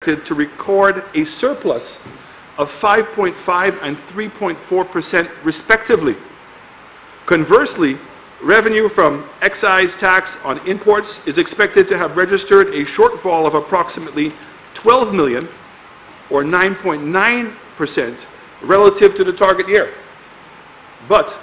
to record a surplus of 5.5 and 3.4% respectively. Conversely, revenue from excise tax on imports is expected to have registered a shortfall of approximately 12 million, or 9.9% relative to the target year. But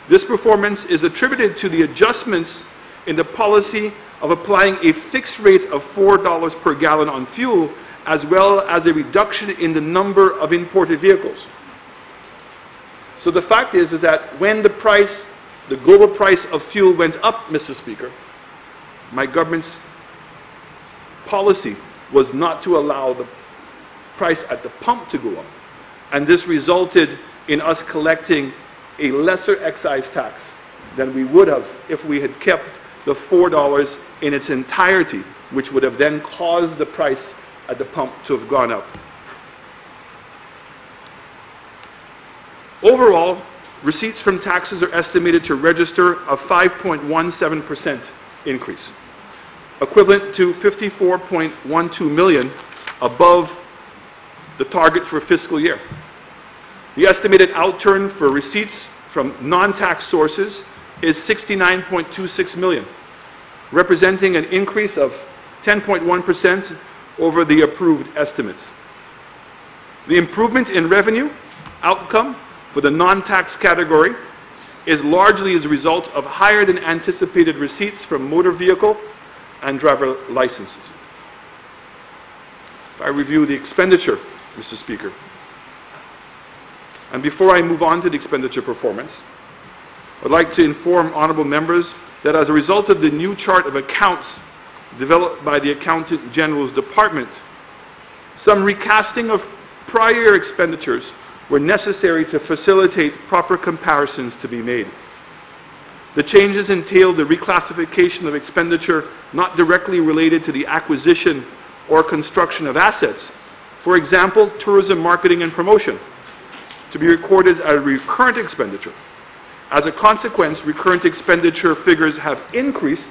this performance is attributed to the adjustments in the policy of applying a fixed rate of $4 per gallon on fuel, as well as a reduction in the number of imported vehicles. So the fact is that when the global price of fuel went up, Mr. Speaker, my government's policy was not to allow the price at the pump to go up. And this resulted in us collecting a lesser excise tax than we would have if we had kept the $4 in its entirety, which would have then caused the price at the pump to have gone up. Overall, receipts from taxes are estimated to register a 5.17% increase, equivalent to 54.12 million above the target for fiscal year. The estimated outturn for receipts from non-tax sources is 69.26 million, representing an increase of 10.1% over the approved estimates. The improvement in revenue outcome for the non-tax category is largely as a result of higher than anticipated receipts from motor vehicle and driver licenses. If I review the expenditure, Mr. Speaker, and before I move on to the expenditure performance, I'd like to inform honourable members that as a result of the new chart of accounts developed by the Accountant General's Department, some recasting of prior expenditures were necessary to facilitate proper comparisons to be made. The changes entailed the reclassification of expenditure not directly related to the acquisition or construction of assets, for example, tourism, marketing and promotion, to be recorded as a recurrent expenditure. As a consequence, recurrent expenditure figures have increased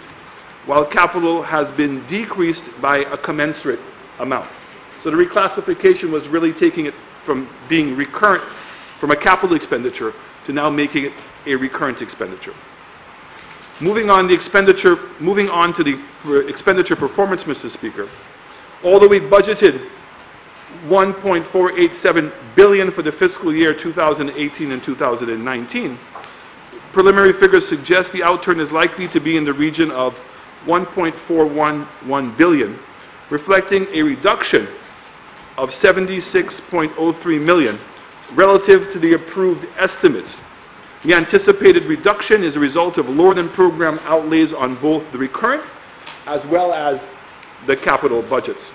while capital has been decreased by a commensurate amount. So the reclassification was really taking it from being recurrent, from a capital expenditure, to now making it a recurrent expenditure. Moving on to the expenditure performance, Mr. Speaker, although we budgeted 1.487 billion for the fiscal year 2018 and 2019, preliminary figures suggest the outturn is likely to be in the region of 1.411 billion, reflecting a reduction of 76.03 million relative to the approved estimates. The anticipated reduction is a result of lower than program outlays on both the recurrent as well as the capital budgets.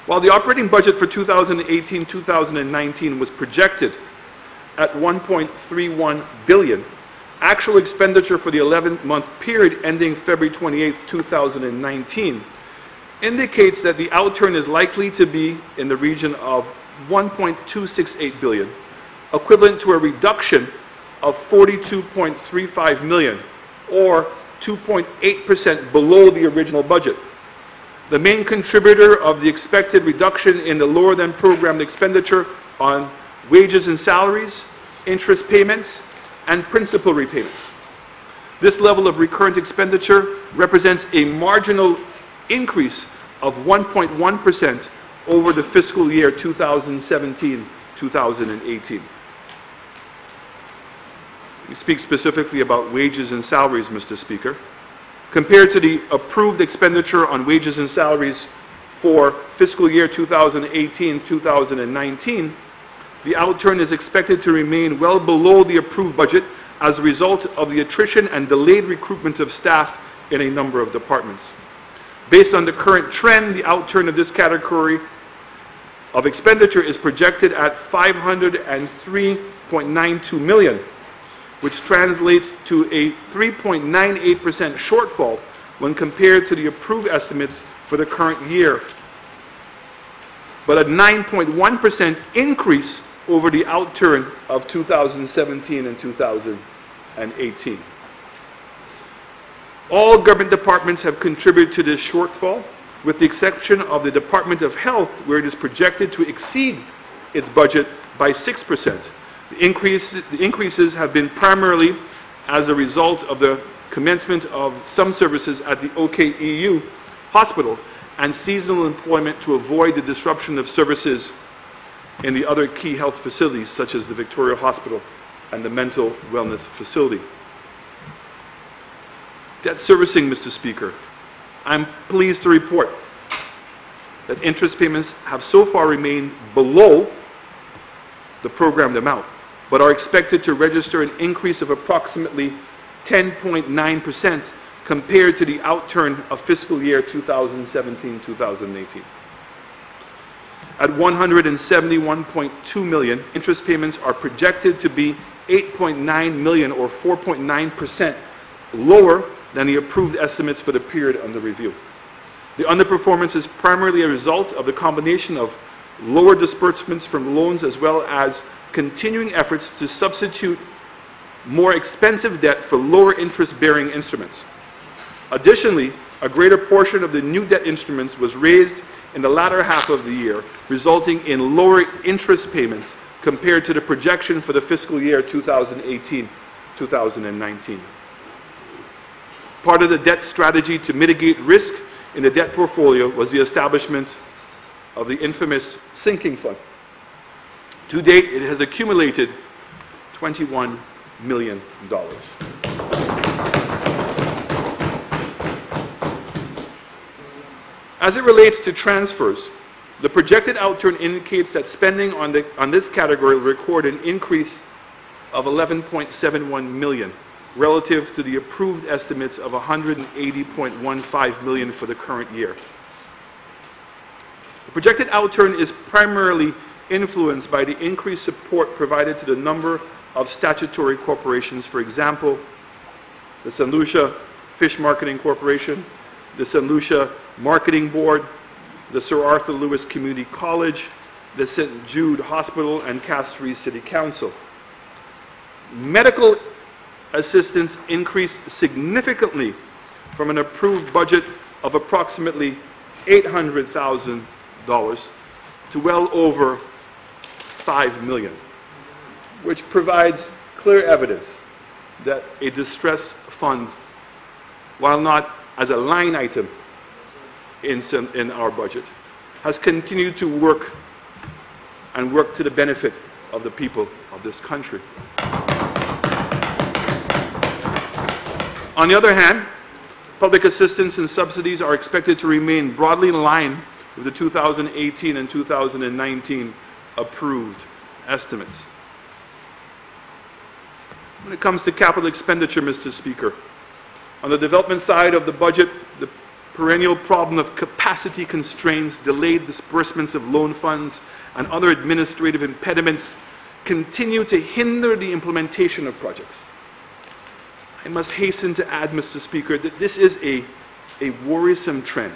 While the operating budget for 2018-2019 was projected at 1.31 billion, actual expenditure for the 11-month period ending February 28, 2019 indicates that the outturn is likely to be in the region of 1.268 billion, equivalent to a reduction of 42.35 million, or 2.8% below the original budget. The main contributor of the expected reduction in the lower than programmed expenditure on wages and salaries, interest payments, and principal repayments. This level of recurrent expenditure represents a marginal increase of 1.1% over the fiscal year 2017-2018. We speak specifically about wages and salaries, Mr. Speaker. Compared to the approved expenditure on wages and salaries for fiscal year 2018-2019, the outturn is expected to remain well below the approved budget as a result of the attrition and delayed recruitment of staff in a number of departments. Based on the current trend, the outturn of this category of expenditure is projected at 503.92 million, which translates to a 3.98% shortfall when compared to the approved estimates for the current year, but a 9.1% increase over the outturn of 2017 and 2018. All government departments have contributed to this shortfall, with the exception of the Department of Health, where it is projected to exceed its budget by 6%. The increases have been primarily as a result of the commencement of some services at the OKEU hospital and seasonal employment to avoid the disruption of services in the other key health facilities, such as the Victoria Hospital and the mental wellness facility. Debt servicing, Mr. Speaker. I'm pleased to report that interest payments have so far remained below the programmed amount, but are expected to register an increase of approximately 10.9% compared to the outturn of fiscal year 2017-2018. At $171.2 million, interest payments are projected to be $8.9 million or 4.9% lower than the approved estimates for the period under review. The underperformance is primarily a result of the combination of lower disbursements from loans as well as continuing efforts to substitute more expensive debt for lower interest-bearing instruments. Additionally, a greater portion of the new debt instruments was raised in the latter half of the year, resulting in lower interest payments compared to the projection for the fiscal year 2018-2019. Part of the debt strategy to mitigate risk in the debt portfolio was the establishment of the infamous sinking fund. To date, it has accumulated $21 million. As it relates to transfers, the projected outturn indicates that spending on this category will record an increase of $11.71 million relative to the approved estimates of $180.15 million for the current year. The projected outturn is primarily influenced by the increased support provided to the number of statutory corporations, for example, the St. Lucia Fish Marketing Corporation, the St. Lucia Marketing Board, the Sir Arthur Lewis Community College, the St. Jude Hospital, and Castries City Council. Medical assistance increased significantly from an approved budget of approximately $800,000 to well over $5 million, which provides clear evidence that a distress fund, while not as a line item in our budget, has continued to work and work to the benefit of the people of this country. On the other hand, public assistance and subsidies are expected to remain broadly in line with the 2018 and 2019 approved estimates. When it comes to capital expenditure, Mr. Speaker, on the development side of the budget, the perennial problem of capacity constraints, delayed disbursements of loan funds, and other administrative impediments continue to hinder the implementation of projects. I must hasten to add, Mr. Speaker, that this is a worrisome trend,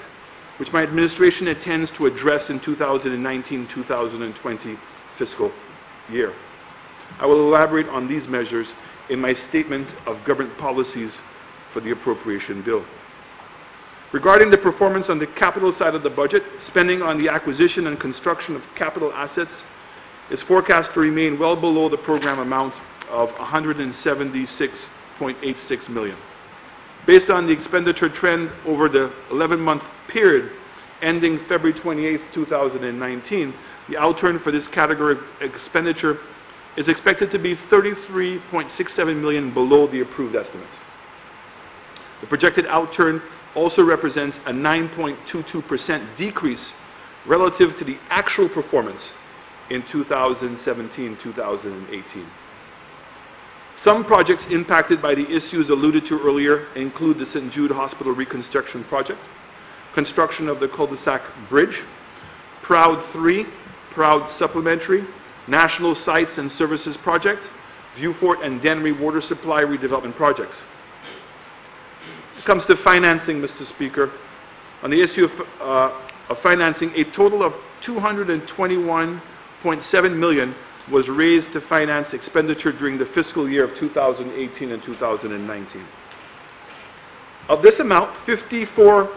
which my administration intends to address in 2019-2020 fiscal year. I will elaborate on these measures in my statement of government policies for the appropriation bill. Regarding the performance on the capital side of the budget, spending on the acquisition and construction of capital assets is forecast to remain well below the program amount of $176.86 million. Based on the expenditure trend over the 11-month period ending February 28, 2019, the outturn for this category of expenditure is expected to be $33.67 million below the approved estimates. The projected outturn also represents a 9.22% decrease relative to the actual performance in 2017-2018. Some projects impacted by the issues alluded to earlier include the St. Jude Hospital Reconstruction Project, construction of the cul-de-sac bridge, PROUD 3, PROUD Supplementary, National Sites and Services Project, Viewfort and Dennery Water Supply Redevelopment Projects. When it comes to financing, Mr. Speaker, on the issue of financing, a total of $221.7 million was raised to finance expenditure during the fiscal year of 2018 and 2019. Of this amount, 54%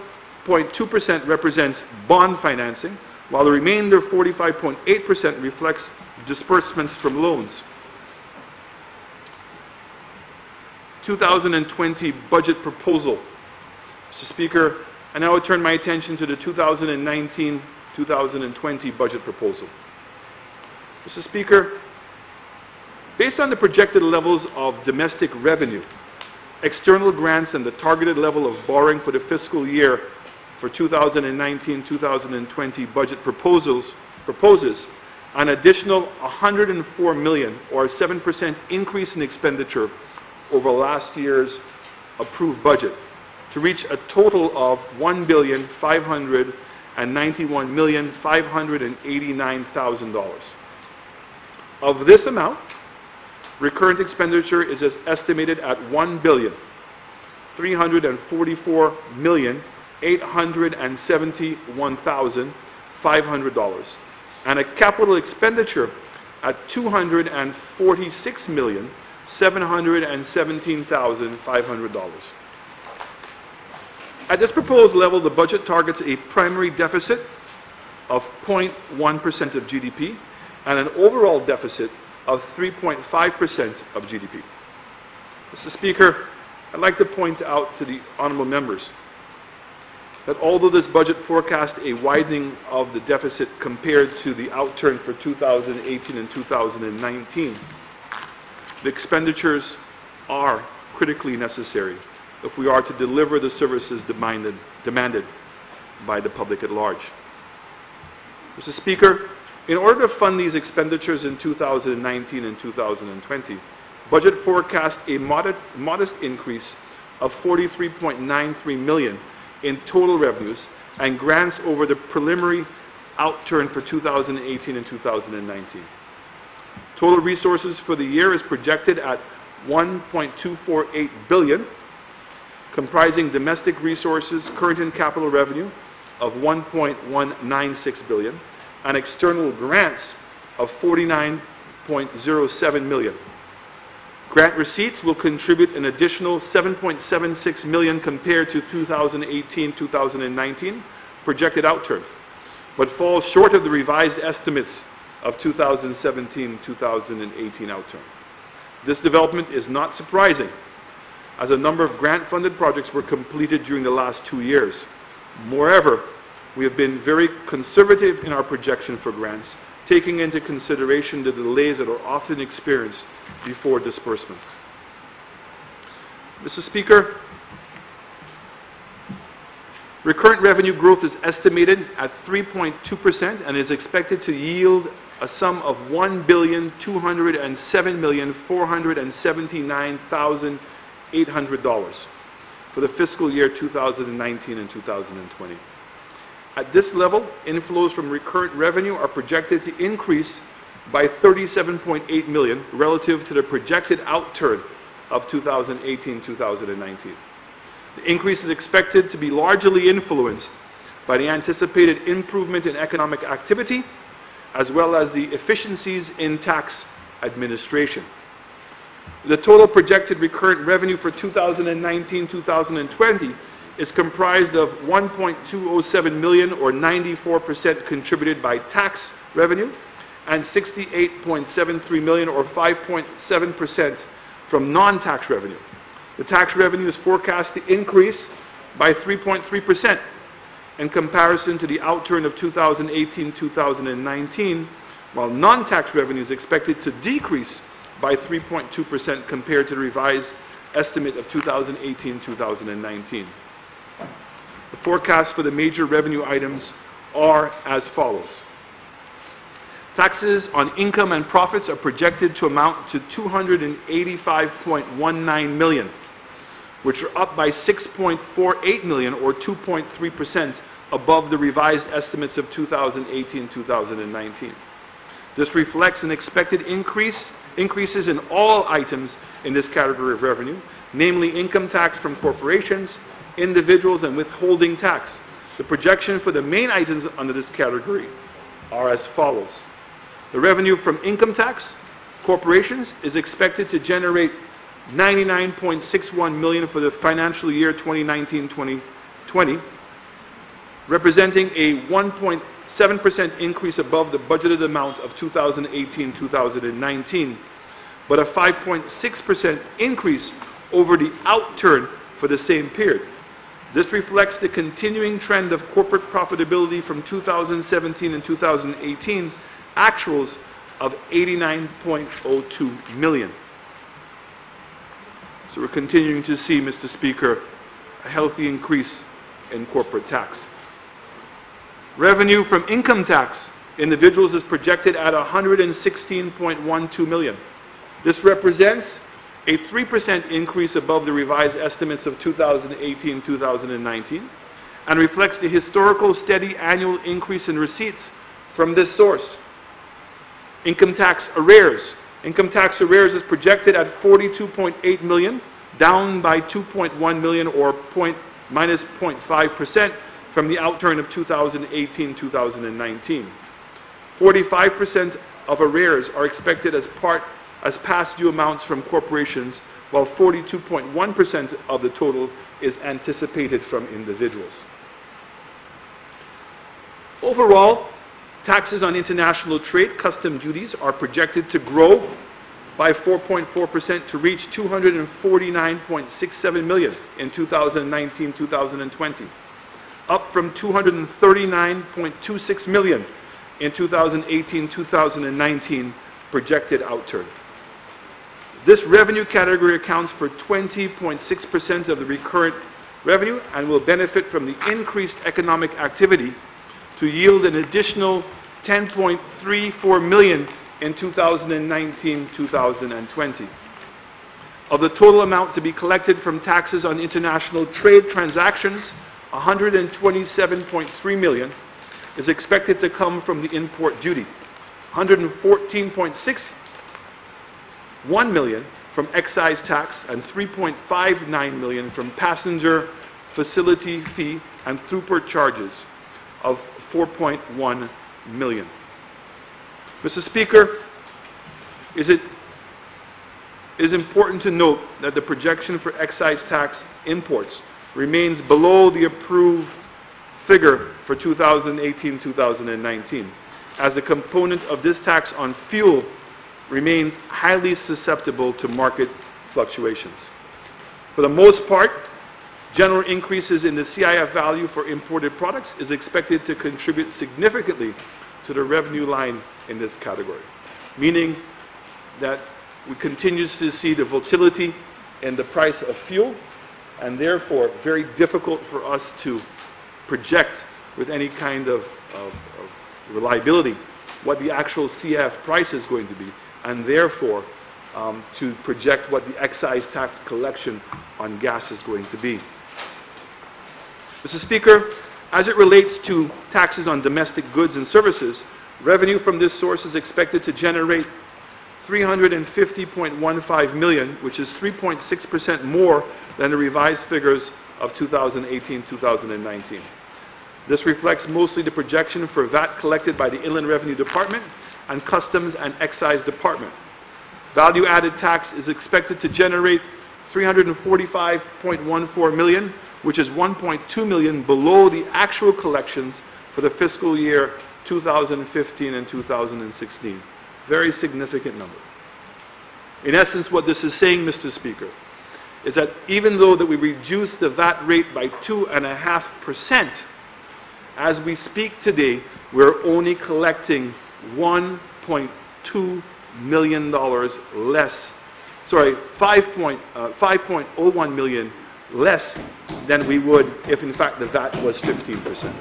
45.2% represents bond financing, while the remainder 45.8% reflects disbursements from loans. 2020 budget proposal. Mr. Speaker, I now turn my attention to the 2019-2020 budget proposal. Mr. Speaker, based on the projected levels of domestic revenue, external grants, and the targeted level of borrowing for the fiscal year for 2019-2020 budget proposes an additional $104 million, or a 7% increase in expenditure over last year's approved budget, to reach a total of $1,591,589,000. Of this amount, recurrent expenditure is estimated at $1,344,871,500, and a capital expenditure at $246,717,500. At this proposed level, the budget targets a primary deficit of 0.1% of GDP and an overall deficit of 3.5% of GDP. Mr. Speaker, I'd like to point out to the honourable members that although this budget forecast a widening of the deficit compared to the outturn for 2018 and 2019, the expenditures are critically necessary if we are to deliver the services demanded by the public at large. Mr. Speaker, in order to fund these expenditures in 2019 and 2020, budget forecast a modest increase of $43.93 million in total revenues and grants over the preliminary outturn for 2018 and 2019. Total resources for the year is projected at $1.248 billion, comprising domestic resources, current and capital revenue of $1.196 billion, and external grants of $49.07 million. Grant receipts will contribute an additional $7.76 million compared to 2018-2019 projected outturn, but falls short of the revised estimates of 2017-2018 outturn. This development is not surprising, as a number of grant-funded projects were completed during the last 2 years. Moreover, we have been very conservative in our projection for grants, taking into consideration the delays that are often experienced before disbursements. Mr. Speaker, recurrent revenue growth is estimated at 3.2% and is expected to yield a sum of $1,207,479,800 for the fiscal year 2019 and 2020. At this level, inflows from recurrent revenue are projected to increase by $37.8 million relative to the projected outturn of 2018-2019. The increase is expected to be largely influenced by the anticipated improvement in economic activity, as well as the efficiencies in tax administration. The total projected recurrent revenue for 2019-2020 is comprised of $1.207 million, or 94% contributed by tax revenue, and $68.73 million, or 5.7% from non-tax revenue. The tax revenue is forecast to increase by 3.3% in comparison to the outturn of 2018-2019, while non-tax revenue is expected to decrease by 3.2% compared to the revised estimate of 2018-2019. The forecasts for the major revenue items are as follows. Taxes on income and profits are projected to amount to $285.19 million, which are up by $6.48 million, or 2.3% above the revised estimates of 2018-2019. This reflects an expected increases in all items in this category of revenue, namely income tax from corporations, individuals, and withholding tax. The projection for the main items under this category are as follows. The revenue from income tax, corporations, is expected to generate $99.61 million for the financial year 2019-2020, representing a 1.7% increase above the budgeted amount of 2018-2019, but a 5.6% increase over the outturn for the same period. This reflects the continuing trend of corporate profitability from 2017 and 2018 actuals of $89.02 million. So we're continuing to see, Mr. Speaker, a healthy increase in corporate tax. Revenue from income tax individuals is projected at $116.12 million. This represents a 3% increase above the revised estimates of 2018-2019 and reflects the historical steady annual increase in receipts from this source. Income tax arrears. Income tax arrears is projected at $42.8 million, down by $2.1 million or minus 0.5% from the outturn of 2018-2019. 45% of arrears are expected as past due amounts from corporations, while 42.1% of the total is anticipated from individuals. Overall, taxes on international trade custom duties are projected to grow by 4.4% to reach $249.67 million in 2019-2020, up from $239.26 million in 2018-2019 projected outturn. This revenue category accounts for 20.6% of the recurrent revenue and will benefit from the increased economic activity to yield an additional $10.34 million in 2019-2020. Of the total amount to be collected from taxes on international trade transactions, $127.3 million is expected to come from the import duty, $114.61 million from excise tax, and $3.59 million from passenger facility fee and throughput charges of $4.1 million. Mr. Speaker, it is important to note that the projection for excise tax imports remains below the approved figure for 2018-2019, as the component of this tax on fuel remains highly susceptible to market fluctuations. For the most part, general increases in the CIF value for imported products is expected to contribute significantly to the revenue line in this category, meaning that we continue to see the volatility in the price of fuel, and therefore very difficult for us to project with any kind of reliability what the actual CF price is going to be, and therefore to project what the excise tax collection on gas is going to be. Mr. Speaker, as it relates to taxes on domestic goods and services, revenue from this source is expected to generate $350.15 million, which is 3.6% more than the revised figures of 2018-2019. This reflects mostly the projection for VAT collected by the Inland Revenue Department and Customs and Excise Department. Value-added tax is expected to generate $345.14 million, which is $1.2 million below the actual collections for the fiscal year 2015 and 2016. Very significant number. In essence, what this is saying, Mr. Speaker, is that even though that we reduce the VAT rate by 2.5%, as we speak today, we're only collecting $1.2 million less, sorry, 5.01 million less than we would if in fact the VAT was 15%.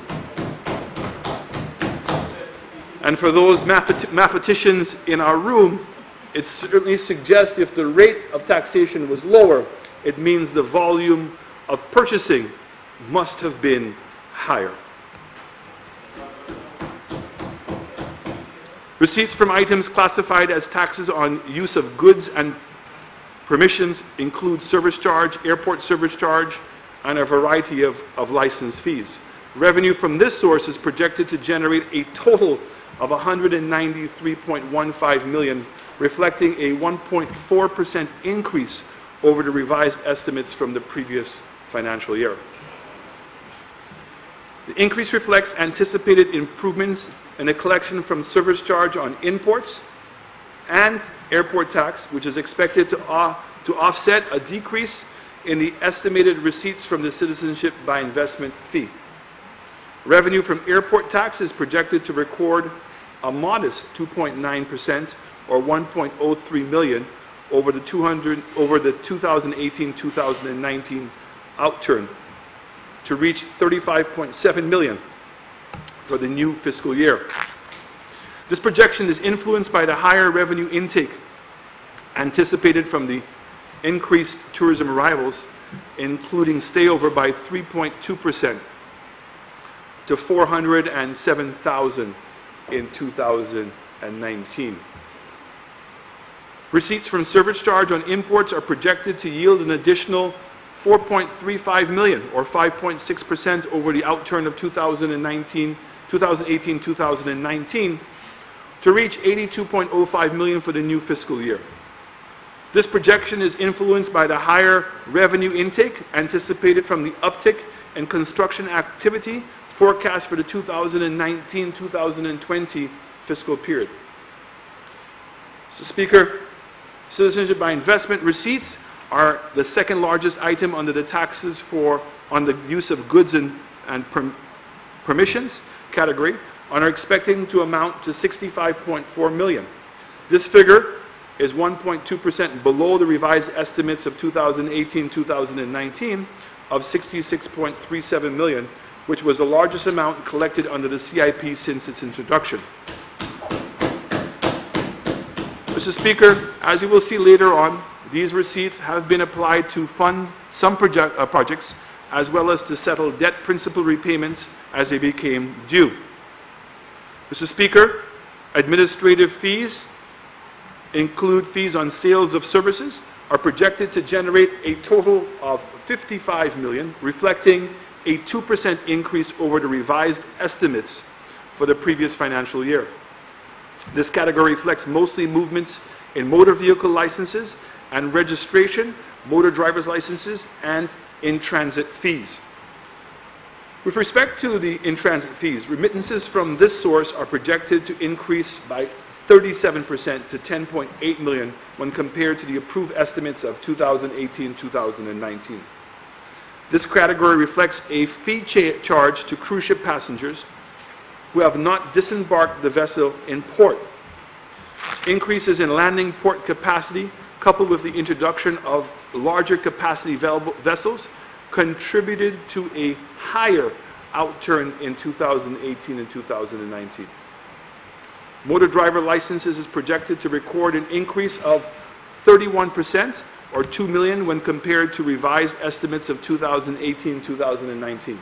And for those mathematicians in our room, it certainly suggests if the rate of taxation was lower, it means the volume of purchasing must have been higher. Receipts from items classified as taxes on use of goods and permissions include service charge, airport service charge, and a variety of license fees. Revenue from this source is projected to generate a total of $193.15 million, reflecting a 1.4% increase over the revised estimates from the previous financial year. The increase reflects anticipated improvements in the collection from service charge on imports and airport tax, which is expected to offset a decrease in the estimated receipts from the citizenship by investment fee. Revenue from airport tax is projected to record a modest 2.9% or $1.03 million over the 2018-2019 outturn to reach $35.7 million for the new fiscal year. This projection is influenced by the higher revenue intake anticipated from the increased tourism arrivals, including stayover by 3.2% to 407,000 in 2019. Receipts from service charge on imports are projected to yield an additional $4.35 million, or 5.6% over the outturn of 2018-2019, to reach $82.05 million for the new fiscal year. This projection is influenced by the higher revenue intake anticipated from the uptick in construction activity forecast for the 2019-2020 fiscal period. Mr. Speaker, citizenship by investment receipts are the second largest item under the taxes on the use of goods and permissions category, and are expecting to amount to $65.4 million. This figure is 1.2% below the revised estimates of 2018-2019 of $66.37 million, which was the largest amount collected under the CIP since its introduction. Mr. Speaker, as you will see later on, these receipts have been applied to fund some projects, as well as to settle debt principal repayments as they became due. Mr. Speaker, administrative fees include fees on sales of services, are projected to generate a total of $55 million, reflecting a 2% increase over the revised estimates for the previous financial year. This category reflects mostly movements in motor vehicle licenses and registration, motor driver's licenses, and in-transit fees. With respect to the in-transit fees, remittances from this source are projected to increase by 37% to $10.8 million when compared to the approved estimates of 2018-2019. This category reflects a fee charge to cruise ship passengers who have not disembarked the vessel in port. Increases in landing port capacity, coupled with the introduction of larger capacity vessels, contributed to a higher outturn in 2018 and 2019. Motor driver licenses is projected to record an increase of 31%, or $2 million, when compared to revised estimates of 2018-2019.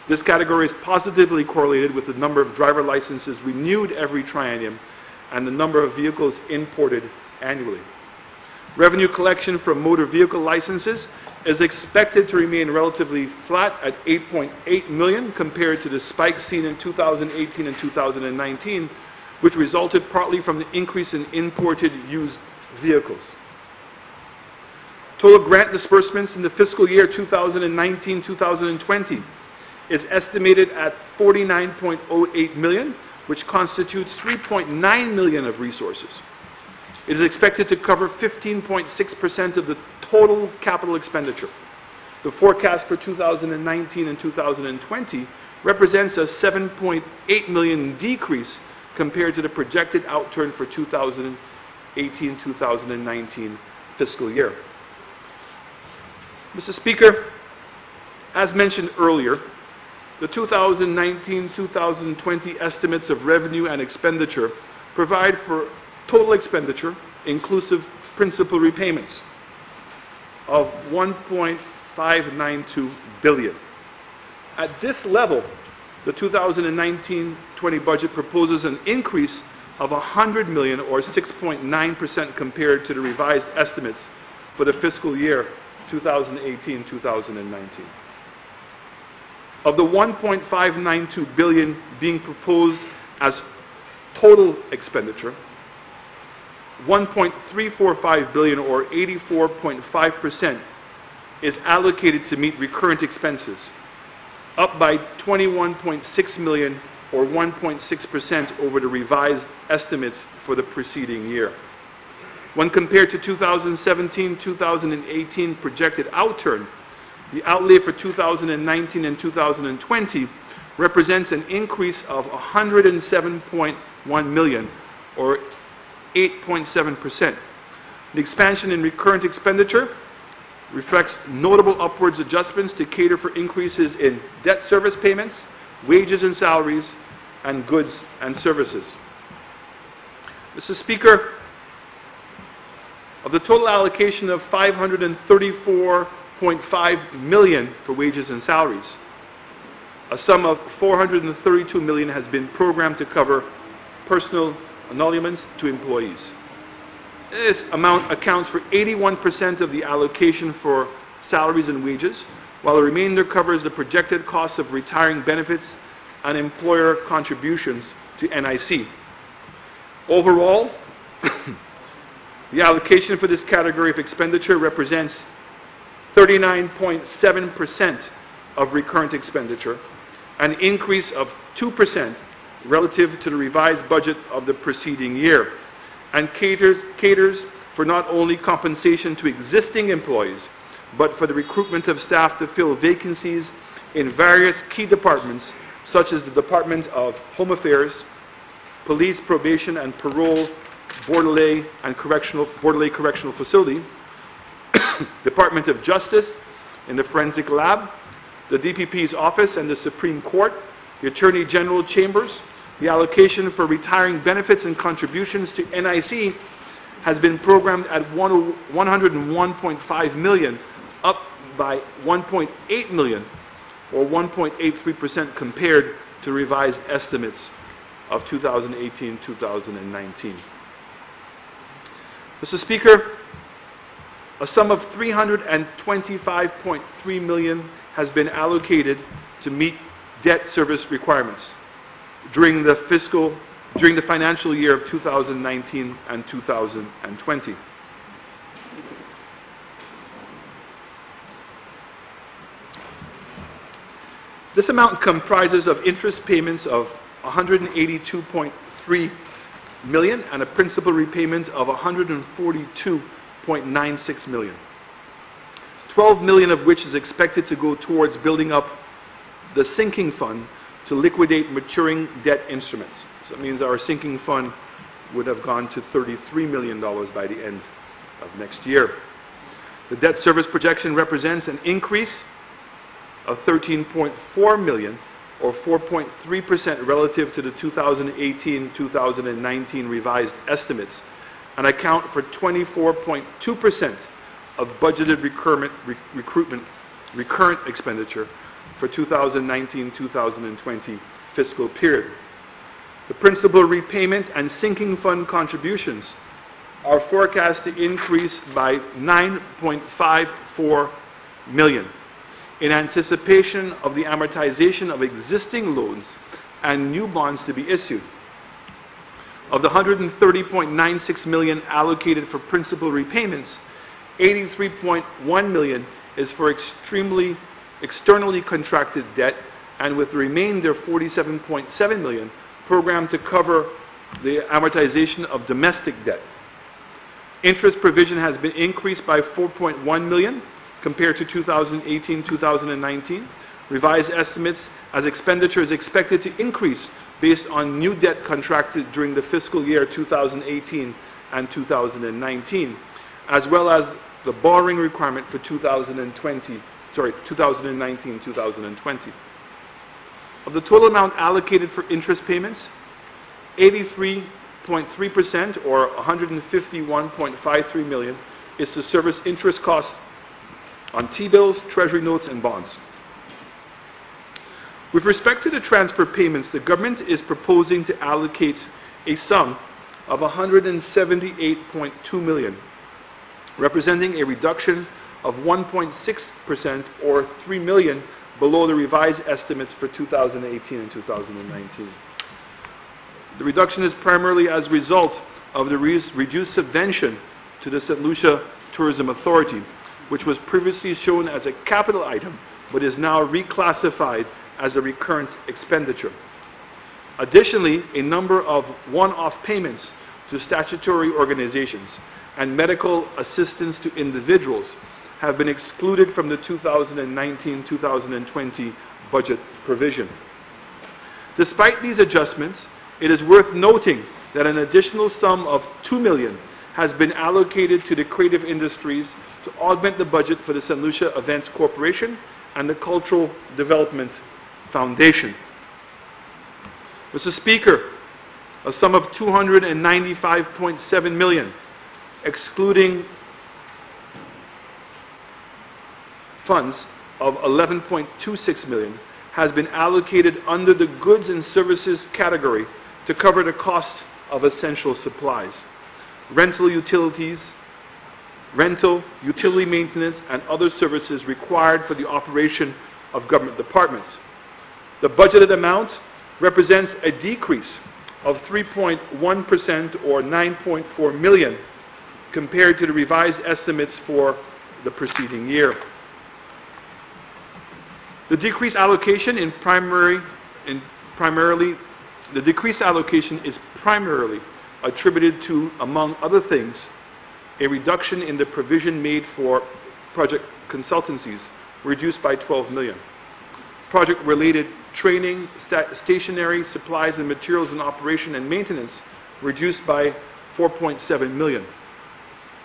This category is positively correlated with the number of driver licenses renewed every triennium and the number of vehicles imported annually. Revenue collection from motor vehicle licenses is expected to remain relatively flat at $8.8 million compared to the spike seen in 2018 and 2019, which resulted partly from the increase in imported used vehicles. Total grant disbursements in the fiscal year 2019-2020 is estimated at $49.08 million, which constitutes $3.9 million of resources. It is expected to cover 15.6% of the total capital expenditure. The forecast for 2019 and 2020 represents a $7.8 million decrease compared to the projected outturn for 2018-2019 fiscal year. Mr. Speaker, as mentioned earlier, the 2019-2020 estimates of revenue and expenditure provide for total expenditure, inclusive principal repayments, of $1.592 billion. At this level, the 2019-20 budget proposes an increase of $100 million, or 6.9% compared to the revised estimates for the fiscal year 2018-2019. Of the $1.592 billion being proposed as total expenditure, $1.345 billion, or 84.5%, is allocated to meet recurrent expenses. up by $21.6 million or 1.6% over the revised estimates for the preceding year. When compared to 2017-2018 projected outturn, the outlay for 2019 and 2020 represents an increase of $107.1 million or 8.7%. The expansion in recurrent expenditure reflects notable upwards adjustments to cater for increases in debt service payments, wages and salaries, and goods and services. Mr. Speaker, of the total allocation of $534.5 million for wages and salaries, a sum of $432 million has been programmed to cover personal emoluments to employees. This amount accounts for 81% of the allocation for salaries and wages, while the remainder covers the projected costs of retiring benefits and employer contributions to NIC. Overall, the allocation for this category of expenditure represents 39.7% of recurrent expenditure, an increase of 2% relative to the revised budget of the preceding year, and caters for not only compensation to existing employees, but for the recruitment of staff to fill vacancies in various key departments, such as the Department of Home Affairs, Police, Probation and Parole, Bordelais Correctional Facility, Department of Justice in the Forensic Lab, the DPP's office and the Supreme Court, the Attorney General Chambers. The allocation for retiring benefits and contributions to NIC has been programmed at $101.5 million, up by $1.8 million, or 1.83% compared to revised estimates of 2018-2019. Mr. Speaker, a sum of $325.3 million has been allocated to meet debt service requirements during the financial year of 2019 and 2020. This amount comprises of interest payments of $182.3 million and a principal repayment of $142.96 million. $12 million of which is expected to go towards building up the sinking fund to liquidate maturing debt instruments. So that means our sinking fund would have gone to $33 million by the end of next year. The debt service projection represents an increase of $13.4 million, or 4.3% relative to the 2018-2019 revised estimates, and account for 24.2% of budgeted recurrent expenditure for 2019-2020 fiscal period. The principal repayment and sinking fund contributions are forecast to increase by $9.54 million in anticipation of the amortization of existing loans and new bonds to be issued. Of the $130.96 million allocated for principal repayments, $83.1 million is for externally contracted debt, and with the remainder $47.7 million programmed to cover the amortization of domestic debt. Interest provision has been increased by $4.1 million compared to 2018-2019. Revised estimates as expenditure is expected to increase based on new debt contracted during the fiscal year 2018 and 2019, as well as the borrowing requirement for 2019-2020. Of the total amount allocated for interest payments, 83.3%, or $151.53 million, is to service interest costs on T-bills, Treasury notes, and bonds. With respect to the transfer payments, the government is proposing to allocate a sum of $178.2 million, representing a reduction of 1.6%, or $3 million, below the revised estimates for 2018 and 2019. The reduction is primarily as a result of the reduced subvention to the St. Lucia Tourism Authority, which was previously shown as a capital item, but is now reclassified as a recurrent expenditure. Additionally, a number of one-off payments to statutory organizations and medical assistance to individuals have been excluded from the 2019-2020 budget provision. Despite these adjustments, it is worth noting that an additional sum of $2 million has been allocated to the creative industries to augment the budget for the St. Lucia Events Corporation and the Cultural Development Foundation. Mr. Speaker, a sum of $295.7 million, excluding funds of $11.26 million, has been allocated under the goods and services category to cover the cost of essential supplies, rental, utility maintenance, and other services required for the operation of government departments. The budgeted amount represents a decrease of 3.1% or $9.4 million compared to the revised estimates for the preceding year. The decreased allocation is primarily attributed to, among other things, a reduction in the provision made for project consultancies, reduced by $12 million. Project-related training, stationery, supplies and materials in operation and maintenance, reduced by $4.7 million.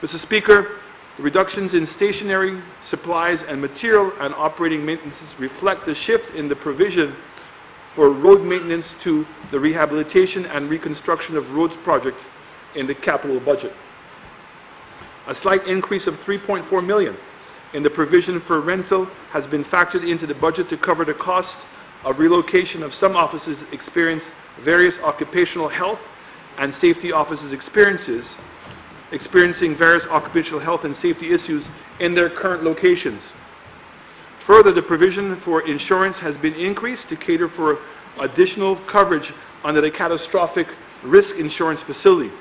Mr. Speaker, the reductions in stationery, supplies and material and operating maintenance reflect the shift in the provision for road maintenance to the rehabilitation and reconstruction of roads project in the capital budget. A slight increase of $3.4 million in the provision for rental has been factored into the budget to cover the cost of relocation of some offices experience various occupational health and safety offices experiencing various occupational health and safety issues in their current locations. Further, the provision for insurance has been increased to cater for additional coverage under the catastrophic risk insurance facility.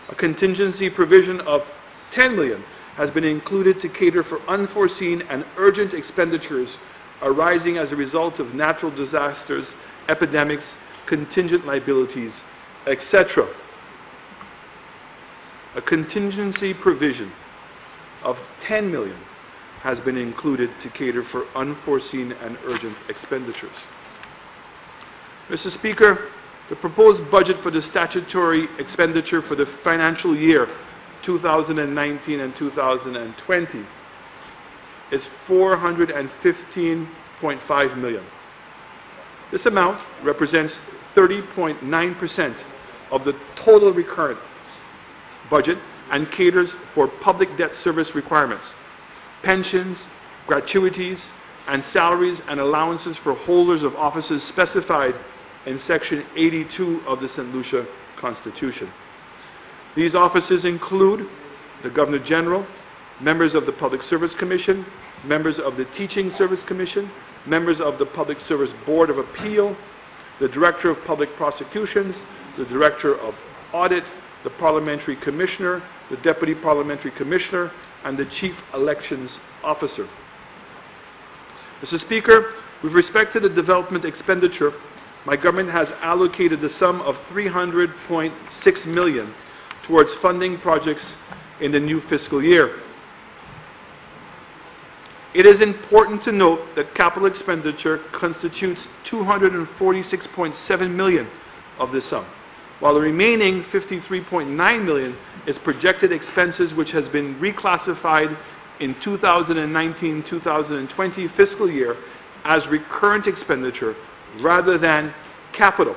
A contingency provision of $10 million has been included to cater for unforeseen and urgent expenditures arising as a result of natural disasters, epidemics, contingent liabilities, etc. A contingency provision of $10 million has been included to cater for unforeseen and urgent expenditures. Mr. Speaker, the proposed budget for the statutory expenditure for the financial year 2019 and 2020 is $415.5 million. This amount represents 30.9% of the total recurrent budget and caters for public debt service requirements, pensions, gratuities, and salaries and allowances for holders of offices specified in Section 82 of the St. Lucia Constitution. These offices include the Governor General, members of the Public Service Commission, members of the Teaching Service Commission, members of the Public Service Board of Appeal, the Director of Public Prosecutions, the Director of Audit, the Parliamentary Commissioner, the Deputy Parliamentary Commissioner, and the Chief Elections Officer. Mr. Speaker, with respect to the development expenditure, my government has allocated the sum of $300.6 million towards funding projects in the new fiscal year. It is important to note that capital expenditure constitutes $246.7 million of this sum, while the remaining $53.9 million is projected expenses which has been reclassified in 2019-2020 fiscal year as recurrent expenditure rather than capital.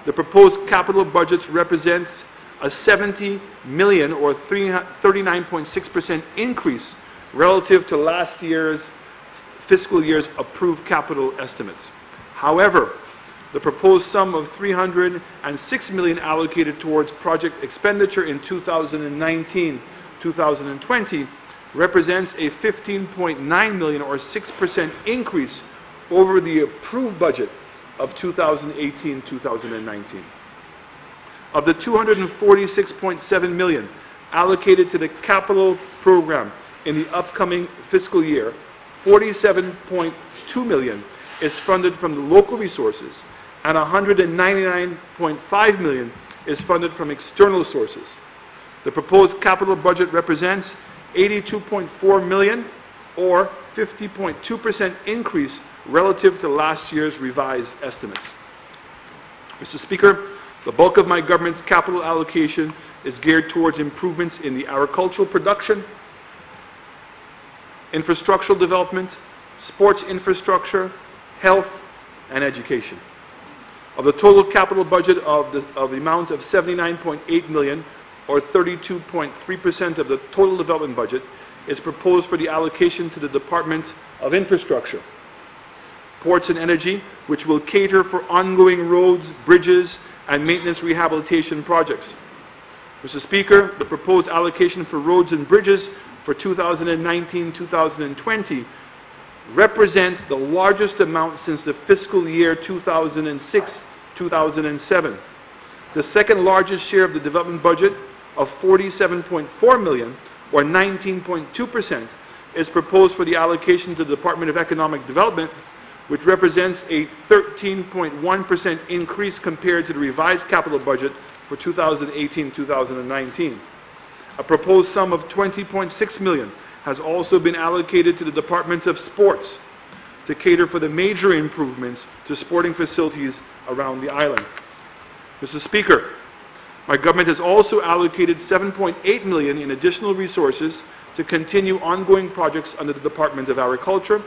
The proposed capital budgets represents a $70 million or 39.6% increase relative to last year's fiscal year's approved capital estimates. However, the proposed sum of $306 million allocated towards project expenditure in 2019-2020 represents a $15.9 million or 6% increase over the approved budget of 2018-2019. Of the $246.7 million allocated to the capital program in the upcoming fiscal year, $47.2 million is funded from the local resources, and $199.5 million is funded from external sources. The proposed capital budget represents $82.4 million, or 50.2% increase relative to last year's revised estimates. Mr. Speaker, the bulk of my government's capital allocation is geared towards improvements in the agricultural production, infrastructural development, sports infrastructure, health, and education. Of the total capital budget of the amount of $79.8 million, or 32.3% of the total development budget, is proposed for the allocation to the Department of Infrastructure, Ports and Energy, which will cater for ongoing roads, bridges, and maintenance rehabilitation projects. Mr. Speaker, the proposed allocation for roads and bridges for 2019-2020 represents the largest amount since the fiscal year 2006-2007. The second largest share of the development budget of $47.4 million, or 19.2%, is proposed for the allocation to the Department of Economic Development, which represents a 13.1% increase compared to the revised capital budget for 2018-2019. A proposed sum of $20.6 million has also been allocated to the Department of Sports to cater for the major improvements to sporting facilities around the island. Mr. Speaker, my government has also allocated $7.8 million in additional resources to continue ongoing projects under the Department of Agriculture,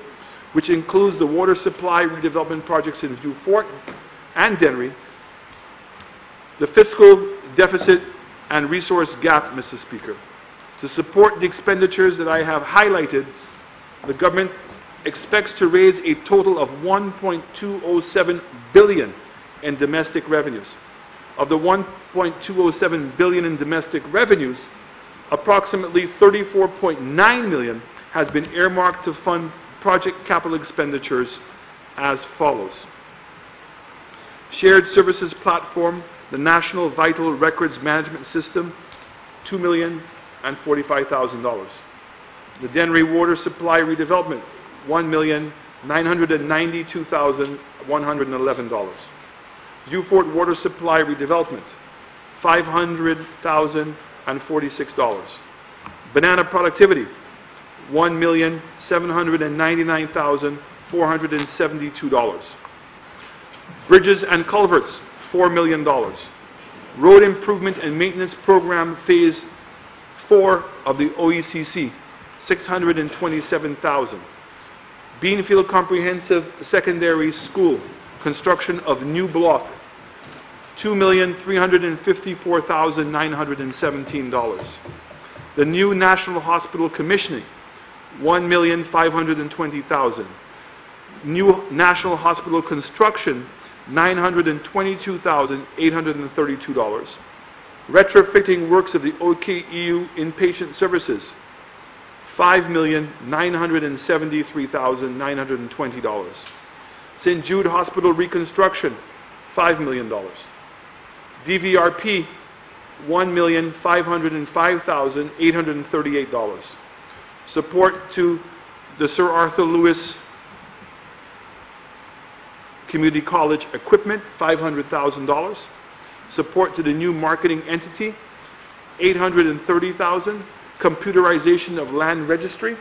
which includes the water supply redevelopment projects in Vieux Fort and Dennery, the fiscal deficit and resource gap, Mr. Speaker. To support the expenditures that I have highlighted, the government expects to raise a total of $1.207 billion in domestic revenues. Of the $1.207 billion in domestic revenues, approximately $34.9 million has been earmarked to fund project capital expenditures as follows. Shared Services Platform, the National Vital Records Management System, $2,045,000. The Dennery Water Supply Redevelopment, $1,992,111. Vieux Fort Water Supply Redevelopment, $500,046. Banana Productivity, $1,799,472. Bridges and Culverts, $4 million. Road Improvement and Maintenance Program Phase 4 of the OECC, $627,000. Beanfield Comprehensive Secondary School, construction of new block, $2,354,917. The new National Hospital commissioning, $1,520,000. New National Hospital construction, $922,832. Retrofitting works of the OKEU inpatient services, $5,973,920. St. Jude Hospital reconstruction, $5 million. DVRP, $1,505,838. Support to the Sir Arthur Lewis Community College equipment, $500,000. Support to the new marketing entity, $830,000. Computerization of land registry,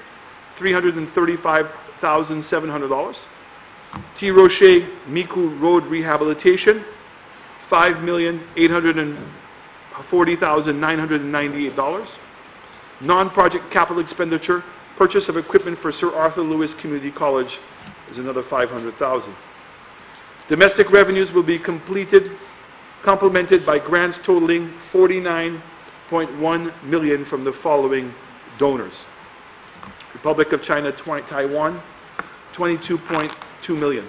$335,700. T. Rocher Miku Road rehabilitation, $5,840,998. Non-project capital expenditure, purchase of equipment for Sir Arthur Lewis Community College is another $500,000. Domestic revenues will be complemented by grants totaling $49.1 million from the following donors. Republic of China, Taiwan, $22.2 million.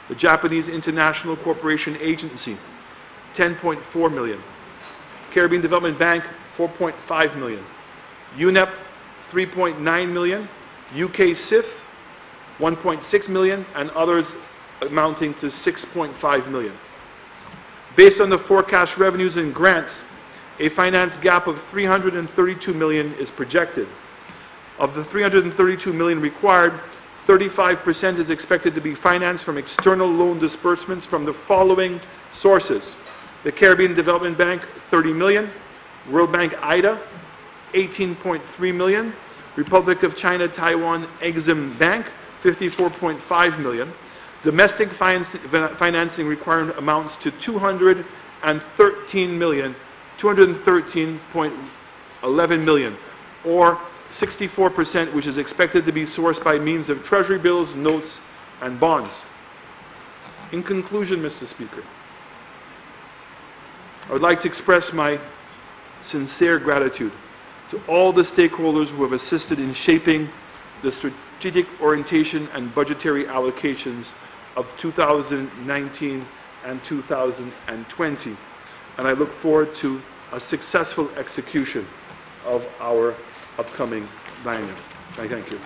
The Japanese International Cooperation Agency, $10.4 million. Caribbean Development Bank, $4.5 million. UNEP, $3.9 million. UK CIF, $1.6 million, and others amounting to $6.5 million. Based on the forecast revenues and grants, a finance gap of $332 million is projected. Of the $332 million required, 35% is expected to be financed from external loan disbursements from the following sources: the Caribbean Development Bank, 30 million, World Bank IDA, 18.3 million, Republic of China Taiwan Exim Bank, 54.5 million. Domestic financing requirement amounts to 213.11 million, or 64%, which is expected to be sourced by means of treasury bills, notes, and bonds. In conclusion, Mr. Speaker, I would like to express my sincere gratitude to all the stakeholders who have assisted in shaping the strategic orientation and budgetary allocations of 2019 and 2020. And I look forward to a successful execution of our upcoming biennium. I thank you.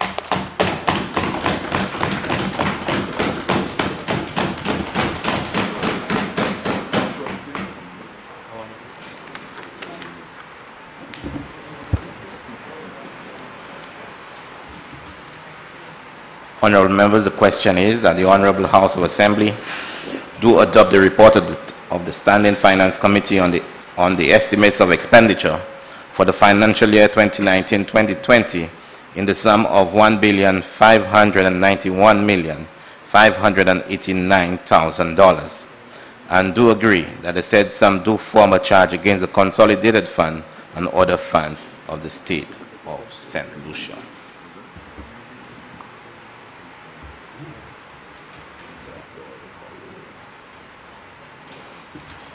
Honourable members, the question is that the Honourable House of Assembly do adopt the report of the Standing Finance Committee on the estimates of expenditure for the financial year 2019-2020 in the sum of $1,591,589,000, and do agree that the said sum do form a charge against the consolidated fund and other funds of the state of St. Lucia.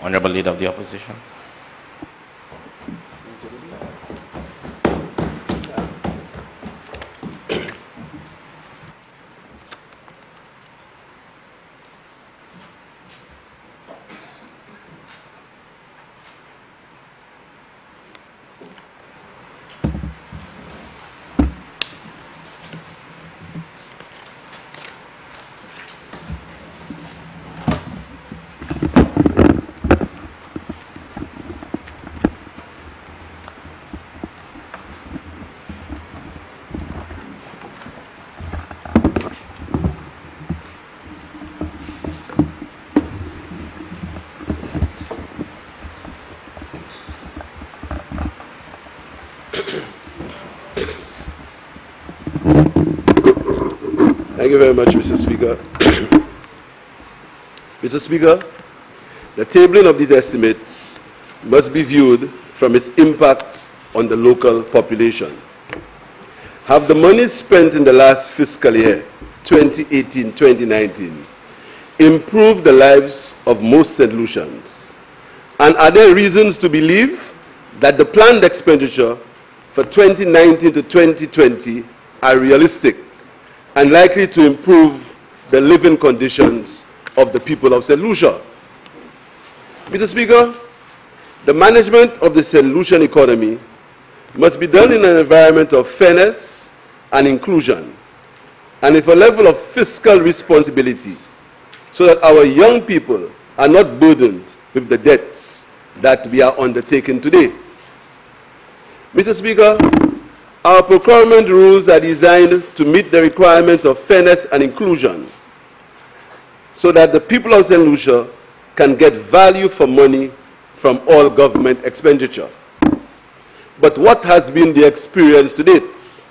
Honourable Leader of the Opposition. Thank you very much, Mr. Speaker. Mr. Speaker, the tabling of these estimates must be viewed from its impact on the local population. Have the money spent in the last fiscal year, 2018-2019, improved the lives of most St. Lucians? And are there reasons to believe that the planned expenditure for 2019 to 2020 are realistic and likely to improve the living conditions of the people of St. Lucia? Mr. Speaker, the management of the St. Lucian economy must be done in an environment of fairness and inclusion, and with a level of fiscal responsibility, so that our young people are not burdened with the debts that we are undertaking today. Mr. Speaker, our procurement rules are designed to meet the requirements of fairness and inclusion, so that the people of St. Lucia can get value for money from all government expenditure. But what has been the experience to date?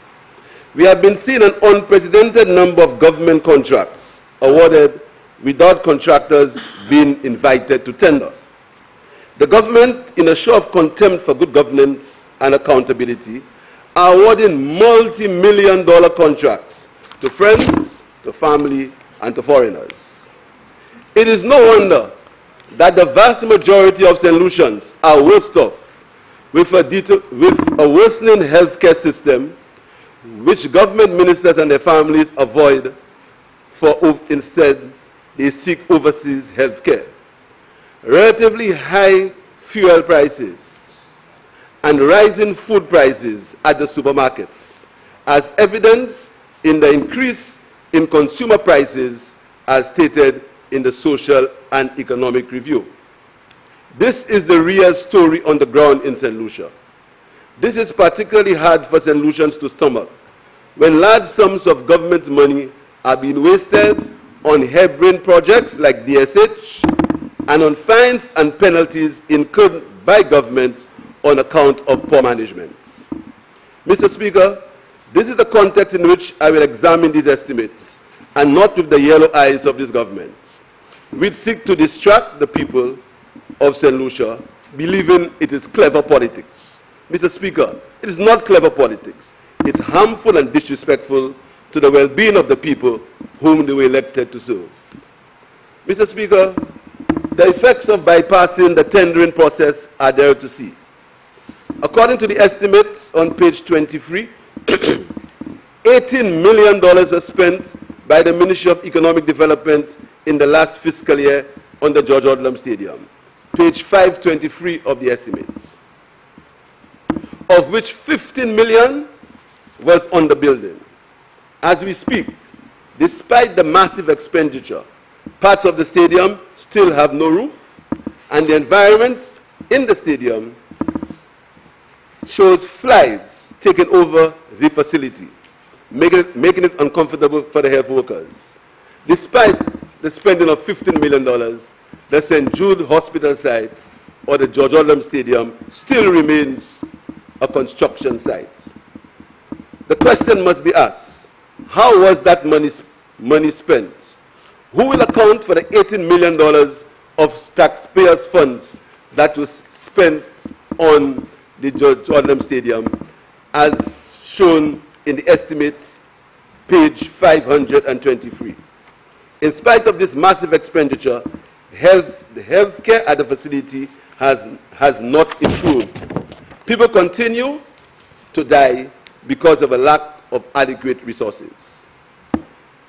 We have been seeing an unprecedented number of government contracts awarded without contractors being invited to tender. The government, in a show of contempt for good governance and accountability, are awarding multi-million-dollar contracts to friends, to family, and to foreigners. It is no wonder that the vast majority of St. Lucians are worse off with a worsening healthcare system, which government ministers and their families avoid, for instead they seek overseas healthcare. Relatively high fuel prices and rising food prices at the supermarkets, as evidenced in the increase in consumer prices as stated in the Social and Economic Review. This is the real story on the ground in St. Lucia. This is particularly hard for St. Lucians to stomach when large sums of government money are being wasted on harebrained projects like DSH and on fines and penalties incurred by government on account of poor management. Mr. Speaker, this is the context in which I will examine these estimates, and not with the yellow eyes of this government, which seek to distract the people of St. Lucia, believing it is clever politics. Mr. Speaker, it is not clever politics. It's harmful and disrespectful to the well-being of the people whom they were elected to serve. Mr. Speaker, the effects of bypassing the tendering process are there to see. According to the estimates on page 23, $18 million was spent by the Ministry of Economic Development in the last fiscal year on the George Odlum Stadium. Page 523 of the estimates, of which $15 million was on the building. As we speak, despite the massive expenditure, parts of the stadium still have no roof, and the environment in the stadium shows flies taking over the facility, making it uncomfortable for the health workers. Despite the spending of $15 million, the St. Jude Hospital site or the George Odlum Stadium still remains a construction site. The question must be asked, how was that money spent? Who will account for the $18 million of taxpayers' funds that was spent on the George Odlum Stadium, as shown in the estimates, page 523? In spite of this massive expenditure, the health care at the facility has not improved. People continue to die because of a lack of adequate resources.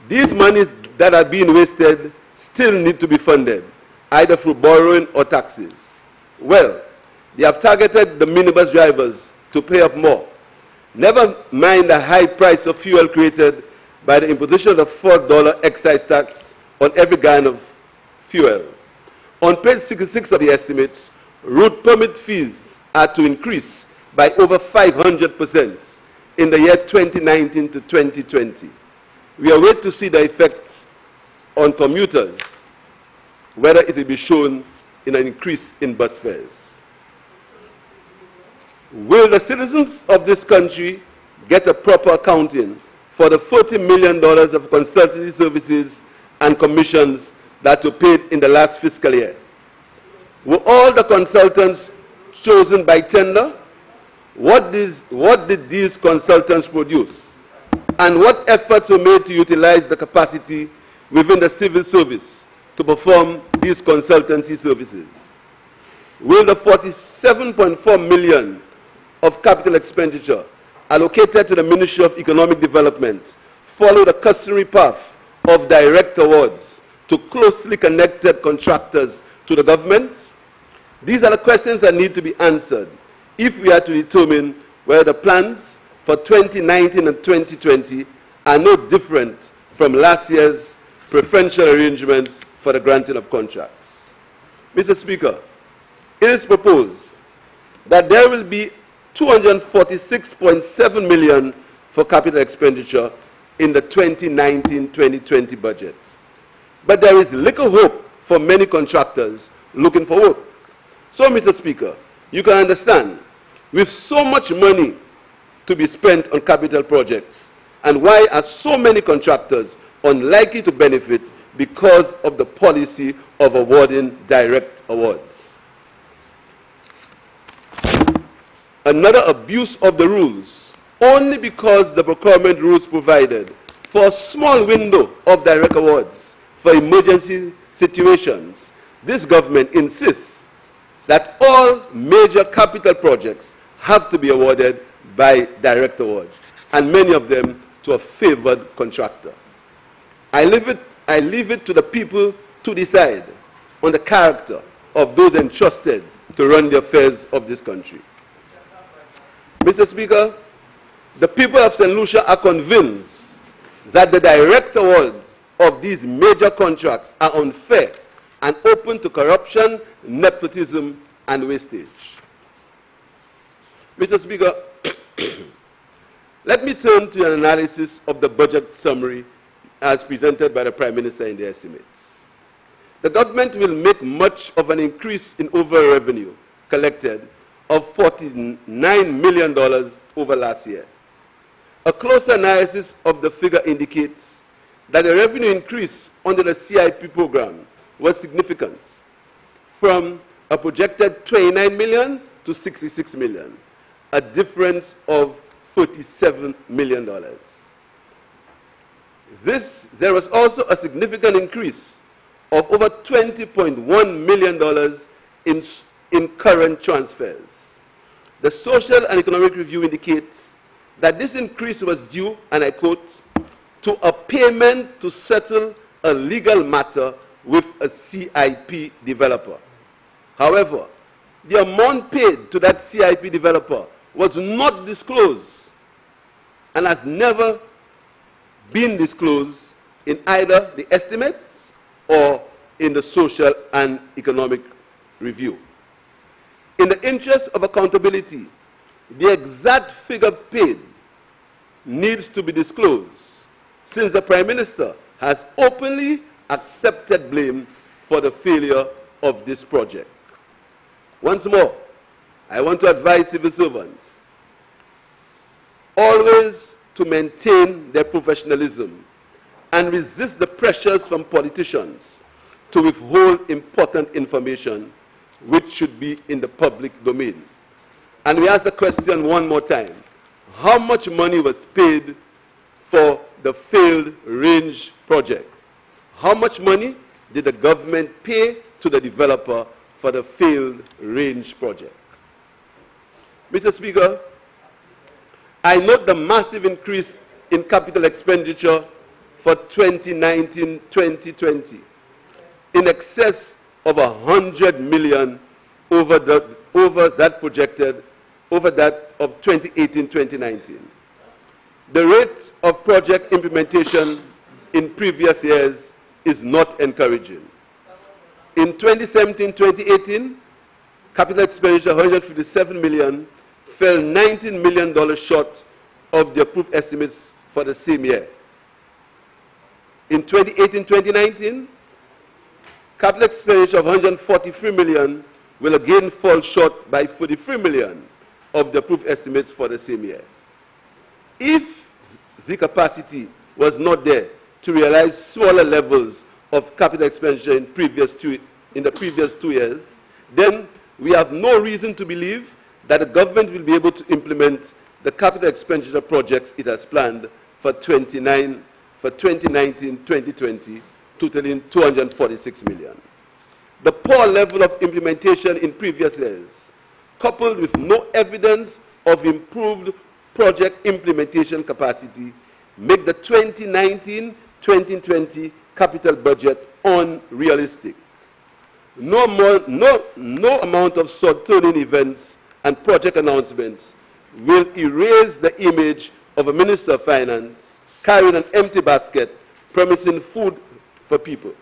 These monies that are being wasted still need to be funded, either through borrowing or taxes. Well, they have targeted the minibus drivers to pay up more. Never mind the high price of fuel created by the imposition of $4 excise tax on every gallon of fuel. On page 66 of the estimates, route permit fees are to increase by over 500% in the year 2019 to 2020. We are waiting to see the effects on commuters, whether it will be shown in an increase in bus fares. Will the citizens of this country get a proper accounting for the $40 million of consultancy services and commissions that were paid in the last fiscal year? Were all the consultants chosen by tender? What did these consultants produce? And what efforts were made to utilize the capacity within the civil service to perform these consultancy services? Will the $47.4 million of capital expenditure allocated to the Ministry of Economic Development follow the customary path of direct awards to closely connected contractors to the government? These are the questions that need to be answered if we are to determine whether the plans for 2019 and 2020 are no different from last year's preferential arrangements for the granting of contracts. Mr. Speaker, it is proposed that there will be $246.7 million for capital expenditure in the 2019-2020 budget. But there is little hope for many contractors looking for work. So, Mr. Speaker, you can understand, with so much money to be spent on capital projects, and why are so many contractors unlikely to benefit because of the policy of awarding direct awards? Another abuse of the rules, only because the procurement rules provided for a small window of direct awards for emergency situations. This government insists that all major capital projects have to be awarded by direct awards, and many of them to a favored contractor. I leave it to the people to decide on the character of those entrusted to run the affairs of this country. Mr. Speaker, the people of St. Lucia are convinced that the direct awards of these major contracts are unfair and open to corruption, nepotism, and wastage. Mr. Speaker, let me turn to an analysis of the budget summary as presented by the Prime Minister in the estimates. The government will make much of an increase in overall revenue collected of $49 million over last year. A closer analysis of the figure indicates that the revenue increase under the CIP program was significant, from a projected 29 million to 66 million, a difference of $47 million. There was also a significant increase of over $20.1 million in current transfers. The Social and Economic Review indicates that this increase was due, and I quote, to a payment to settle a legal matter with a CIP developer. However, the amount paid to that CIP developer was not disclosed and has never been disclosed in either the estimates or in the Social and Economic Review. In the interest of accountability, the exact figure paid needs to be disclosed, since the Prime Minister has openly accepted blame for the failure of this project. Once more, I want to advise civil servants always to maintain their professionalism and resist the pressures from politicians to withhold important information which should be in the public domain. And we ask the question one more time: how much money was paid for the failed range project? How much money did the government pay to the developer for the failed range project? Mr. Speaker, I note the massive increase in capital expenditure for 2019-2020, in excess of $100 million over that of 2018-2019. The rate of project implementation in previous years is not encouraging. In 2017-2018, capital expenditure, $157 million, fell $19 million short of the approved estimates for the same year. In 2018-2019, capital expenditure of $143 million will again fall short by $43 million of the approved estimates for the same year. If the capacity was not there to realize smaller levels of capital expenditure in the previous 2 years, then we have no reason to believe that the government will be able to implement the capital expenditure projects it has planned for 2019-2020, totaling $246 million. The poor level of implementation in previous years, coupled with no evidence of improved project implementation capacity, make the 2019-2020 capital budget unrealistic. No amount of short-turning events and project announcements will erase the image of a Minister of Finance carrying an empty basket promising food for people.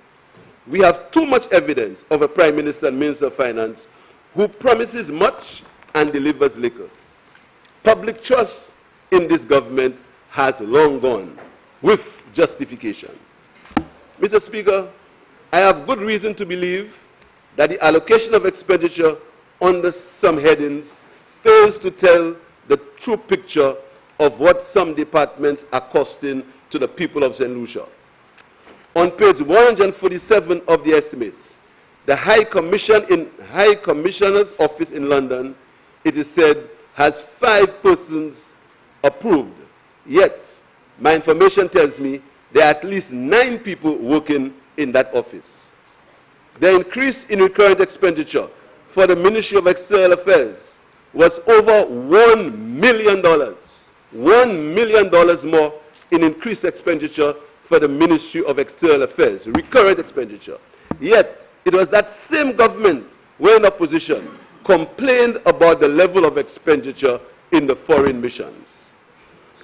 We have too much evidence of a Prime Minister and Minister of Finance who promises much and delivers little. Public trust in this government has long gone, with justification. Mr. Speaker, I have good reason to believe that the allocation of expenditure under some headings fails to tell the true picture of what some departments are costing to the people of St. Lucia. On page 147 of the estimates, the High Commissioner's Office in London, it is said, has 5 persons approved. Yet, my information tells me there are at least 9 people working in that office. The increase in recurrent expenditure for the Ministry of External Affairs was over $1 million. $1 million more in increased expenditure for the Ministry of External Affairs, recurrent expenditure. Yet, it was that same government, when in opposition, complained about the level of expenditure in the foreign missions.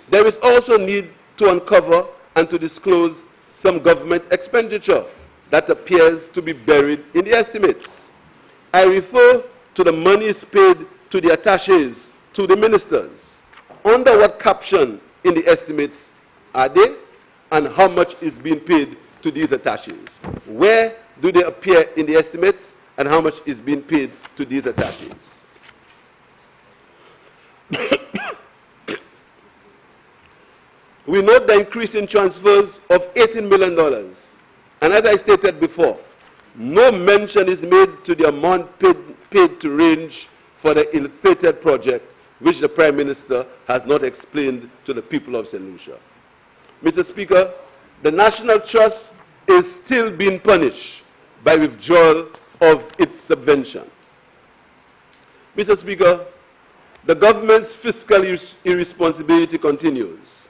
There is also need to uncover and to disclose some government expenditure that appears to be buried in the estimates. I refer to the monies paid to the attaches, to the ministers. Under what caption in the estimates are they? and how much is being paid to these attaches? Where do they appear in the estimates, and how much is being paid to these attaches? We note the increase in transfers of $18 million. And as I stated before, no mention is made to the amount paid to range for the ill-fated project, which the Prime Minister has not explained to the people of St. Lucia. Mr. Speaker, the National Trust is still being punished by withdrawal of its subvention. Mr. Speaker, the government's fiscal irresponsibility continues.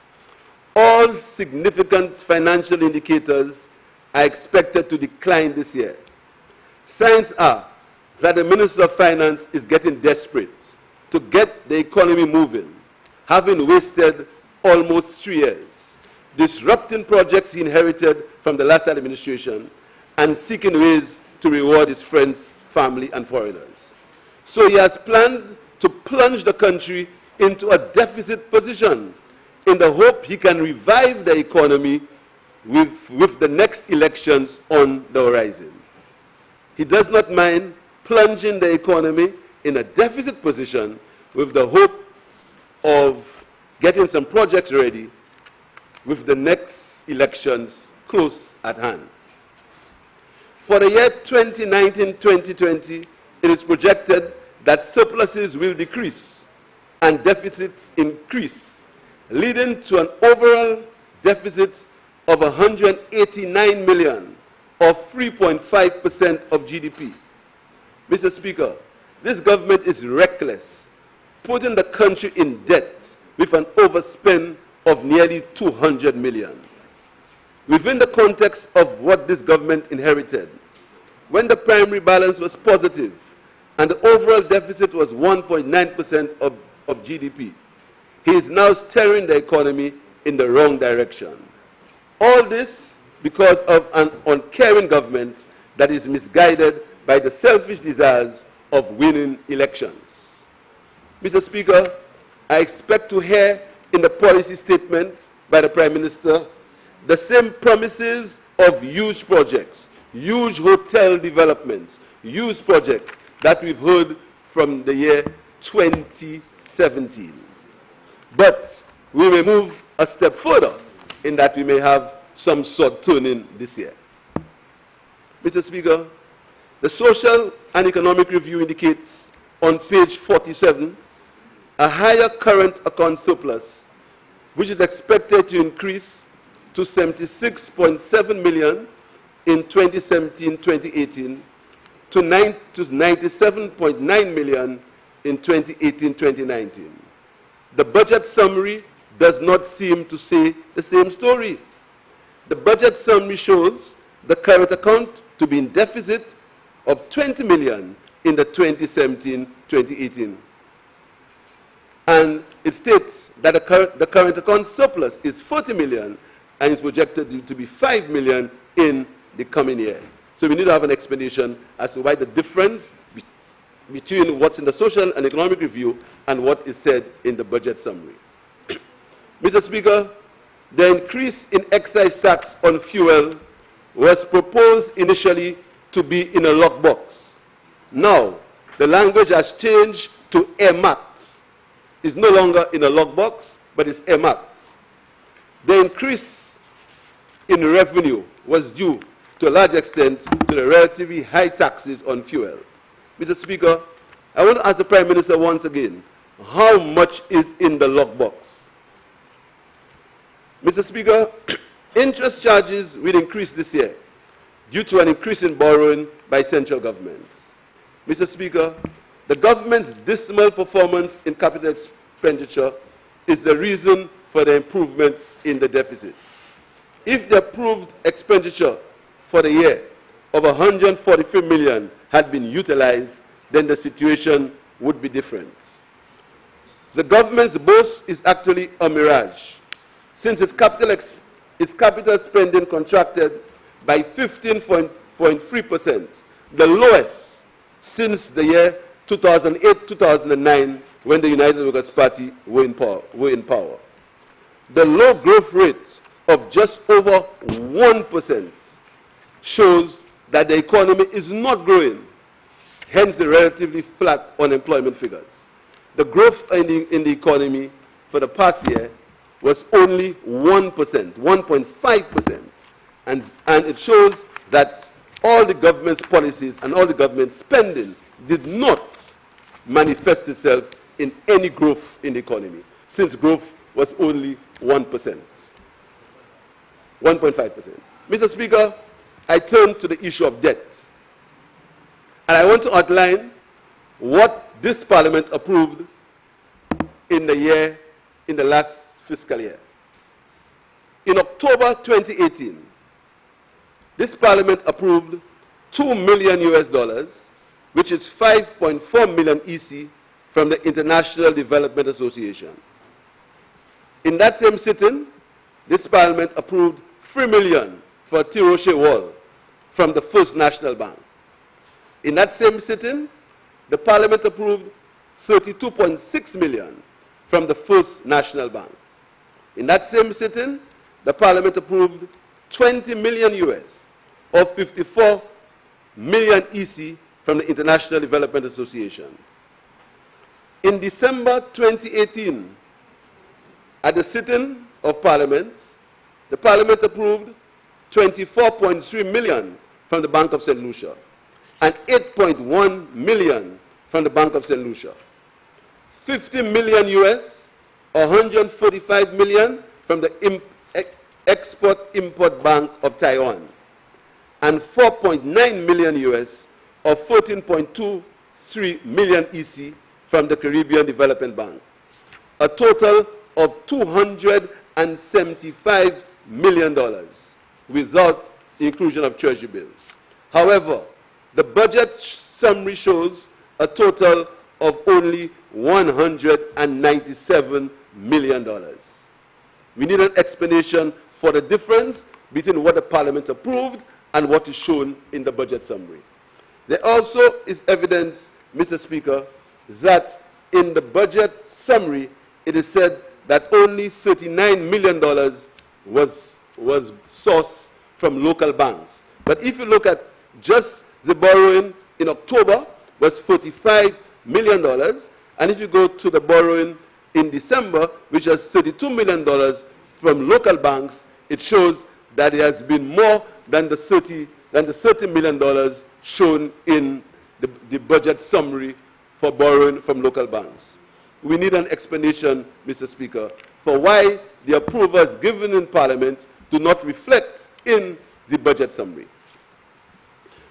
All significant financial indicators are expected to decline this year. Signs are that the Minister of Finance is getting desperate to get the economy moving, having wasted almost 3 years, disrupting projects he inherited from the last administration, and seeking ways to reward his friends, family, and foreigners. So he has planned to plunge the country into a deficit position in the hope he can revive the economy with the next elections on the horizon. He does not mind plunging the economy in a deficit position with the hope of getting some projects ready with the next elections close at hand. For the year 2019-2020, it is projected that surpluses will decrease and deficits increase, leading to an overall deficit of $189 million, or 3.5% of GDP. Mr. Speaker, this government is reckless, putting the country in debt with an overspend of nearly $200 million. Within the context of what this government inherited, when the primary balance was positive and the overall deficit was 1.9% of GDP, he is now steering the economy in the wrong direction. All this because of an uncaring government that is misguided by the selfish desires of winning elections. Mr. Speaker, I expect to hear in the policy statement by the Prime Minister the same promises of huge projects, huge hotel developments, huge projects that we've heard from the year 2017. But we may move a step further in that we may have some sword turning this year. Mr. Speaker, the Social and Economic Review indicates on page 47 a higher current account surplus, which is expected to increase to $76.7 million in 2017-2018 to $97.9 million in 2018-2019. The budget summary does not seem to say the same story. The budget summary shows the current account to be in deficit of $20 million in the 2017-2018. And it states that the current account surplus is $40 million and is projected to be $5 million in the coming year. So we need to have an explanation as to why the difference between what's in the Social and Economic Review and what is said in the budget summary. Mr. Speaker, the increase in excise tax on fuel was proposed initially to be in a lockbox. Now, the language has changed to earmarked. It's no longer in a lockbox, but it's earmarked. The increase in revenue was due to a large extent to the relatively high taxes on fuel. Mr. Speaker, I want to ask the Prime Minister once again, how much is in the lockbox? Mr. Speaker, interest charges will increase this year due to an increase in borrowing by central government. Mr. Speaker, the government's dismal performance in capital expenditure is the reason for the improvement in the deficit. If the approved expenditure for the year of $143 million had been utilized, then the situation would be different. The government's boast is actually a mirage, since its capital spending contracted by 15.3%, the lowest since the year 2008-2009, when the United Workers' Party were in power. The low growth rate of just over 1% shows that the economy is not growing, hence the relatively flat unemployment figures. The growth in the economy for the past year was only 1%, 1.5%, and it shows that all the government's policies and all the government's spending did not manifest itself in any growth in the economy, since growth was only 1%, 1.5%. Mr. Speaker, I turn to the issue of debt, and I want to outline what this Parliament approved in the last fiscal year. In October 2018, this Parliament approved $2 million US, which is 5.4 million EC from the International Development Association. In that same sitting, this Parliament approved $3 million for Tirochet Wall from the First National Bank. In that same sitting, the Parliament approved $32.6 million from the First National Bank. In that same sitting, the Parliament approved $20 million US, or 54 million EC from the International Development Association. In December 2018, at the sitting of Parliament, the Parliament approved $24.3 million from the Bank of St. Lucia and $8.1 million from the Bank of St. Lucia, 50 million US, or 145 million from the Export-Import Bank of Taiwan, and 4.9 million US, or 14.23 million EC from the Caribbean Development Bank, a total of $275 million without the inclusion of treasury bills. However, the budget summary shows a total of only $197 million. We need an explanation for the difference between what the Parliament approved and what is shown in the budget summary. There also is evidence, Mr. Speaker, that in the budget summary, it is said that only $39 million was sourced from local banks. But if you look at just the borrowing in October was $45 million, and if you go to the borrowing in December, which was $32 million from local banks, it shows that it has been more than the $30 million shown in the budget summary for borrowing from local banks. We need an explanation, Mr. Speaker, for why the approvals given in Parliament do not reflect in the budget summary.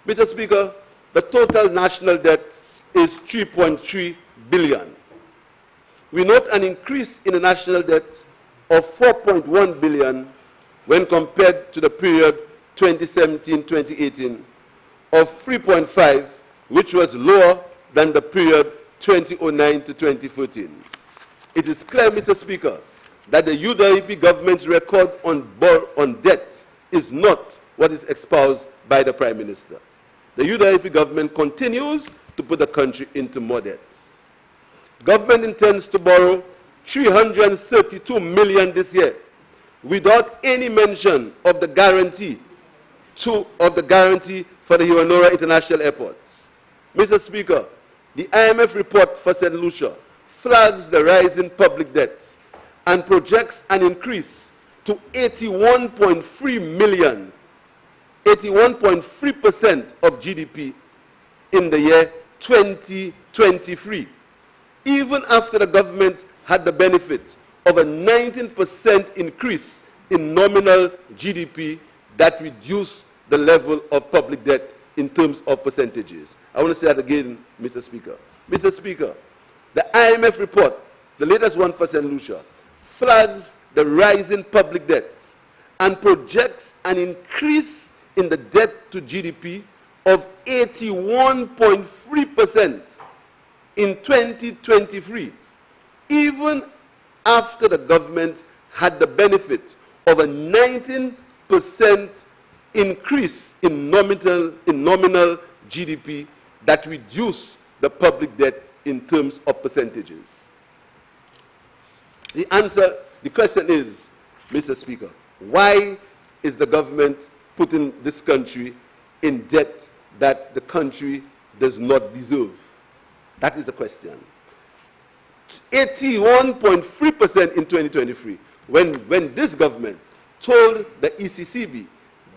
Mr. Speaker, the total national debt is $3.3 billion. We note an increase in the national debt of $4.1 billion when compared to the period 2017-2018 of 3.5, which was lower than the period 2009 to 2014. It is clear, Mr. Speaker, that the UWP government's record on debt is not what is espoused by the Prime Minister. The UWP government continues to put the country into more debt. Government intends to borrow $332 million this year, without any mention of the guarantee for the Hiwanora International Airport. Mr. Speaker, the IMF report for St. Lucia flags the rise in public debt and projects an increase to 81.3 million, 81.3% of GDP in the year 2023, even after the government had the benefit of a 19% increase in nominal GDP that reduced the level of public debt in terms of percentages. I want to say that again, Mr. Speaker. Mr. Speaker, the IMF report, the latest one for St. Lucia, flags the rise in public debt and projects an increase in the debt to GDP of 81.3% in 2023, even after the government had the benefit of a 19% increase in nominal GDP that reduced the public debt in terms of percentages. The question is, Mr. Speaker, Why is the government putting this country in debt that the country does not deserve? That is the question. 81.3% in 2023, when this government told the ECCB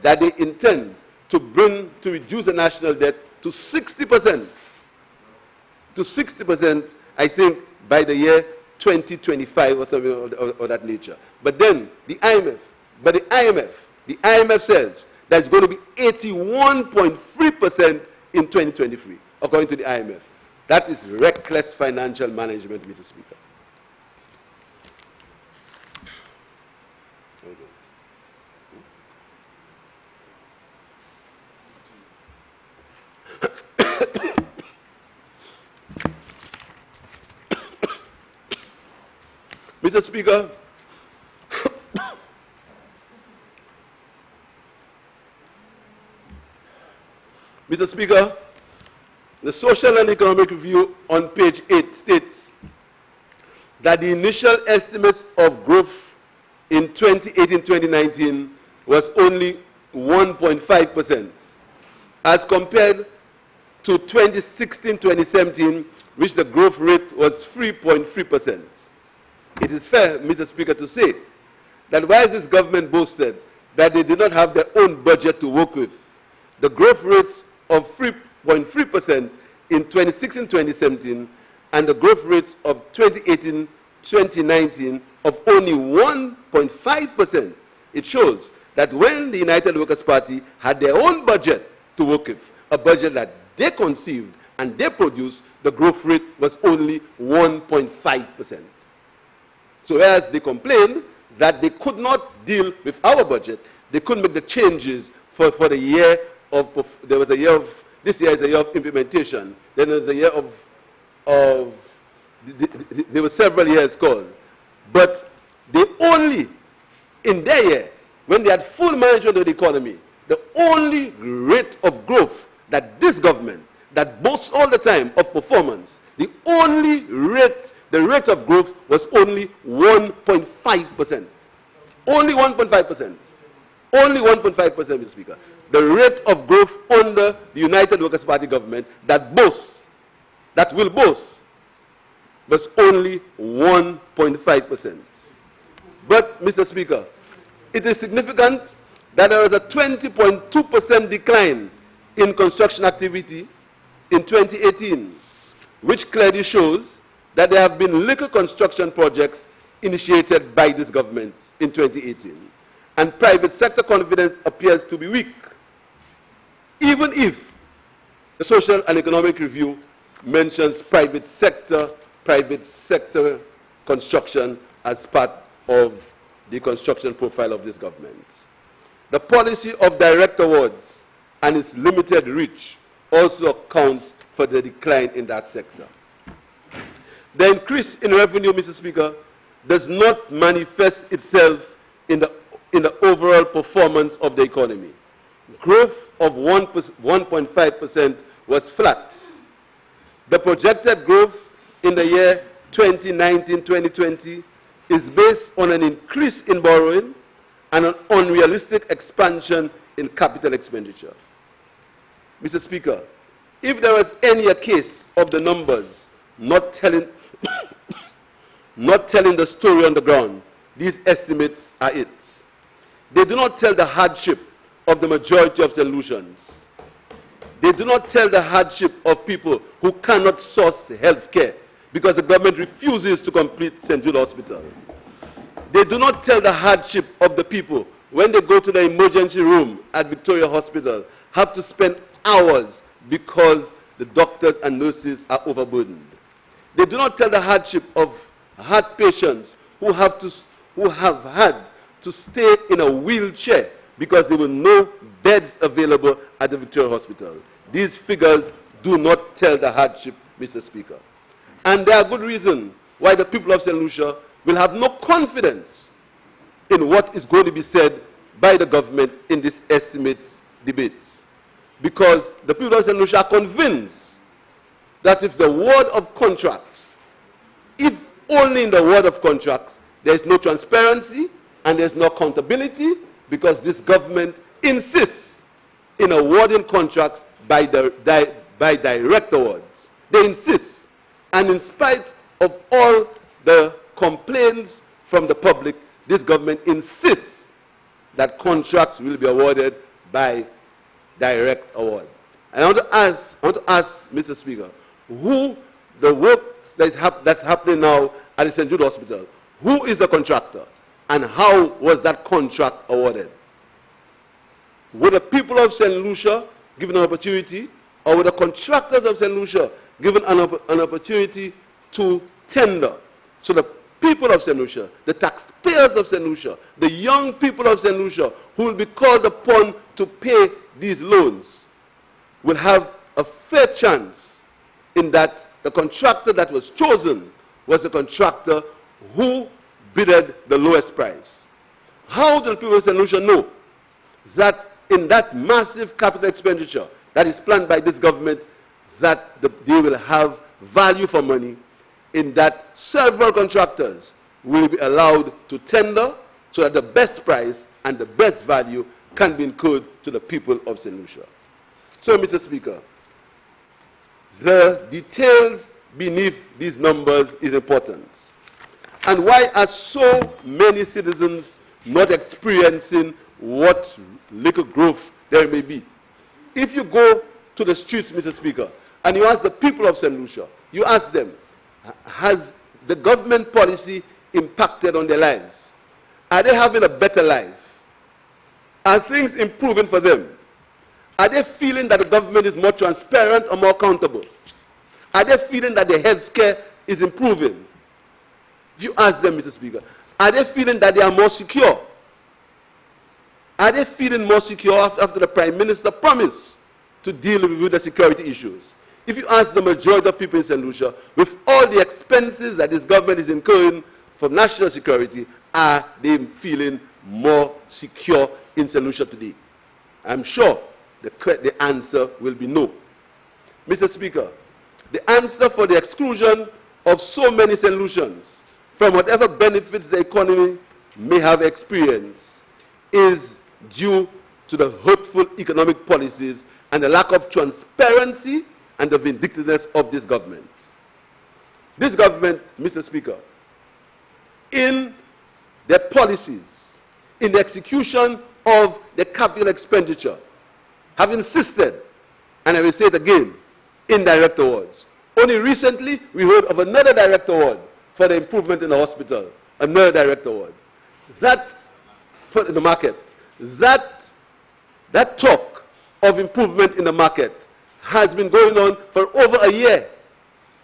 that they intend to reduce the national debt to 60%. To 60%, I think, by the year 2025 or something of that nature. But then the IMF says that it's going to be 81.3% in 2023, according to the IMF. That is reckless financial management, Mr. Speaker. Mr. Speaker, Mr. Speaker, the Social and Economic Review on page 8 states that the initial estimates of growth in 2018-2019 was only 1.5%, as compared to 2016-2017, which the growth rate was 3.3%. It is fair, Mr. Speaker, to say that while this government boasted that they did not have their own budget to work with, the growth rates of 3.3% in 2016-2017 and the growth rates of 2018-2019 of only 1.5%, it shows that when the United Workers' Party had their own budget to work with, a budget that they conceived and they produced, the growth rate was only 1.5%. So whereas they complained that they could not deal with our budget, they couldn't make the changes for the year of, there was a year of, this year is a year of implementation, then there was a year of there were several years called. But they only, in their year, when they had full management of the economy, the only rate of growth that this government, that boasts all the time of performance, the only rate, the rate of growth was only 1.5%. Only 1.5%. Only 1.5%, Mr. Speaker. The rate of growth under the United Workers' Party government that boasts, that will boast, was only 1.5%. But, Mr. Speaker, it is significant that there was a 20.2% decline in construction activity in 2018, which clearly shows that there have been little construction projects initiated by this government in 2018. And private sector confidence appears to be weak, even if the Social and Economic Review mentions private sector construction as part of the construction profile of this government. The policy of direct awards and its limited reach also accounts for the decline in that sector. The increase in revenue, Mr. Speaker, does not manifest itself in the overall performance of the economy. Growth of 1.5% was flat. The projected growth in the year 2019-2020 is based on an increase in borrowing and an unrealistic expansion in capital expenditure. Mr. Speaker, if there was any a case of the numbers not telling the story on the ground, these estimates are it. They do not tell the hardship of the majority of solutions. They do not tell the hardship of people who cannot source health care because the government refuses to complete St. Jude Hospital. They do not tell the hardship of the people when they go to the emergency room at Victoria Hospital, have to spend hours because the doctors and nurses are overburdened. They do not tell the hardship of heart patients who have had to stay in a wheelchair because there were no beds available at the Victoria Hospital. These figures do not tell the hardship, Mr. Speaker. And there are good reasons why the people of St. Lucia will have no confidence in what is going to be said by the government in this estimates debates. Because the people of St. Lucia are convinced that if the word of contracts, if only in the word of contracts, there is no transparency, and there's no accountability because this government insists in awarding contracts by direct awards. They insist. And in spite of all the complaints from the public, this government insists that contracts will be awarded by direct award. And I want to ask Mr. Speaker, who the work that's happening now at the St. Jude Hospital, who is the contractor and how was that contract awarded? Were the people of St. Lucia given an opportunity, or were the contractors of St. Lucia given an opportunity to tender? So the people of St. Lucia, the taxpayers of St. Lucia, the young people of St. Lucia who will be called upon to pay these loans will have a fair chance in that the contractor that was chosen was the contractor who bidded the lowest price. How do the people of St. Lucia know that in that massive capital expenditure that is planned by this government, that they will have value for money, in that several contractors will be allowed to tender so that the best price and the best value can be incurred to the people of St. Lucia? So, Mr. Speaker, the details beneath these numbers is important. And why are so many citizens not experiencing what little growth there may be? If you go to the streets, Mr. Speaker, and you ask the people of St. Lucia, you ask them, has the government policy impacted on their lives? Are they having a better life? Are things improving for them? Are they feeling that the government is more transparent or more accountable? Are they feeling that their health care is improving? If you ask them, Mr. Speaker, are they feeling that they are more secure? Are they feeling more secure after the Prime Minister promised to deal with the security issues? If you ask the majority of people in St. Lucia, with all the expenses that this government is incurring for national security, are they feeling more secure in St. Lucia today? I'm sure the answer will be no. Mr. Speaker, the answer for the exclusion of so many St. Lucians from whatever benefits the economy may have experienced is due to the hurtful economic policies and the lack of transparency and the vindictiveness of this government. This government, Mr. Speaker, in their policies, in the execution of the capital expenditure, have insisted, and I will say it again, in direct awards. Only recently, we heard of another direct award for the improvement in the hospital, another direct award. That, for the market, that talk of improvement in the market has been going on for over a year.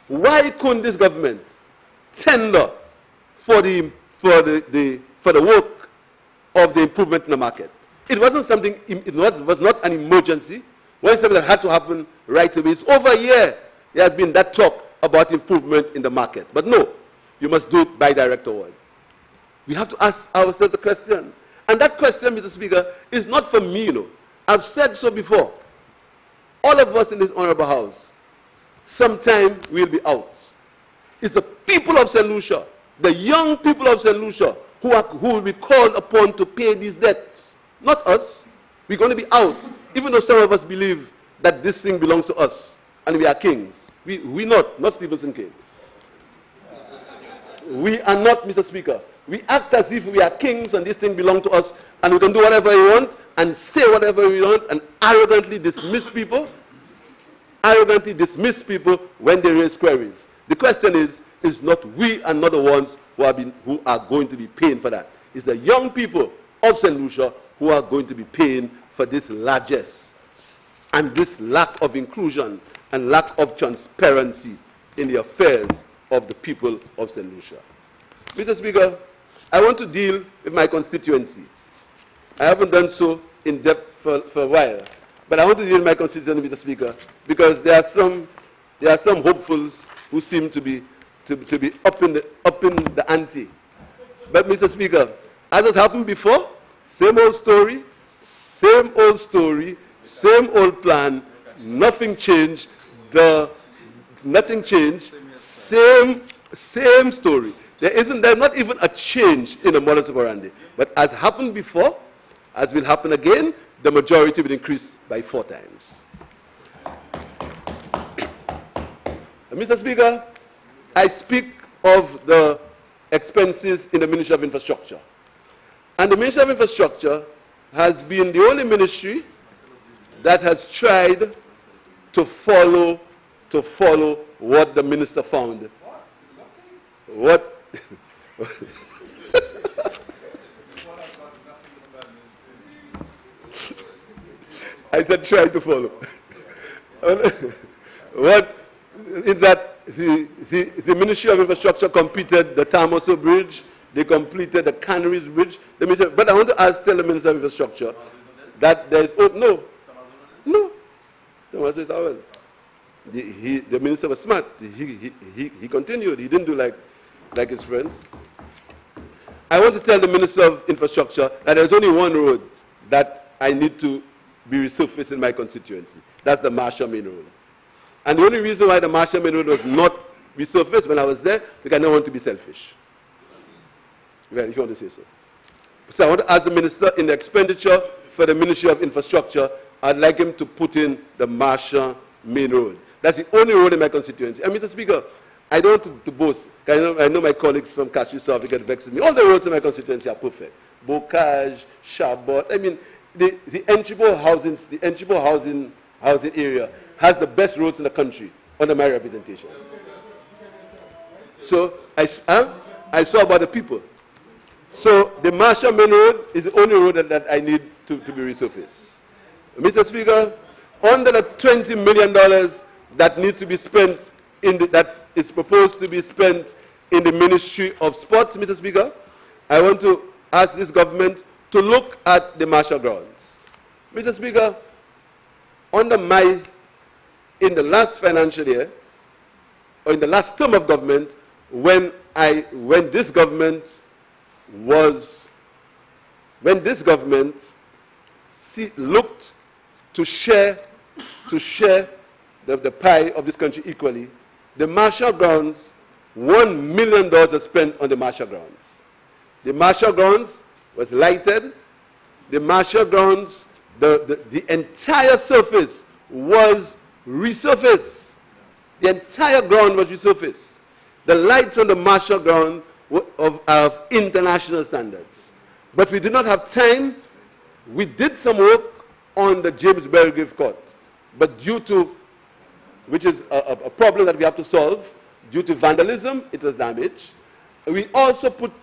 Why couldn't this government tender for the work of the improvement in the market? It wasn't something, it was not an emergency. It wasn't something that had to happen right away. It's over a year there has been that talk about improvement in the market. But no, you must do it by direct award. We have to ask ourselves the question. And that question, Mr. Speaker, is not for me, you know. I've said so before. All of us in this honorable house, sometime we'll be out. It's the people of St. Lucia, the young people of St. Lucia, who will be called upon to pay these debts. Not us. We're going to be out, even though some of us believe that this thing belongs to us and we are kings. We not Stevenson King. We are not, Mr. Speaker. We act as if we are kings and this thing belongs to us and we can do whatever we want and say whatever we want and arrogantly dismiss people when they raise queries. The question is not we are not the ones who are going to be paying for that. It's the young people of St. Lucia who are going to be paying for this largesse and this lack of inclusion and lack of transparency in the affairs of the people of St. Lucia. Mr. Speaker, I want to deal with my constituency. I haven't done so in depth for a while, but I want to deal with my constituency, Mr. Speaker, because there are some hopefuls who seem to be upping the ante. But Mr. Speaker, as has happened before, same old story, same old plan, nothing changed, same story. There's not even a change in the modus operandi. But as happened before, as will happen again, the majority will increase by 4 times. Mr. Speaker, I speak of the expenses in the Ministry of Infrastructure. And the Ministry of Infrastructure has been the only ministry that has tried to follow what the minister found. What? I said try to follow. What is that the Ministry of Infrastructure completed the Tamoso Bridge, they completed the Canaries Bridge. But I want to tell the Minister of Infrastructure that there is, no. Tamoso is ours. The minister was smart. He continued. He didn't do like his friends. I want to tell the Minister of Infrastructure that there's only one road that I need to be resurfaced in my constituency. That's the Marshall Main Road. And the only reason why the Marshall Main Road was not resurfaced when I was there, because I don't want to be selfish. Well, if you want to say so. So I want to ask the Minister in the expenditure for the Ministry of Infrastructure, I'd like him to put in the Marshall Main Road. That's the only road in my constituency. And Mr. Speaker, I don't want to boast. I know my colleagues from Cashew South get vexed with me. All the roads in my constituency are perfect. Bocage, Chabot. I mean, the Enchibo housing area has the best roads in the country under my representation. So I saw about the people. So the Marshall Main Road is the only road that I need to be resurfaced. Mr. Speaker, under the $20 million that needs to be spent that is proposed to be spent in the Ministry of Sports, Mr. Speaker, I want to ask this government to look at the Marshall grounds. Mr. Speaker, in the last financial year, or in the last term of government, when this government looked to share the pie of this country equally, the Marshall grounds, $1 million was spent on the Marshall grounds. The Marshall grounds was lighted. The Marshall grounds, the entire surface was resurfaced. The entire ground was resurfaced. The lights on the Marshall ground were of international standards. But we did not have time. We did some work on the James Belgrave Court. But which is a problem that we have to solve, due to vandalism, it was damaged. We also put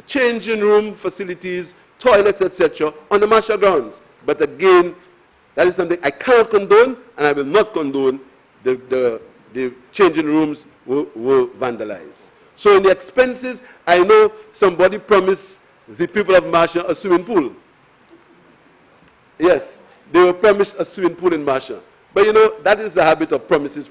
changing room facilities, toilets, etc. on the Marshall grounds. But again, that is something I cannot condone, and I will not condone the changing rooms were vandalized. So in the expenses, I know somebody promised the people of Marshall a swimming pool. Yes, they were promised a swimming pool in Marshall. But you know, that is the habit of promises.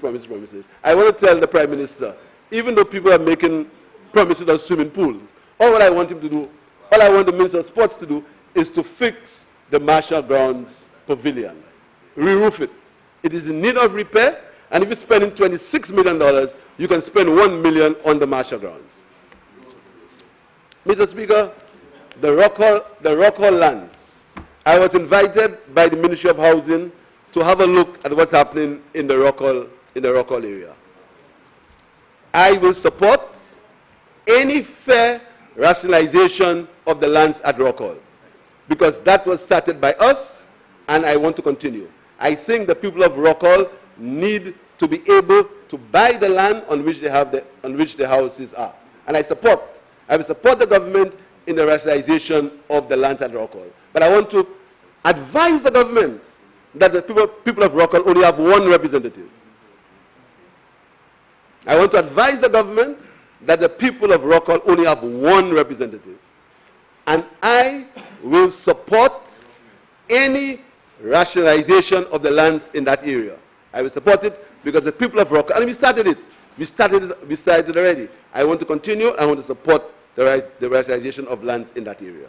I want to tell the Prime Minister, even though people are making promises of swimming pools, all what I want him to do, all I want the Minister of Sports to do, is to fix the Marshall Grounds Pavilion, re-roof it. It is in need of repair, and if you're spending $26 million, you can spend $1 million on the Marshall Grounds. Mr. Speaker, the Rock Hall lands. I was invited by the Ministry of Housing to have a look at what's happening in the Rock Hall area. I will support any fair rationalization of the lands at Rock Hall, because that was started by us, and I want to continue. I think the people of Rock Hall need to be able to buy the land on which the houses are, and I will support the government in the rationalization of the lands at Rock Hall. But I want to advise the government that the people of Rock Hall only have one representative. I want to advise the government that the people of Rock Hall only have one representative. And I will support any rationalization of the lands in that area. I will support it because the people of Rock Hall, and we started it. We started already. I want to continue. I want to support the rationalization of lands in that area.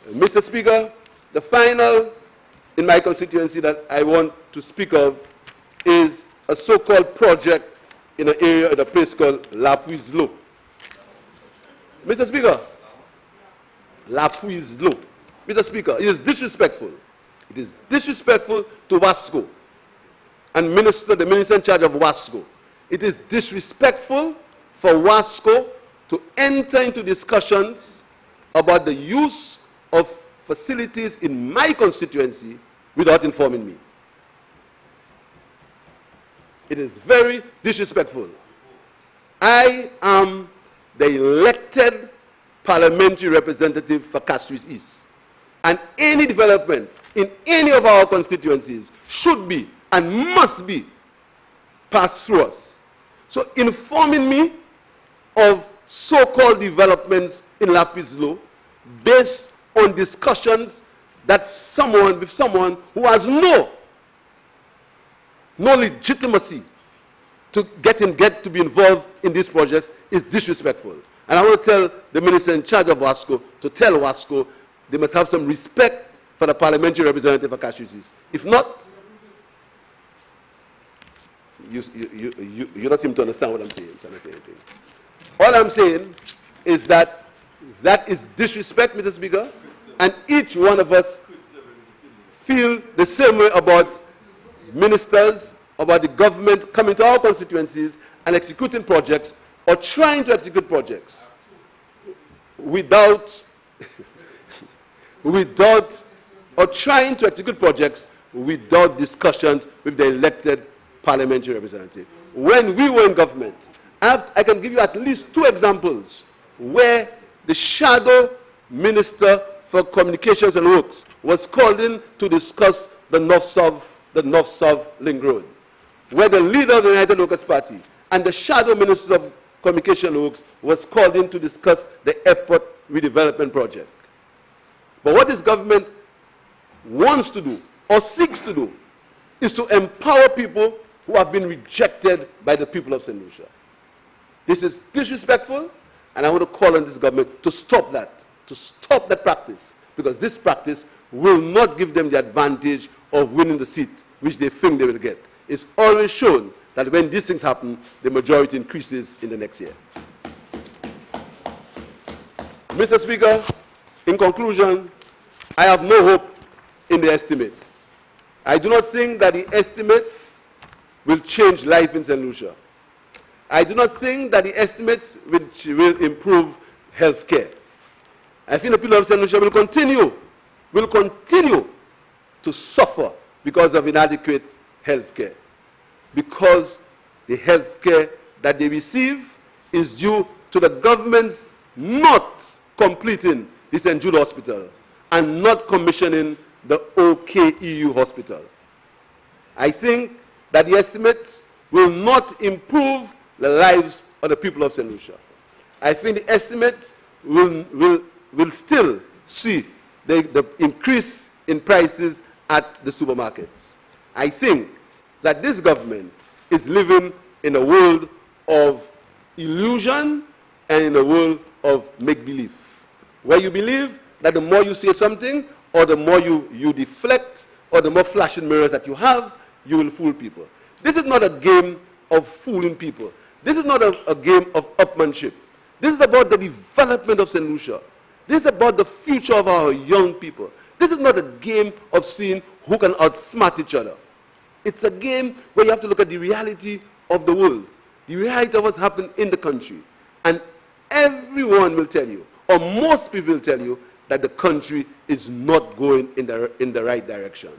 Mr. Speaker, the final in my constituency that I want to speak of is a so-called project in an area in a place called La Puise-L'Eau. Mr. Speaker, La Puise-L'Eau. Mr. Speaker, it is disrespectful. It is disrespectful to WASCO and the minister in charge of WASCO. It is disrespectful for WASCO to enter into discussions about the use of facilities in my constituency without informing me. It is very disrespectful. I am the elected parliamentary representative for Castries East. And any development in any of our constituencies should be and must be passed through us. So informing me of so-called developments in La Puise-L'Eau based on discussions that with someone who has no legitimacy to get to be involved in these projects is disrespectful. And I want to tell the minister in charge of WASCO to tell WASCO they must have some respect for the parliamentary representative of Castries East. If not, you don't seem to understand what I'm saying, so I'm not saying anything. All I'm saying is that that is disrespect, Mr. Speaker, and each one of us feel the same way about ministers, about the government coming to our constituencies and executing projects or trying to execute projects without discussions with the elected parliamentary representative. When we were in government, I can give you at least 2 examples where the shadow minister for communications and works was called in to discuss the North-South Link Road, where the leader of the United Workers' Party and the shadow minister of communication and works was called in to discuss the airport redevelopment project. But what this government wants to do or seeks to do is to empower people who have been rejected by the people of St. Lucia. This is disrespectful, and I want to call on this government to stop that practice, because this practice will not give them the advantage of winning the seat which they think they will get. It's always shown that when these things happen, the majority increases in the next year. Mr. Speaker, in conclusion, I have no hope in the estimates. I do not think that the estimates will change life in St. Lucia. I do not think that the estimates which will improve health care. I think the people of St. Lucia will continue to suffer because of inadequate health care, because the health care that they receive is due to the government's not completing the St. Jude Hospital and not commissioning the OKEU Hospital. I think that the estimates will not improve the lives of the people of St. Lucia. I think the estimates will still see the increase in prices at the supermarkets. I think that this government is living in a world of illusion and in a world of make-believe, where you believe that the more you say something, or the more you deflect, or the more flashing mirrors that you have, you will fool people. This is not a game of fooling people. This is not a game of upmanship. This is about the development of St. Lucia. This is about the future of our young people. This is not a game of seeing who can outsmart each other. It's a game where you have to look at the reality of the world, the reality of what's happened in the country. And everyone will tell you, or most people will tell you, that the country is not going in the right direction.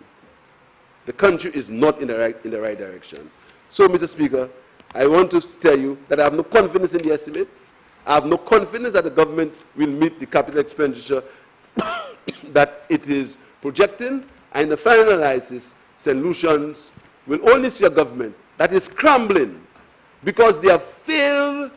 The country is not in the right direction. So, Mr. Speaker, I want to tell you that I have no confidence in the estimates. I have no confidence that the government will meet the capital expenditure that it is projecting. And in the final analysis, St. Lucians will only see a government that is scrambling because they have failed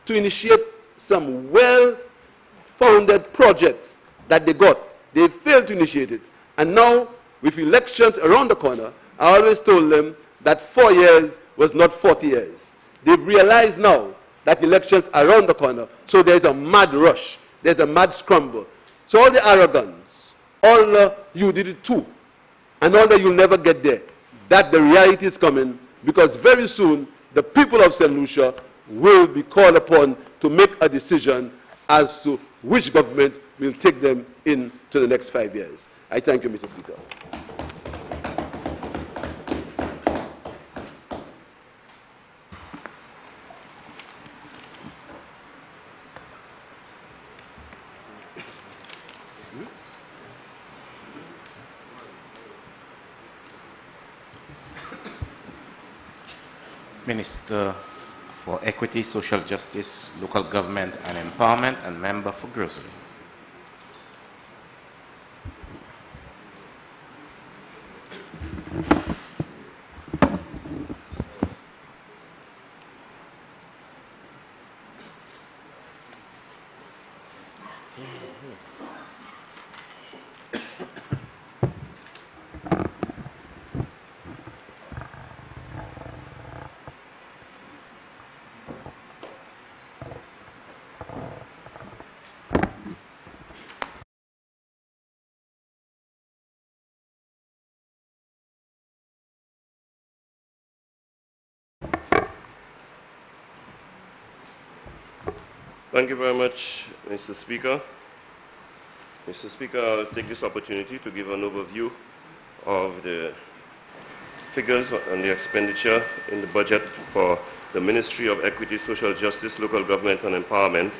to initiate some well-founded projects that they got. They failed to initiate it. And now, with elections around the corner, I always told them that 4 years was not 40 years. They've realized now that elections are around the corner, so there's a mad rush, there's a mad scramble. So all the arrogance, all the you did it too, and all that you'll never get there, that the reality is coming, because very soon the people of St. Lucia will be called upon to make a decision as to which government will take them into the next 5 years. I thank you, Mr. Speaker. Minister for Equity, Social Justice, Local Government and Empowerment, and Member for Grocery. Thank you very much, Mr. Speaker. Mr. Speaker, I'll take this opportunity to give an overview of the figures and the expenditure in the budget for the Ministry of Equity, Social Justice, Local Government and Empowerment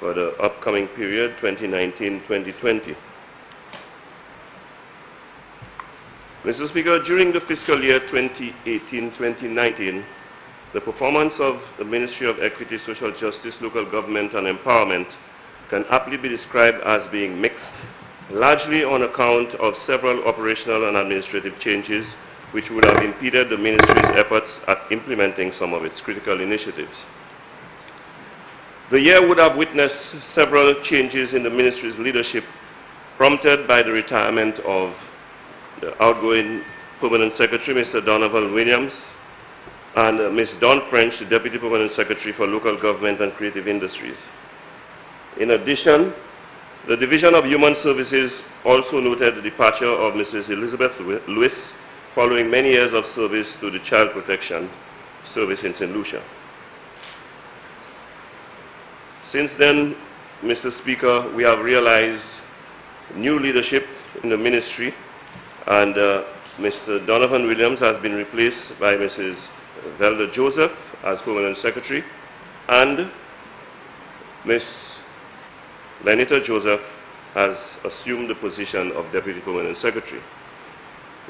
for the upcoming period 2019-2020. Mr. Speaker, during the fiscal year 2018-2019, the performance of the Ministry of Equity, Social Justice, Local Government and Empowerment can aptly be described as being mixed, largely on account of several operational and administrative changes which would have impeded the Ministry's efforts at implementing some of its critical initiatives. The year would have witnessed several changes in the Ministry's leadership, prompted by the retirement of the outgoing Permanent Secretary, Mr. Donovan Williams, and Ms. Dawn French, the Deputy Permanent Secretary for Local Government and Creative Industries. In addition, the Division of Human Services also noted the departure of Mrs. Elizabeth Lewis following many years of service to the Child Protection Service in St. Lucia. Since then, Mr. Speaker, we have realized new leadership in the ministry, and Mr. Donovan Williams has been replaced by Mrs. Velda Joseph as Permanent Secretary, and Ms. Lenita Joseph has assumed the position of Deputy Permanent Secretary.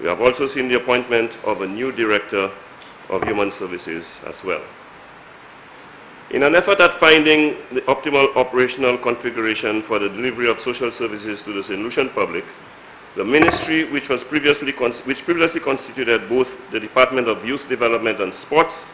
We have also seen the appointment of a new Director of Human Services as well. In an effort at finding the optimal operational configuration for the delivery of social services to the St. Lucian public, the ministry, which previously constituted both the Department of Youth Development and Sports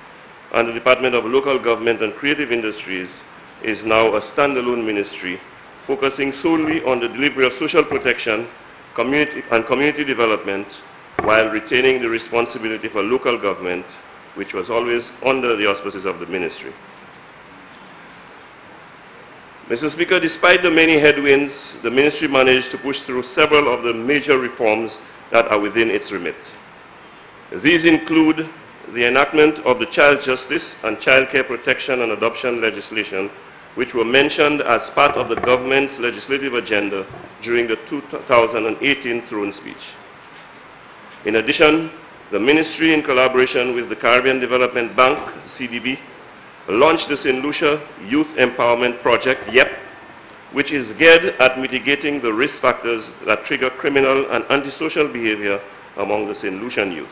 and the Department of Local Government and Creative Industries, is now a standalone ministry focusing solely on the delivery of social protection, community development, while retaining the responsibility for local government, which was always under the auspices of the ministry. Mr. Speaker, despite the many headwinds, the ministry managed to push through several of the major reforms that are within its remit. These include the enactment of the Child Justice and Child Care Protection and Adoption legislation, which were mentioned as part of the government's legislative agenda during the 2018 throne speech. In addition, the ministry, in collaboration with the Caribbean Development Bank, CDB, launched the St. Lucia Youth Empowerment Project, YEP, which is geared at mitigating the risk factors that trigger criminal and antisocial behavior among the St. Lucian youth.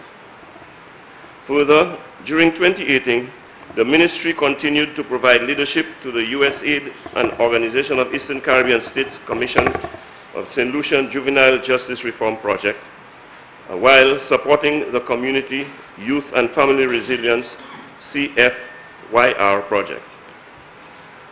Further, during 2018, the ministry continued to provide leadership to the USAID and Organization of Eastern Caribbean States Commission of St. Lucian Juvenile Justice Reform Project, while supporting the Community, Youth and Family Resilience CFYR project.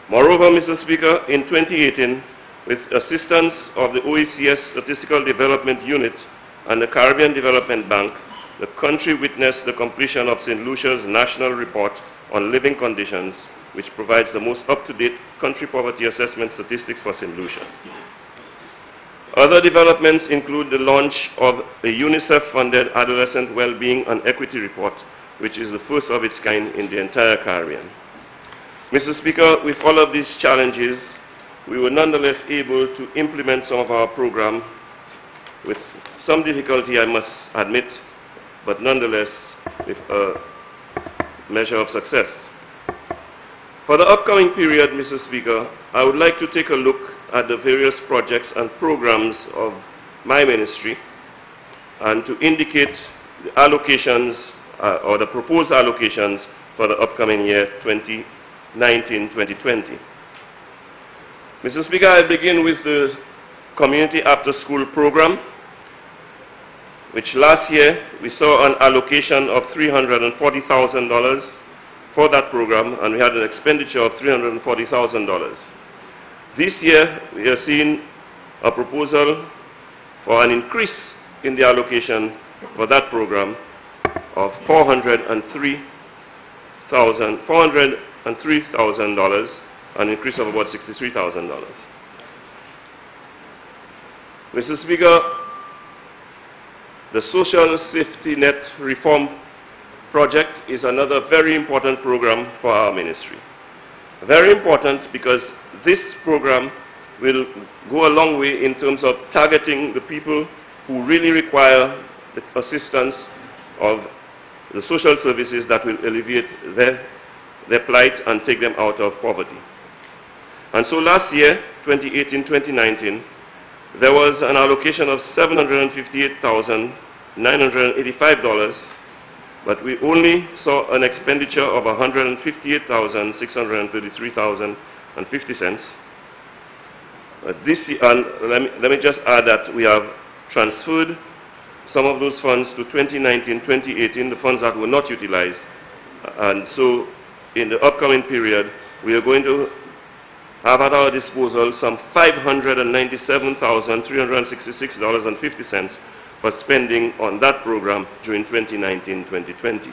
Moreover, Mr. Speaker, in 2018, with assistance of the OECS Statistical Development Unit and the Caribbean Development Bank, the country witnessed the completion of St. Lucia's National Report on Living Conditions, which provides the most up-to-date country poverty assessment statistics for St. Lucia. Other developments include the launch of a UNICEF-funded Adolescent Wellbeing and Equity Report, which is the first of its kind in the entire Caribbean. Mr. Speaker, with all of these challenges, we were nonetheless able to implement some of our program with some difficulty, I must admit, but nonetheless with a measure of success. For the upcoming period, Mr. Speaker, I would like to take a look at the various projects and programs of my ministry and to indicate the allocations or the proposed allocations for the upcoming year 2019-2020. Mr. Speaker, I'll begin with the Community After School program, which last year we saw an allocation of $340,000 for that program, and we had an expenditure of $340,000. This year we are seeing a proposal for an increase in the allocation for that program of $403,000, an increase of about $63,000. Mr. Speaker, the Social Safety Net Reform Project is another very important program for our ministry. Very important because this program will go a long way in terms of targeting the people who really require the assistance of the social services that will alleviate their plight and take them out of poverty. And so last year, 2018-2019, there was an allocation of $758,985, but we only saw an expenditure of $158,633.50. And let me just add that we have transferred some of those funds to 2019-2018, the funds that were not utilized. And so in the upcoming period, we are going to have at our disposal some $597,366.50 for spending on that program during 2019-2020.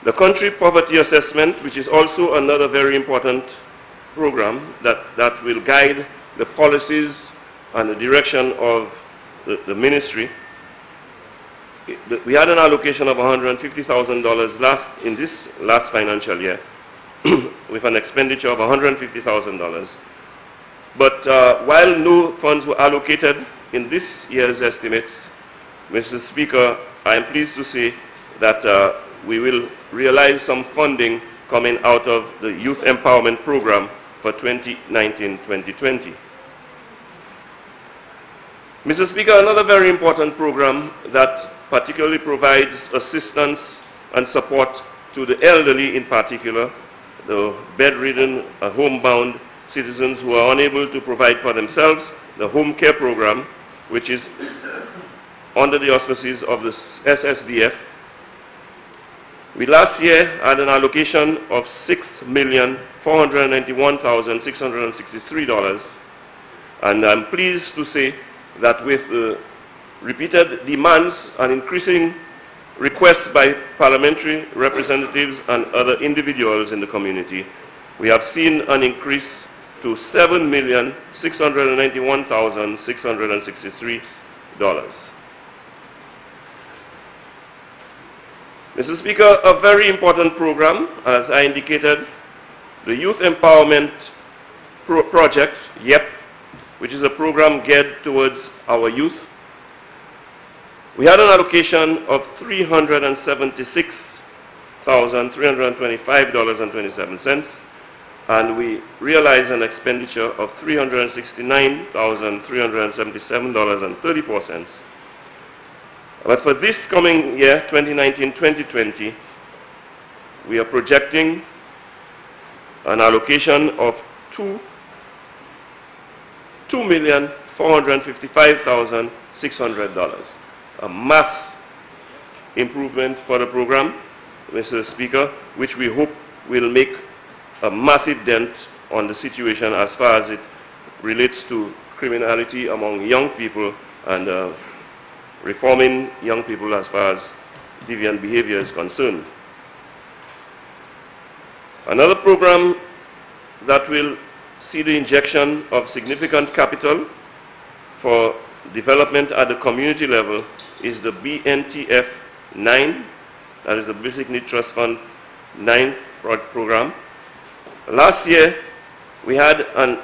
The Country Poverty Assessment, which is also another very important program that will guide the policies and the direction of the ministry. We had an allocation of $150,000 in this last financial year with an expenditure of $150,000. But while no funds were allocated in this year's estimates, Mr. Speaker, I am pleased to say that we will realize some funding coming out of the Youth Empowerment Program for 2019-2020. Mr. Speaker, another very important program that particularly provides assistance and support to the elderly in particular, the bedridden, homebound citizens who are unable to provide for themselves, the home care program, which is under the auspices of the SSDF. We last year had an allocation of $6,491,663, and I'm pleased to say that with the repeated demands and increasing requests by parliamentary representatives and other individuals in the community, we have seen an increase to $7,691,663. Mr. Speaker, a very important program, as I indicated, the Youth Empowerment Project, YEP, which is a program geared towards our youth. We had an allocation of $376,325.27, and we realized an expenditure of $369,377.34. But for this coming year, 2019-2020, we are projecting an allocation of $2,455,600. A mass improvement for the program, Mr. Speaker, which we hope will make a massive dent on the situation as far as it relates to criminality among young people and reforming young people as far as deviant behavior is concerned. Another program that will see the injection of significant capital for development at the community level is the BNTF 9, that is the Basic Need Trust Fund 9 program. Last year, we had an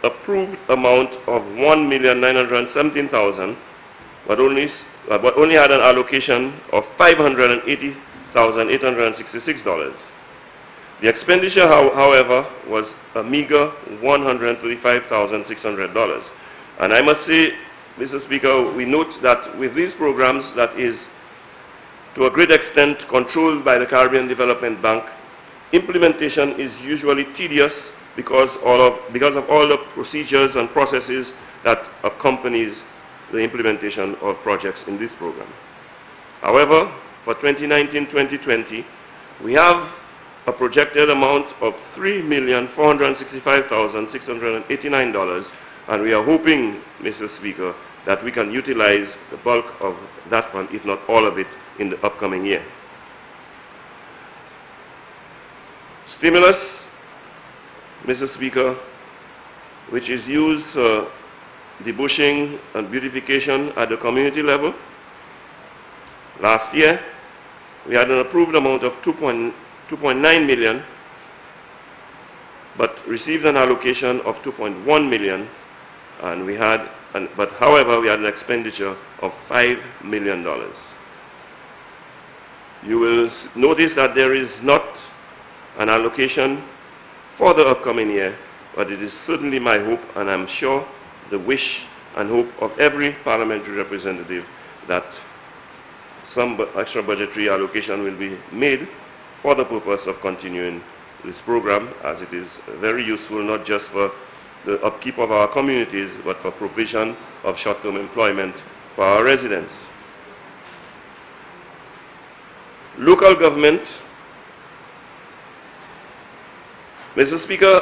approved amount of $1,917,000, but only had an allocation of $580,866. The expenditure, however, was a meager $135,600. And I must say, Mr. Speaker, we note that with these programs that is to a great extent controlled by the Caribbean Development Bank, implementation is usually tedious because of all the procedures and processes that accompanies the implementation of projects in this program. However, for 2019-2020, we have a projected amount of $3,465,689, and we are hoping, Mr. Speaker, that we can utilize the bulk of that fund, if not all of it, in the upcoming year. Stimulus, Mr. Speaker, which is used for debushing and beautification at the community level. Last year, we had an approved amount of $2.9 million, but received an allocation of $2.1 million, and we had, however, we had an expenditure of $5 million. You will notice that there is not an allocation for the upcoming year, but it is certainly my hope, and I'm sure the wish and hope of every parliamentary representative, that some extra budgetary allocation will be made for the purpose of continuing this program, as it is very useful not just for the upkeep of our communities, but for provision of short-term employment for our residents. Local government. Mr. Speaker,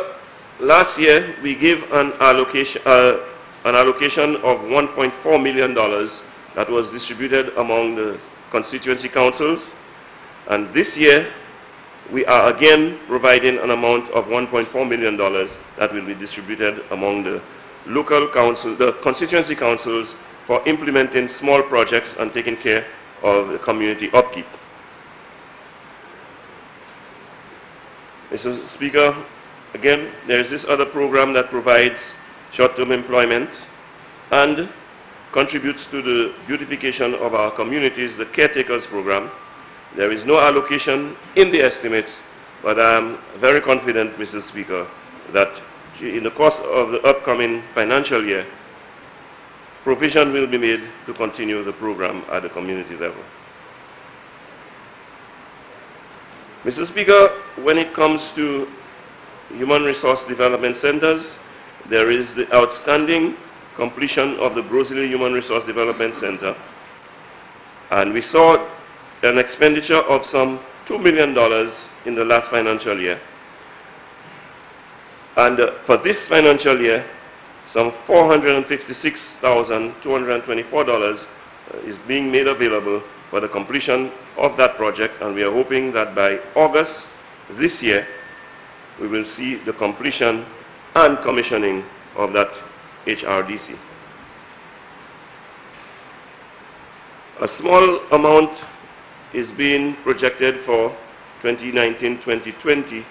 last year we gave an allocation of $1.4 million that was distributed among the constituency councils, and this year we are again providing an amount of $1.4 million that will be distributed among the local council, the constituency councils, for implementing small projects and taking care of the community upkeep. Mr. Speaker, again, there is this other program that provides short-term employment and contributes to the beautification of our communities, the Caretakers program. There is no allocation in the estimates, but I am very confident, Mr. Speaker, that in the course of the upcoming financial year, provision will be made to continue the program at the community level. Mr. Speaker, when it comes to human resource development centers, there is the outstanding completion of the Brozili Human Resource Development Center, and we saw an expenditure of some $2 million in the last financial year. And for this financial year, some $456,224 is being made available for the completion of that project, and we are hoping that by August this year, we will see the completion and commissioning of that HRDC. A small amount is being projected for 2019-2020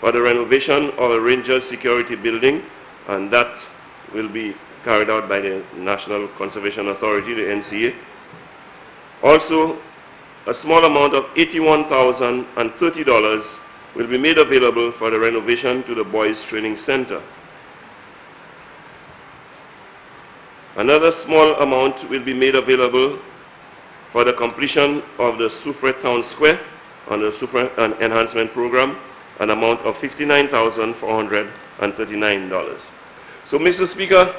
for the renovation of a Rangers security building, and that will be carried out by the National Conservation Authority, the NCA. Also, a small amount of $81,030 will be made available for the renovation to the Boys Training Center. Another small amount will be made available for the completion of the Soufrière Town Square on the Soufrière Enhancement Program, an amount of $59,439. So, Mr. Speaker,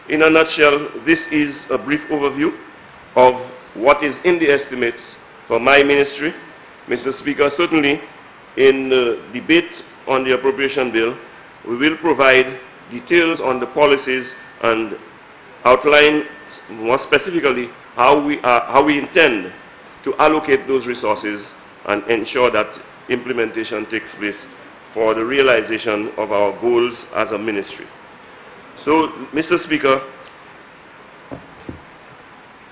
in a nutshell, this is a brief overview of what is in the estimates for my ministry. Mr. Speaker, certainly in the debate on the appropriation bill, we will provide details on the policies and outline more specifically how we intend to allocate those resources and ensure that implementation takes place for the realization of our goals as a ministry. So, Mr. Speaker,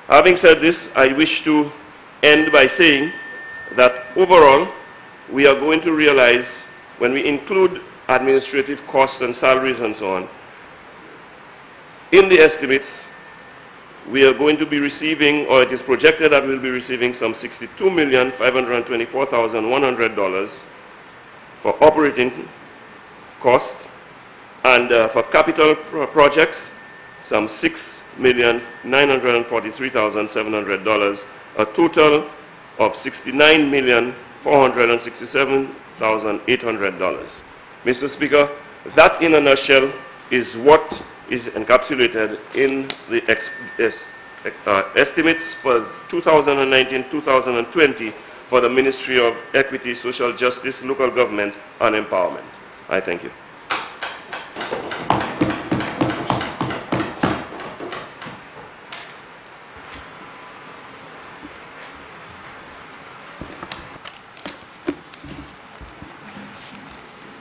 having said this, I wish to end by saying that overall, we are going to realize, when we include administrative costs and salaries and so on, in the estimates, we are going to be receiving, or it is projected that we'll be receiving some $62,524,100 for operating costs, and for capital projects, some $6,943,700, a total of $69,467,800. Mr. Speaker, that in a nutshell is what is encapsulated in the estimates for 2019-2020 for the Ministry of Equity, Social Justice, Local Government, and Empowerment. I thank you.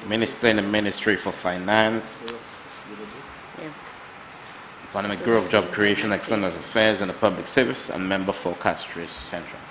Minister in the Ministry for Finance, Economic Growth, Job Creation, External Affairs, and the Public Service, and Member for Castries Central.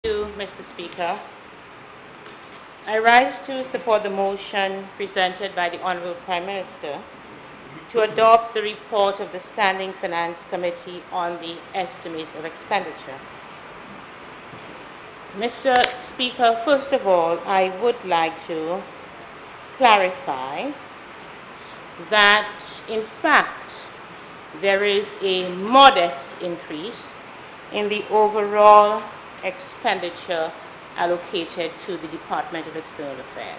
Thank you, Mr. Speaker. I rise to support the motion presented by the Honorable Prime Minister to adopt the report of the Standing Finance Committee on the estimates of expenditure. Mr. Speaker, first of all, I would like to clarify that, in fact, there is a modest increase in the overall expenditure allocated to the Department of External Affairs.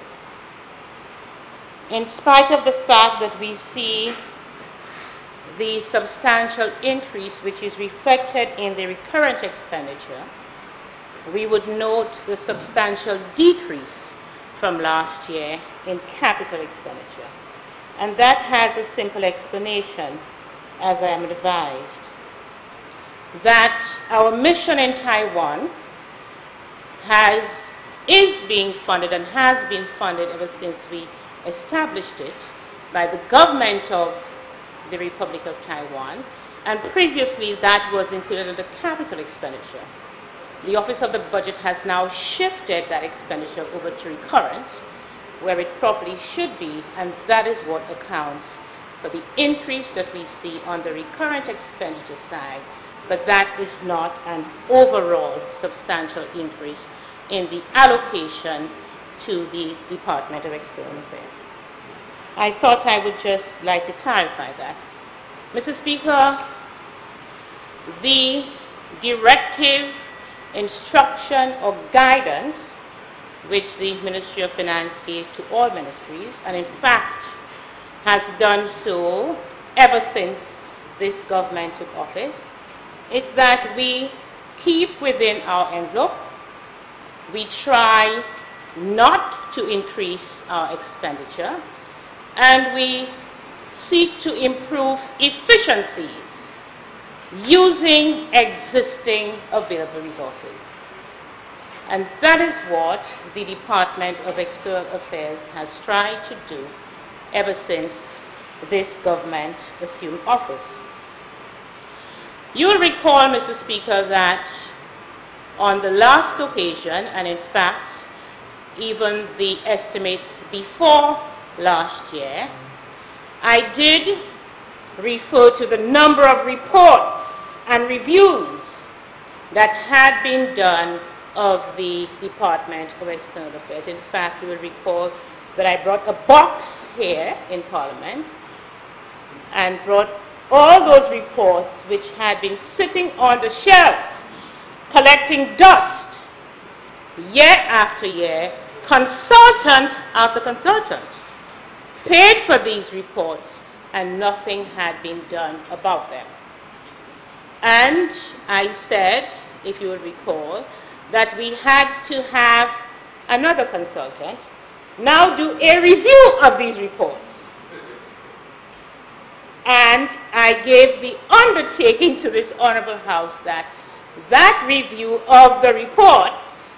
In spite of the fact that we see the substantial increase which is reflected in the recurrent expenditure, we would note the substantial decrease from last year in capital expenditure. And that has a simple explanation, as I am advised, that our mission in Taiwan is being funded and has been funded ever since we established it by the government of the Republic of Taiwan, and previously that was included in the capital expenditure. The Office of the Budget has now shifted that expenditure over to recurrent, where it properly should be, and that is what accounts for the increase that we see on the recurrent expenditure side, but that is not an overall substantial increase in the allocation to the Department of External Affairs. I thought I would just like to clarify that. Mr. Speaker, the directive, instruction, or guidance which the Ministry of Finance gave to all ministries, and in fact has done so ever since this government took office, is that we keep within our envelope. We try not to increase our expenditure, and we seek to improve efficiencies using existing available resources. And that is what the Department of External Affairs has tried to do ever since this government assumed office. You will recall, Mr. Speaker, that on the last occasion, and in fact, even the estimates before last year, I did refer to the number of reports and reviews that had been done of the Department of External Affairs. In fact, you will recall that I brought a box here in Parliament and brought all those reports which had been sitting on the shelf collecting dust year after year, consultant after consultant, paid for these reports, and nothing had been done about them. And I said, if you will recall, that we had to have another consultant now do a review of these reports. And I gave the undertaking to this Honorable House that that review of the reports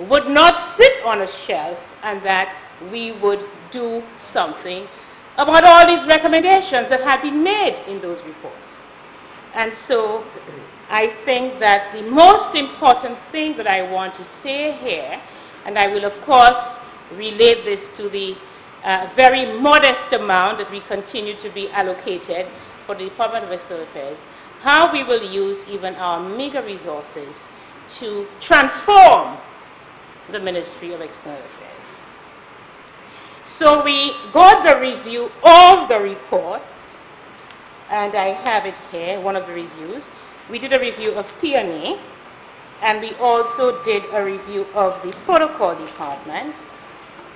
would not sit on a shelf and that we would do something about all these recommendations that had been made in those reports. And so I think that the most important thing that I want to say here, and I will of course relate this to the very modest amount that we continue to be allocated for the Department of External Affairs, how we will use even our meager resources to transform the Ministry of External Affairs. So we got the review of the reports, and I have it here, one of the reviews. We did a review of P&E, and we also did a review of the Protocol Department.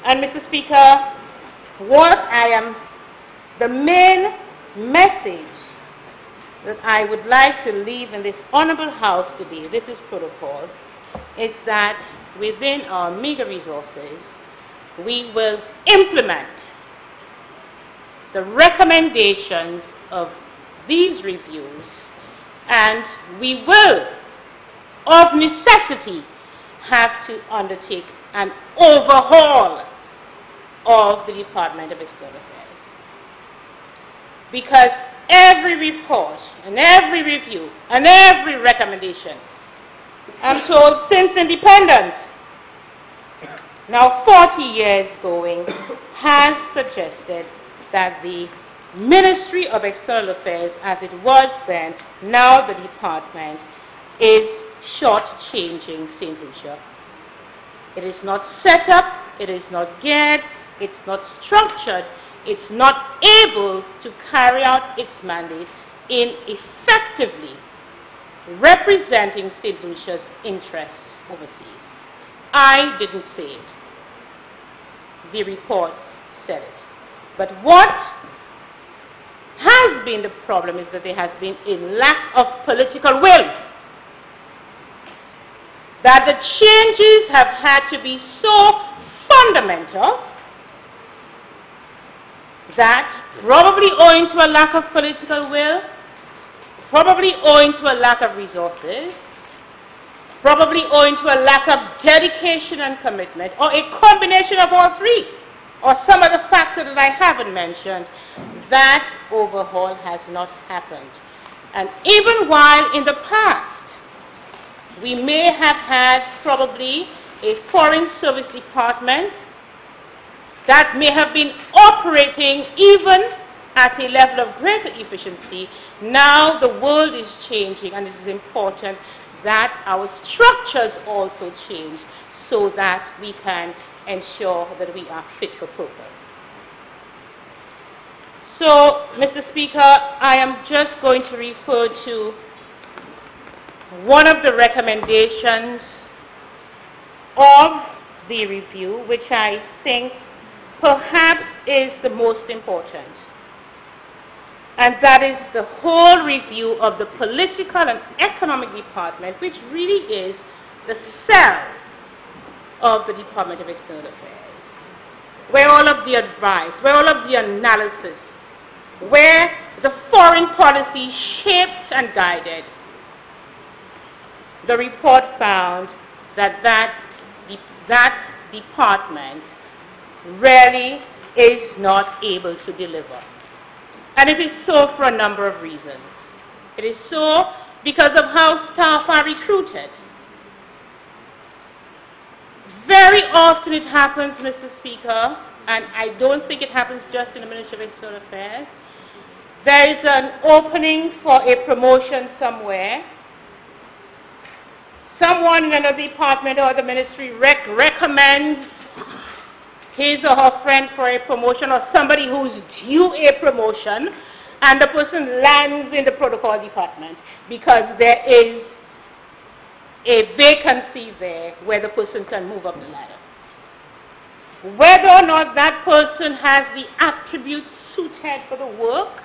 And Mr. Speaker, the main message that I would like to leave in this Honorable House today, this is protocol, is that within our meager resources, we will implement the recommendations of these reviews, and we will, of necessity, have to undertake an overhaul of the Department of External Affairs. Because every report and every review and every recommendation, I'm told since independence, now 40 years going, has suggested that the Ministry of External Affairs, as it was then, now the department, is shortchanging St. Lucia. It is not set up, it is not geared, it's not structured, it's not able to carry out its mandate in effectively representing St. Lucia's interests overseas. I didn't say it. The reports said it. But what has been the problem is that there has been a lack of political will. That the changes have had to be so fundamental that, probably owing to a lack of political will, probably owing to a lack of resources, probably owing to a lack of dedication and commitment, or a combination of all three, or some other factor that I haven't mentioned, that overhaul has not happened. And even while in the past, we may have had probably a foreign service department that may have been operating even at a level of greater efficiency. Now the world is changing, and it is important that our structures also change so that we can ensure that we are fit for purpose. So, Mr. Speaker, I am just going to refer to one of the recommendations of the review, which I think perhaps is the most important. And that is the whole review of the political and economic department, which really is the cell of the Department of External Affairs, where all of the advice, where all of the analysis, where the foreign policy shaped and guided. The report found that that department really is not able to deliver. And it is so for a number of reasons. It is so because of how staff are recruited. Very often it happens, Mr. Speaker, and I don't think it happens just in the Ministry of External Affairs. There is an opening for a promotion somewhere. Someone in another department or the ministry recommends his or her friend for a promotion, or somebody who's due a promotion, and the person lands in the protocol department because there is a vacancy there where the person can move up the ladder. Whether or not that person has the attributes suited for the work,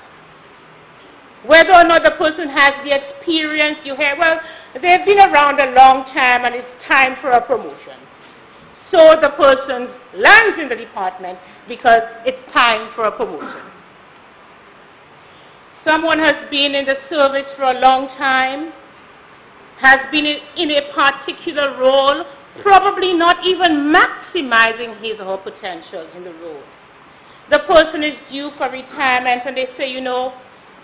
whether or not the person has the experience you have, well, they've been around a long time and it's time for a promotion. So the person lands in the department because it's time for a promotion. Someone has been in the service for a long time, has been in a particular role, probably not even maximizing his or her potential in the role. The person is due for retirement and they say, you know,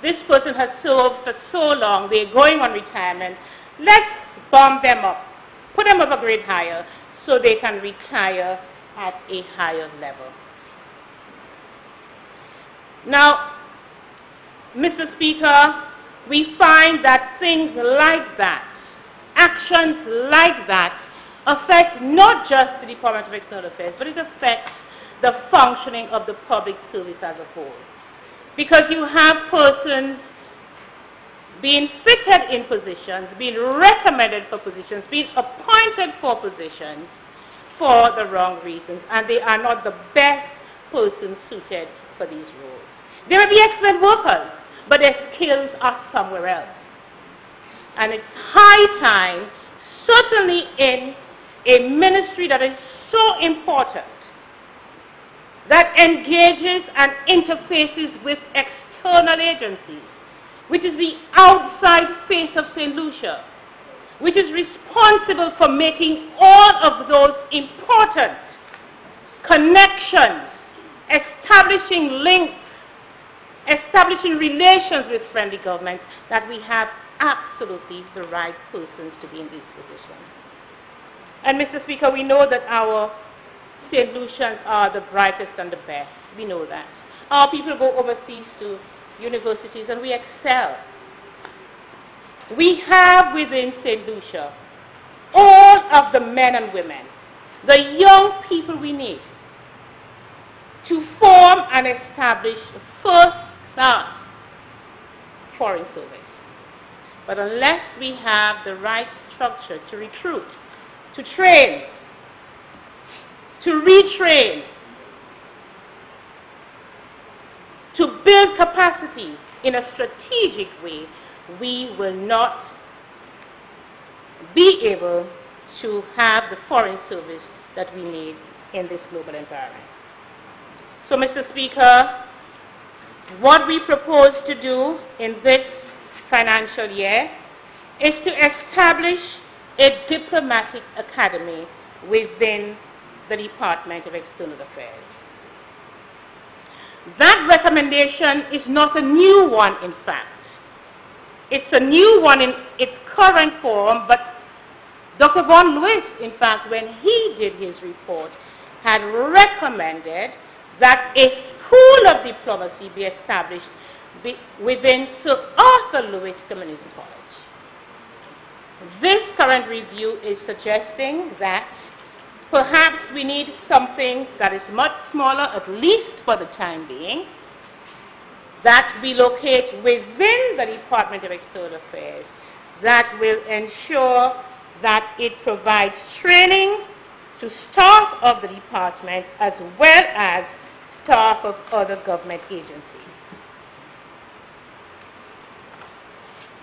this person has served for so long, they're going on retirement, let's bump them up, put them up a grade higher so they can retire at a higher level. Now, Mr. Speaker, we find that things like that, actions like that, affect not just the Department of External Affairs, but it affects the functioning of the public service as a whole. Because you have persons being fitted in positions, being recommended for positions, being appointed for positions for the wrong reasons, and they are not the best persons suited for these roles. They may be excellent workers, but their skills are somewhere else. And it's high time, certainly in a ministry that is so important, that engages and interfaces with external agencies, which is the outside face of St. Lucia, which is responsible for making all of those important connections, establishing links, establishing relations with friendly governments, that we have absolutely the right persons to be in these positions. And Mr. Speaker, we know that our St. Lucians are the brightest and the best. We know that. Our people go overseas to universities and we excel. We have within St. Lucia all of the men and women, the young people we need to form and establish a first-class foreign service. But unless we have the right structure to recruit, to train, to retrain, to build capacity in a strategic way, we will not be able to have the foreign service that we need in this global environment. So, Mr. Speaker, what we propose to do in this financial year is to establish a diplomatic academy within the Department of External Affairs. That recommendation is not a new one, in fact. It's a new one in its current form, but Dr. Von Lewis, in fact, when he did his report, had recommended that a school of diplomacy be established within Sir Arthur Lewis Community College. This current review is suggesting that perhaps we need something that is much smaller, at least for the time being, that we locate within the Department of External Affairs, that will ensure that it provides training to staff of the department as well as staff of other government agencies.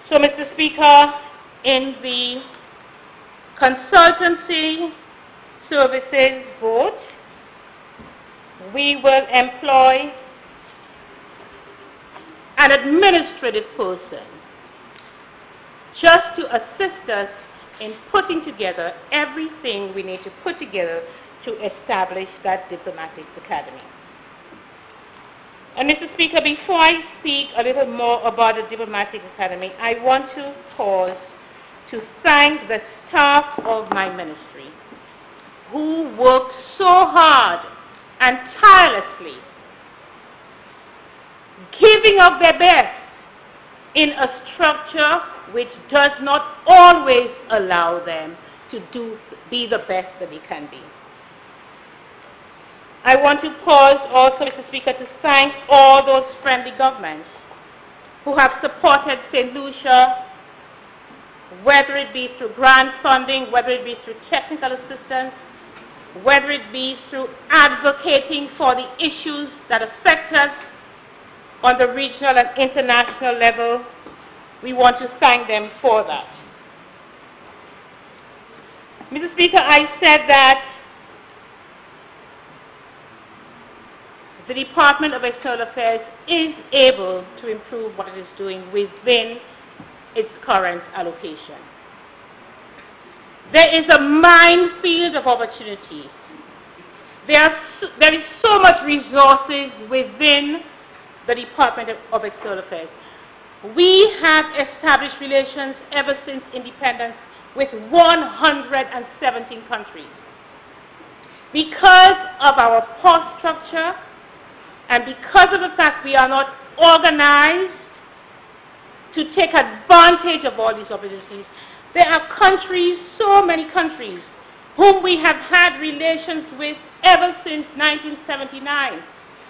So, Mr. Speaker, in the consultancy services vote, we will employ an administrative person just to assist us in putting together everything we need to put together to establish that diplomatic academy. And Mr. Speaker, before I speak a little more about the diplomatic academy, I want to pause to thank the staff of my ministry who worked so hard and tirelessly, giving of their best in a structure which does not always allow them to be the best that they can be. I want to pause also, Mr. Speaker, to thank all those friendly governments who have supported St. Lucia whether it be through grant funding, whether it be through technical assistance, whether it be through advocating for the issues that affect us on the regional and international level. We want to thank them for that. Mr. Speaker, I said that the Department of External Affairs is able to improve what it is doing within its current allocation. There is a minefield of opportunity. There is so much resources within the Department of External Affairs. We have established relations ever since independence with 117 countries. Because of our post structure and because of the fact we are not organized to take advantage of all these opportunities, there are countries, so many countries, whom we have had relations with ever since 1979,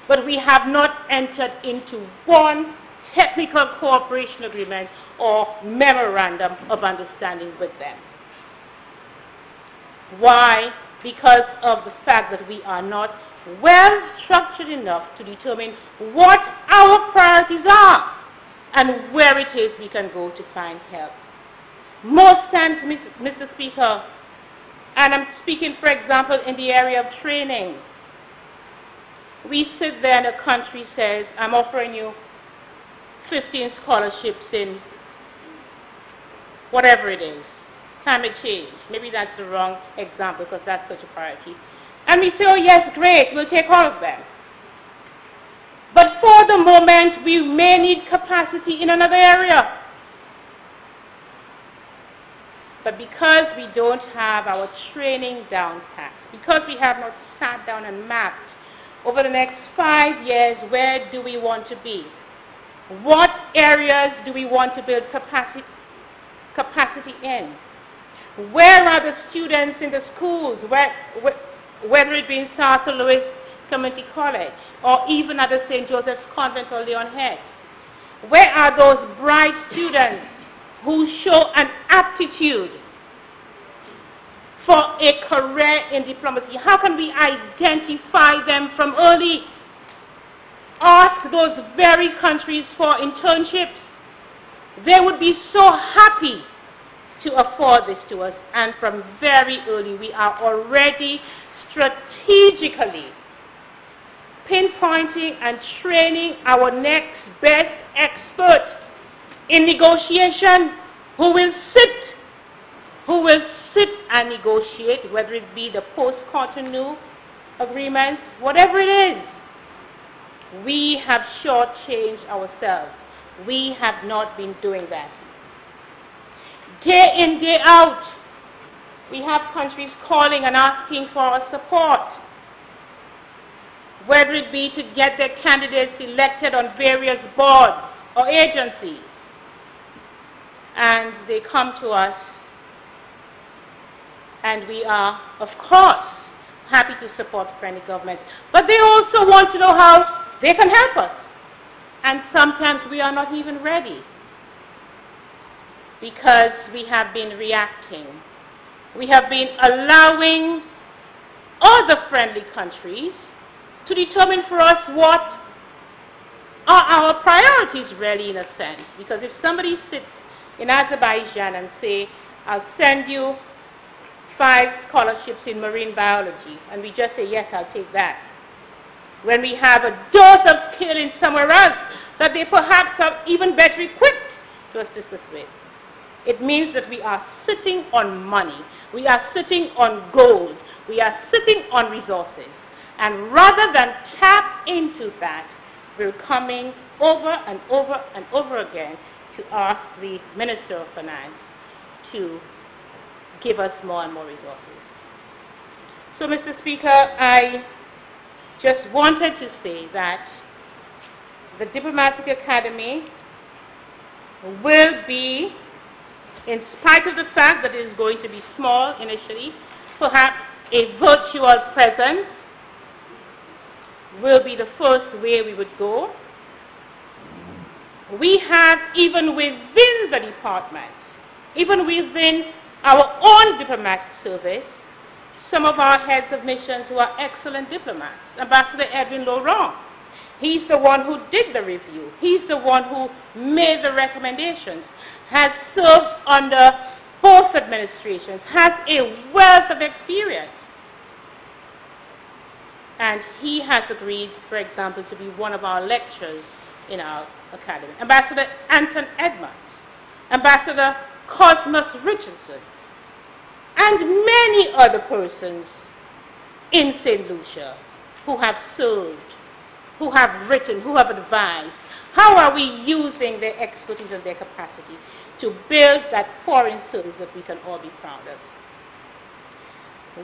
but we have not entered into one technical cooperation agreement or memorandum of understanding with them. Why? Because of the fact that we are not well structured enough to determine what our priorities are and where it is we can go to find help. Most times, Mr. Speaker, and I'm speaking, for example, in the area of training, we sit there and a country says, I'm offering you 15 scholarships in whatever it is, climate change. Maybe that's the wrong example because that's such a priority. And we say, oh yes, great, we'll take all of them. But for the moment, we may need capacity in another area. But because we don't have our training down packed, because we have not sat down and mapped over the next 5 years, where do we want to be? What areas do we want to build capacity in? Where are the students in the schools, whether it be in South Louis Community College or even at the St. Joseph's Convent or Leon Hess? Where are those bright students who show an aptitude for a career in diplomacy? How can we identify them from early? Ask those very countries for internships. They would be so happy to afford this to us, and from very early we are already strategically pinpointing and training our next best expert in negotiation who will sit and negotiate, whether it be the post-Cotonou agreements, whatever it is. We have shortchanged ourselves. We have not been doing that. Day in, day out, we have countries calling and asking for our support, whether it be to get their candidates elected on various boards or agencies. And they come to us, and we are, of course, happy to support friendly governments. But they also want to know how they can help us. And sometimes we are not even ready because we have been reacting. We have been allowing other friendly countries to determine for us what are our priorities really, in a sense. Because if somebody sits in Azerbaijan and say, I'll send you 5 scholarships in marine biology, and we just say, yes, I'll take that, when we have a dearth of skill in somewhere else that they perhaps are even better equipped to assist us with, it means that we are sitting on money, we are sitting on gold, we are sitting on resources. And rather than tap into that, we're coming over and over and over again to ask the Minister of Finance to give us more and more resources. So, Mr. Speaker, I just wanted to say that the Diplomatic Academy will be, in spite of the fact that it is going to be small initially, perhaps a virtual presence will be the first way we would go. We have, even within the department, Even within our own diplomatic service, some of our heads of missions who are excellent diplomats. Ambassador Edwin Laurent, he's the one who did the review. He's the one who made the recommendations, has served under both administrations, has a wealth of experience. And he has agreed, for example, to be one of our lecturers in our academy. Ambassador Anton Edmonds, Ambassador Cosmas Richardson, and many other persons in St. Lucia who have served, who have written, who have advised. How are we using their expertise and their capacity to build that foreign service that we can all be proud of?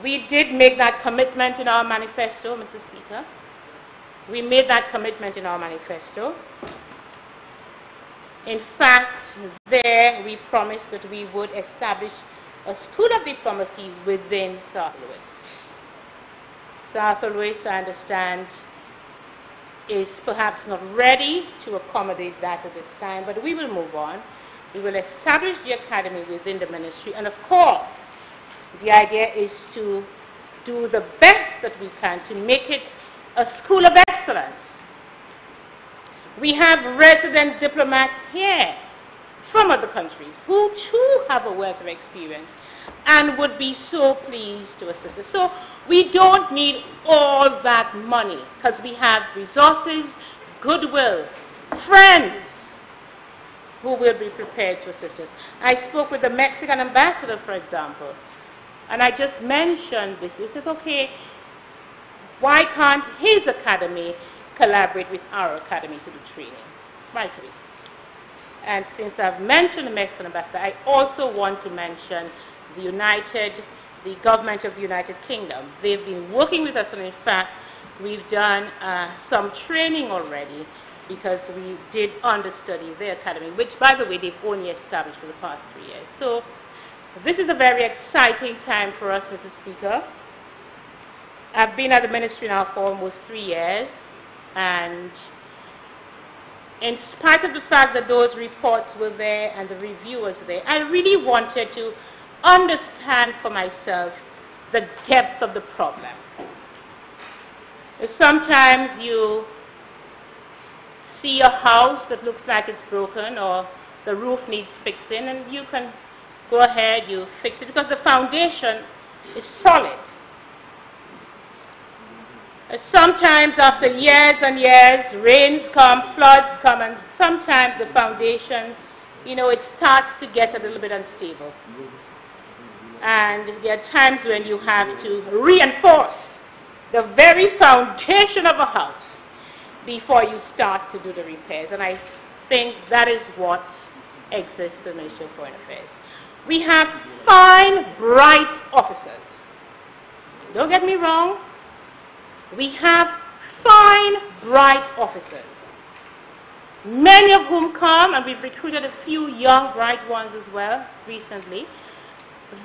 We did make that commitment in our manifesto, Mr. Speaker. We made that commitment in our manifesto. In fact, there we promised that we would establish a school of diplomacy within South Louis. South Louis, I understand, is perhaps not ready to accommodate that at this time, but we will move on. We will establish the academy within the ministry, and of course, the idea is to do the best that we can to make it a school of excellence. We have resident diplomats here from other countries who too have a wealth of experience and would be so pleased to assist us. So we don't need all that money because we have resources, goodwill, friends who will be prepared to assist us. I spoke with the Mexican ambassador, for example, and I just mentioned this. He said, okay, why can't his academy collaborate with our academy to do training? Right away. And since I've mentioned the Mexican ambassador, I also want to mention the government of the United Kingdom. They've been working with us, and in fact, we've done some training already because we did understudy their academy, which, by the way, they've only established for the past 3 years. So this is a very exciting time for us, Mr. Speaker. I've been at the ministry now for almost 3 years, and in spite of the fact that those reports were there and the reviewers were there, I really wanted to understand for myself the depth of the problem. Sometimes you see a house that looks like it's broken or the roof needs fixing, and you can go ahead, you fix it because the foundation is solid. Sometimes after years and years, rains come, floods come, and sometimes the foundation, you know, it starts to get a little bit unstable. And there are times when you have to reinforce the very foundation of a house before you start to do the repairs. And I think that is what exists in the Ministry of Foreign Affairs. We have fine, bright officers. Don't get me wrong. We have fine, bright officers, many of whom come, and we've recruited a few young, bright ones as well recently,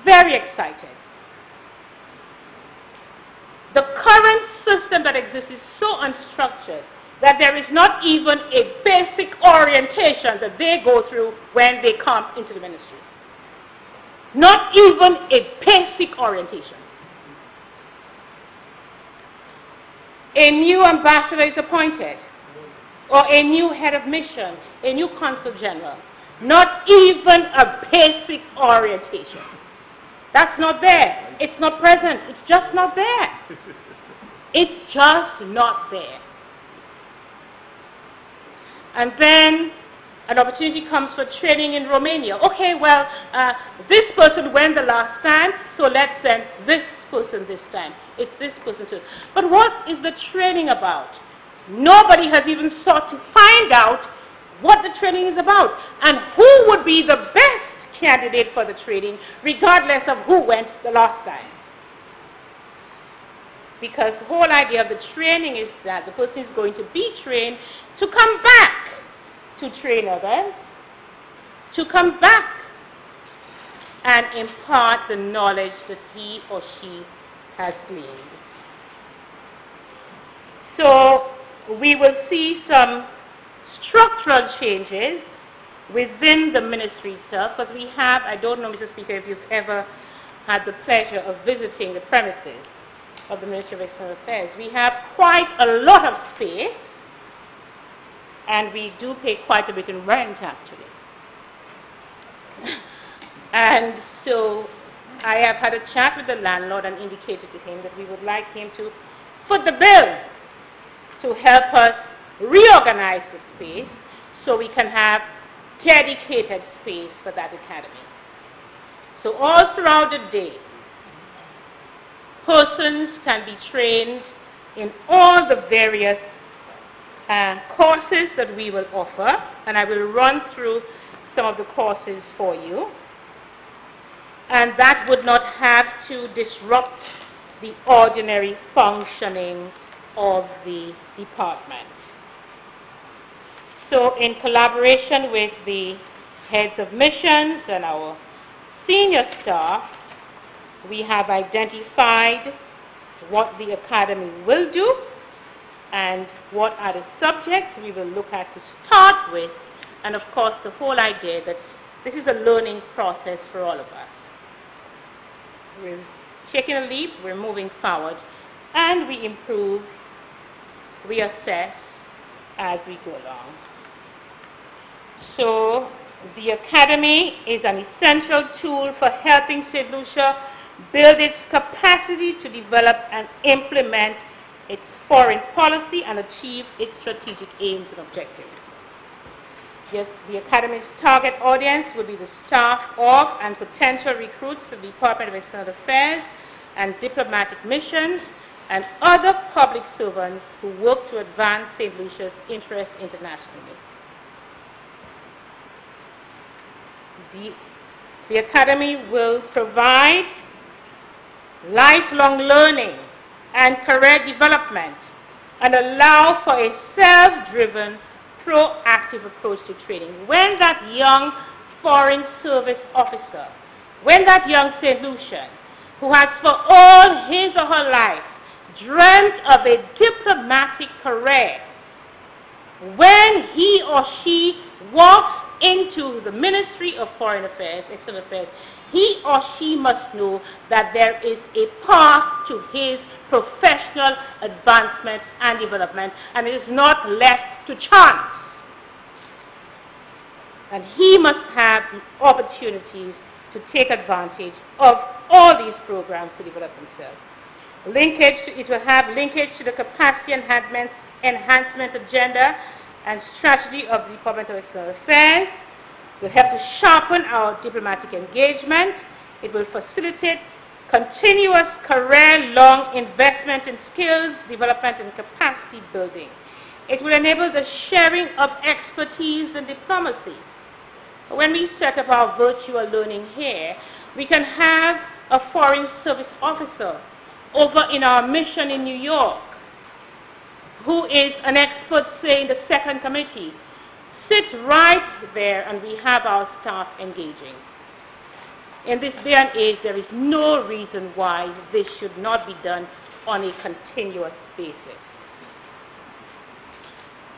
very excited. The current system that exists is so unstructured that there is not even a basic orientation that they go through when they come into the ministry. Not even a basic orientation. A new ambassador is appointed, or a new head of mission, a new consul general. Not even a basic orientation. That's not there. It's not present. It's just not there. It's just not there. And then an opportunity comes for training in Romania. Okay, well, this person went the last time, so let's send this person this time. It's this person too. But what is the training about? Nobody has even sought to find out what the training is about and who would be the best candidate for the training, regardless of who went the last time. Because the whole idea of the training is that the person is going to be trained to come back to train others, to come back and impart the knowledge that he or she has gleaned. So we will see some structural changes within the ministry itself, because we have, I don't know, Mr. Speaker, if you've ever had the pleasure of visiting the premises of the Ministry of External Affairs. We have quite a lot of space, and we do pay quite a bit in rent, actually. And so I have had a chat with the landlord and indicated to him that we would like him to foot the bill to help us reorganize the space so we can have dedicated space for that academy. So all throughout the day, persons can be trained in all the various courses that we will offer, and I will run through some of the courses for you. And that would not have to disrupt the ordinary functioning of the department. So in collaboration with the heads of missions and our senior staff, we have identified what the academy will do and what are the subjects we will look at to start with, and of course the whole idea that this is a learning process for all of us. We're taking a leap, we're moving forward, and we improve, we assess as we go along. So the academy is an essential tool for helping St. Lucia build its capacity to develop and implement its foreign policy and achieve its strategic aims and objectives. The Academy's target audience will be the staff of and potential recruits to the Department of External Affairs and diplomatic missions and other public servants who work to advance St. Lucia's interests internationally. The Academy will provide lifelong learning and career development and allow for a self-driven, proactive approach to training. When that young foreign service officer, when that young St. Lucian, who has for all his or her life dreamt of a diplomatic career, when he or she walks into the Ministry of Foreign Affairs, External Affairs, he or she must know that there is a path to his professional advancement and development, and it is not left to chance. And he must have the opportunities to take advantage of all these programs to develop himself. It will have linkage to the capacity enhancement agenda and strategy of the Department of External Affairs. It will help to sharpen our diplomatic engagement. It will facilitate continuous career-long investment in skills development and capacity building. It will enable the sharing of expertise in diplomacy. When we set up our virtual learning here, we can have a foreign service officer over in our mission in New York who is an expert, say, in the second committee, sit right there and we have our staff engaging. In this day and age, there is no reason why this should not be done on a continuous basis.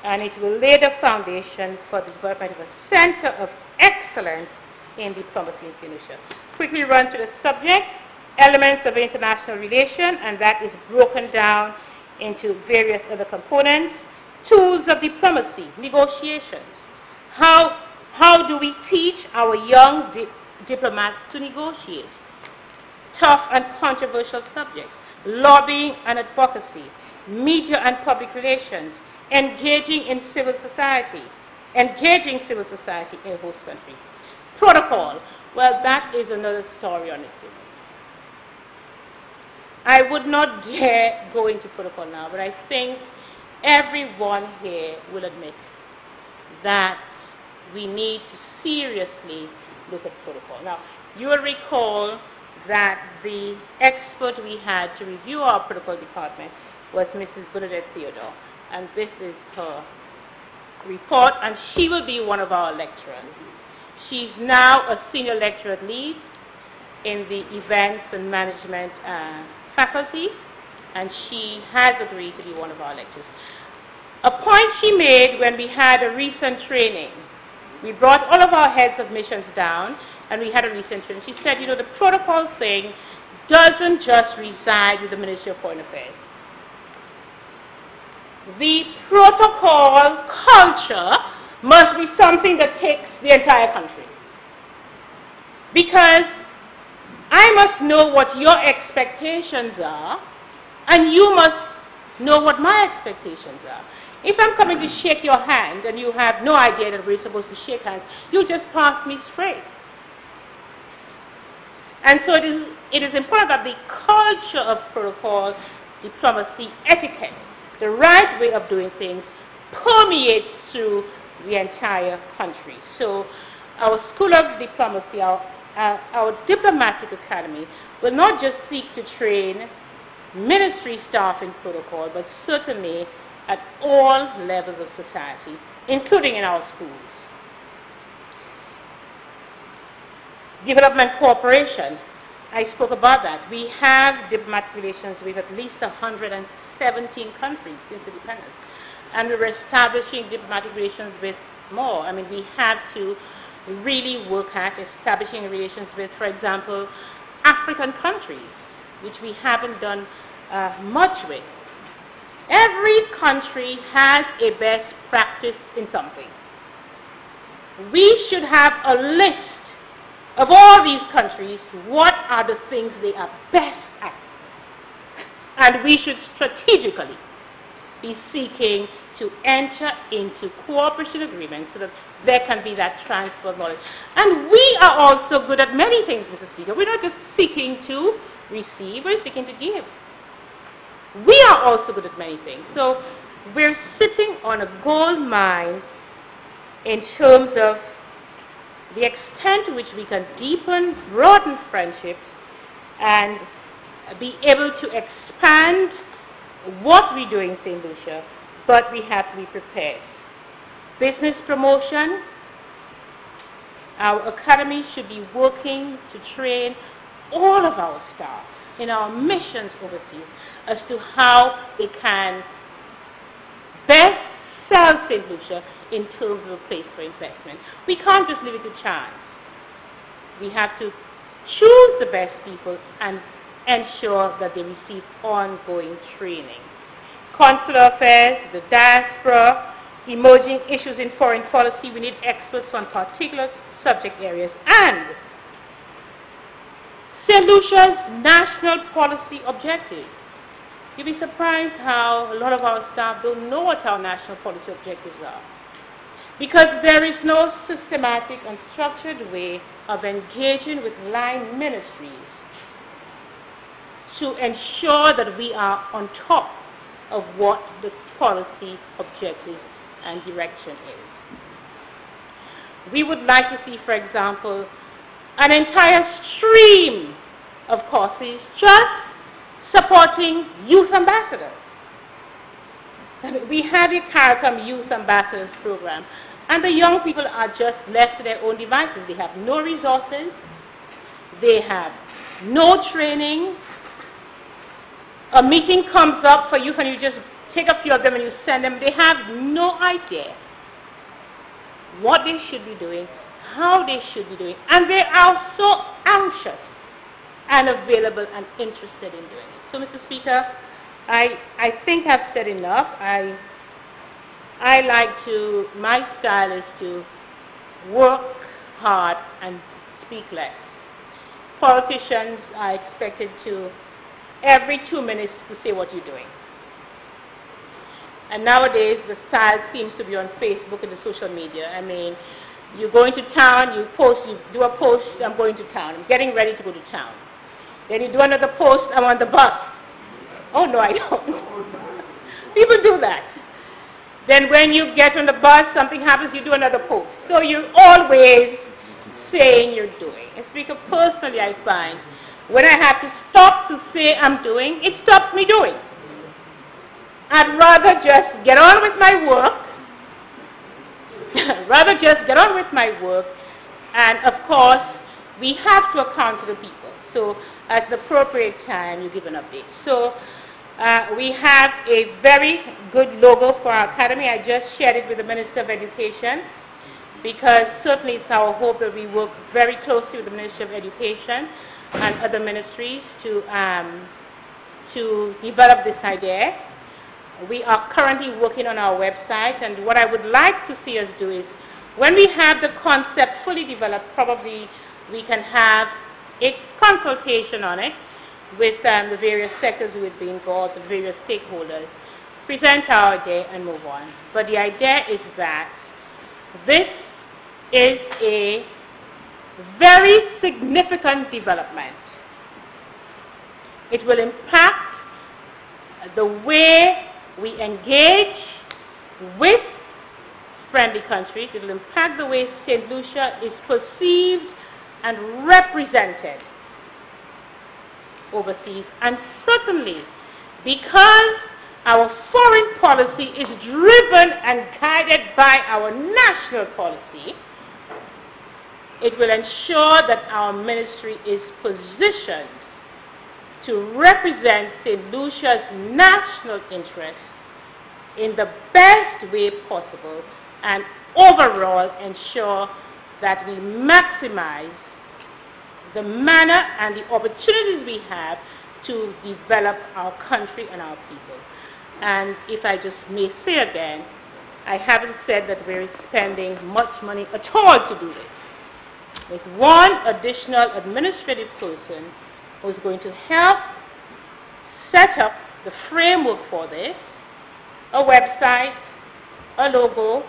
And it will lay the foundation for the development of a center of excellence in diplomacy in St. Lucia. Quickly run through the subjects, elements of international relation, and that is broken down into various other components. Tools of diplomacy, negotiations. How do we teach our young diplomats to negotiate? Tough and controversial subjects, lobbying and advocacy, media and public relations, engaging civil society in a host country. Protocol, well, that is another story on its own. I would not dare go into protocol now, but I think everyone here will admit that we need to seriously look at protocol. Now, you will recall that the expert we had to review our protocol department was Mrs. Bernadette Theodore, and this is her report, and she will be one of our lecturers. She's now a senior lecturer at Leeds in the events and management faculty, and she has agreed to be one of our lecturers. A point she made when we had a recent training We brought all of our heads of missions down, and we had a recent training. She said, you know, the protocol thing doesn't just reside with the Ministry of Foreign Affairs. The protocol culture must be something that takes the entire country. Because I must know what your expectations are, and you must know what my expectations are. If I'm coming to shake your hand and you have no idea that we're supposed to shake hands, you just pass me straight. And so it is important that the culture of protocol, diplomacy, etiquette, the right way of doing things permeates through the entire country. So our School of Diplomacy, our diplomatic academy, will not just seek to train ministry staff in protocol, but certainly at all levels of society, including in our schools. Development cooperation, I spoke about that. We have diplomatic relations with at least 117 countries since independence, and we're establishing diplomatic relations with more. I mean, we have to really work at establishing relations with, for example, African countries, which we haven't done much with. Every country has a best practice in something. We should have a list of all these countries, what are the things they are best at. And we should strategically be seeking to enter into cooperation agreements so that there can be that transfer of knowledge. And we are also good at many things, Mr. Speaker. We're not just seeking to receive, we're seeking to give. We are also good at many things. So we're sitting on a gold mine in terms of the extent to which we can deepen, broaden friendships, and be able to expand what we do in St. Lucia, but we have to be prepared. Business promotion, our academy should be working to train all of our staff in our missions overseas as to how they can best sell St. Lucia in terms of a place for investment. We can't just leave it to chance. We have to choose the best people and ensure that they receive ongoing training. Consular affairs, the diaspora, emerging issues in foreign policy, we need experts on particular subject areas, and St. Lucia's national policy objectives. You'll be surprised how a lot of our staff don't know what our national policy objectives are, because there is no systematic and structured way of engaging with line ministries to ensure that we are on top of what the policy objectives and direction is. We would like to see, for example, an entire stream of courses just supporting youth ambassadors. We have a CARICOM Youth Ambassadors program, and the young people are just left to their own devices. They have no resources, they have no training. A meeting comes up for youth and you just take a few of them and you send them. They have no idea what they should be doing, how they should be doing, and they are so anxious and available and interested in doing it. So, Mr. Speaker, I think I've said enough. My style is to work hard and speak less. Politicians are expected to, every 2 minutes, to say what you're doing. And nowadays, the style seems to be on Facebook and the social media. I mean, you're going to town, you do a post, I'm going to town, I'm getting ready to go to town. Then you do another post, I'm on the bus. Oh, no, I don't. People do that. Then when you get on the bus, something happens, you do another post. So you're always saying you're doing. And Speaker, personally, I find when I have to stop to say I'm doing, it stops me doing. I'd rather just get on with my work, and of course, we have to account to the people. So at the appropriate time, you give an update. So we have a very good logo for our academy. I just shared it with the Minister of Education. because certainly it's our hope that we work very closely with the Ministry of Education and other ministries to develop this idea. We are currently working on our website, and what I would like to see us do is, when we have the concept fully developed, probably we can have a consultation on it with the various sectors who would be involved, the various stakeholders, present our idea and move on. But the idea is that this is a very significant development. It will impact the way we engage with friendly countries. It will impact the way St. Lucia is perceived and represented overseas. And certainly, because our foreign policy is driven and guided by our national policy, it will ensure that our ministry is positioned to represent St. Lucia's national interest in the best way possible, and overall ensure that we maximize the manner and the opportunities we have to develop our country and our people. And if I just may say again, I haven't said that we're spending much money at all to do this. With one additional administrative person who's going to help set up the framework for this, a website, a logo,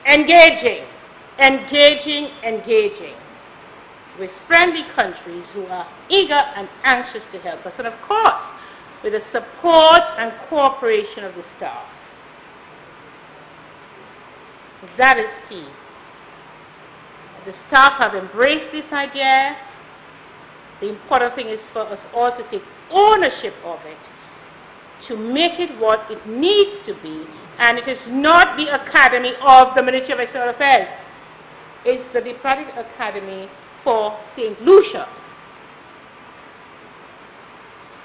engaging with friendly countries who are eager and anxious to help us, and of course, with the support and cooperation of the staff. That is key. The staff have embraced this idea. The important thing is for us all to take ownership of it, to make it what it needs to be. And it is not the academy of the Ministry of External Affairs. It's the Diplomatic Academy for St. Lucia.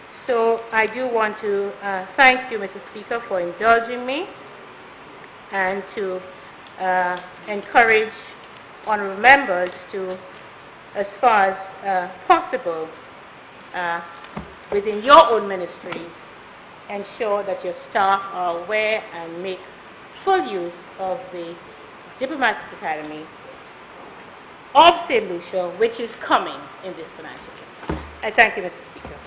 So I do want to thank you, Mr. Speaker, for indulging me, and to encourage honorable members to, as far as possible, within your own ministries, ensure that your staff are aware and make full use of the Diplomatic Academy of St. Lucia, which is coming in this financial year. I thank you, Mr. Speaker.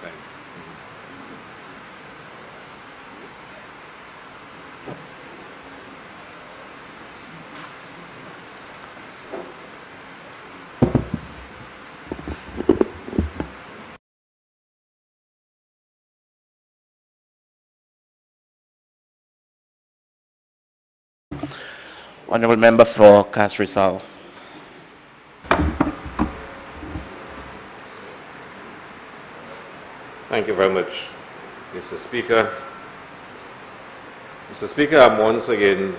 Thanks. Honourable Member for Castries South. Thank you very much, Mr. Speaker. Mr. Speaker, I'm once again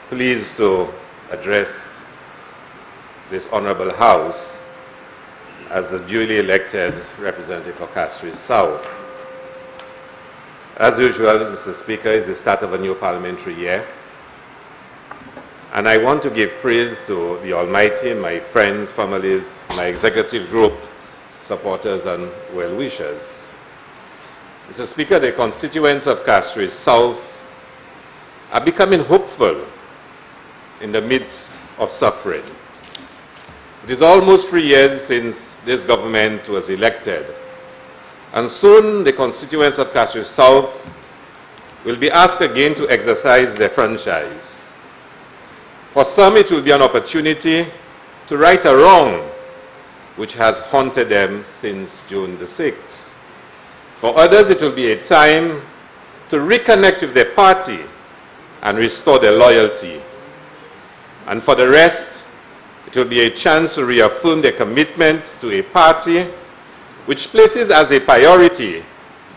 pleased to address this Honourable House as the duly elected representative for Castries South. As usual, Mr. Speaker, it's the start of a new parliamentary year. And I want to give praise to the Almighty, my friends, families, my executive group, supporters and well-wishers. Mr. Speaker, the constituents of Castries South are becoming hopeful in the midst of suffering. It is almost 3 years since this government was elected, and soon the constituents of Castries South will be asked again to exercise their franchise. For some, it will be an opportunity to right a wrong which has haunted them since June the 6th. For others, it will be a time to reconnect with their party and restore their loyalty. And for the rest, It will be a chance to reaffirm their commitment to a party which places as a priority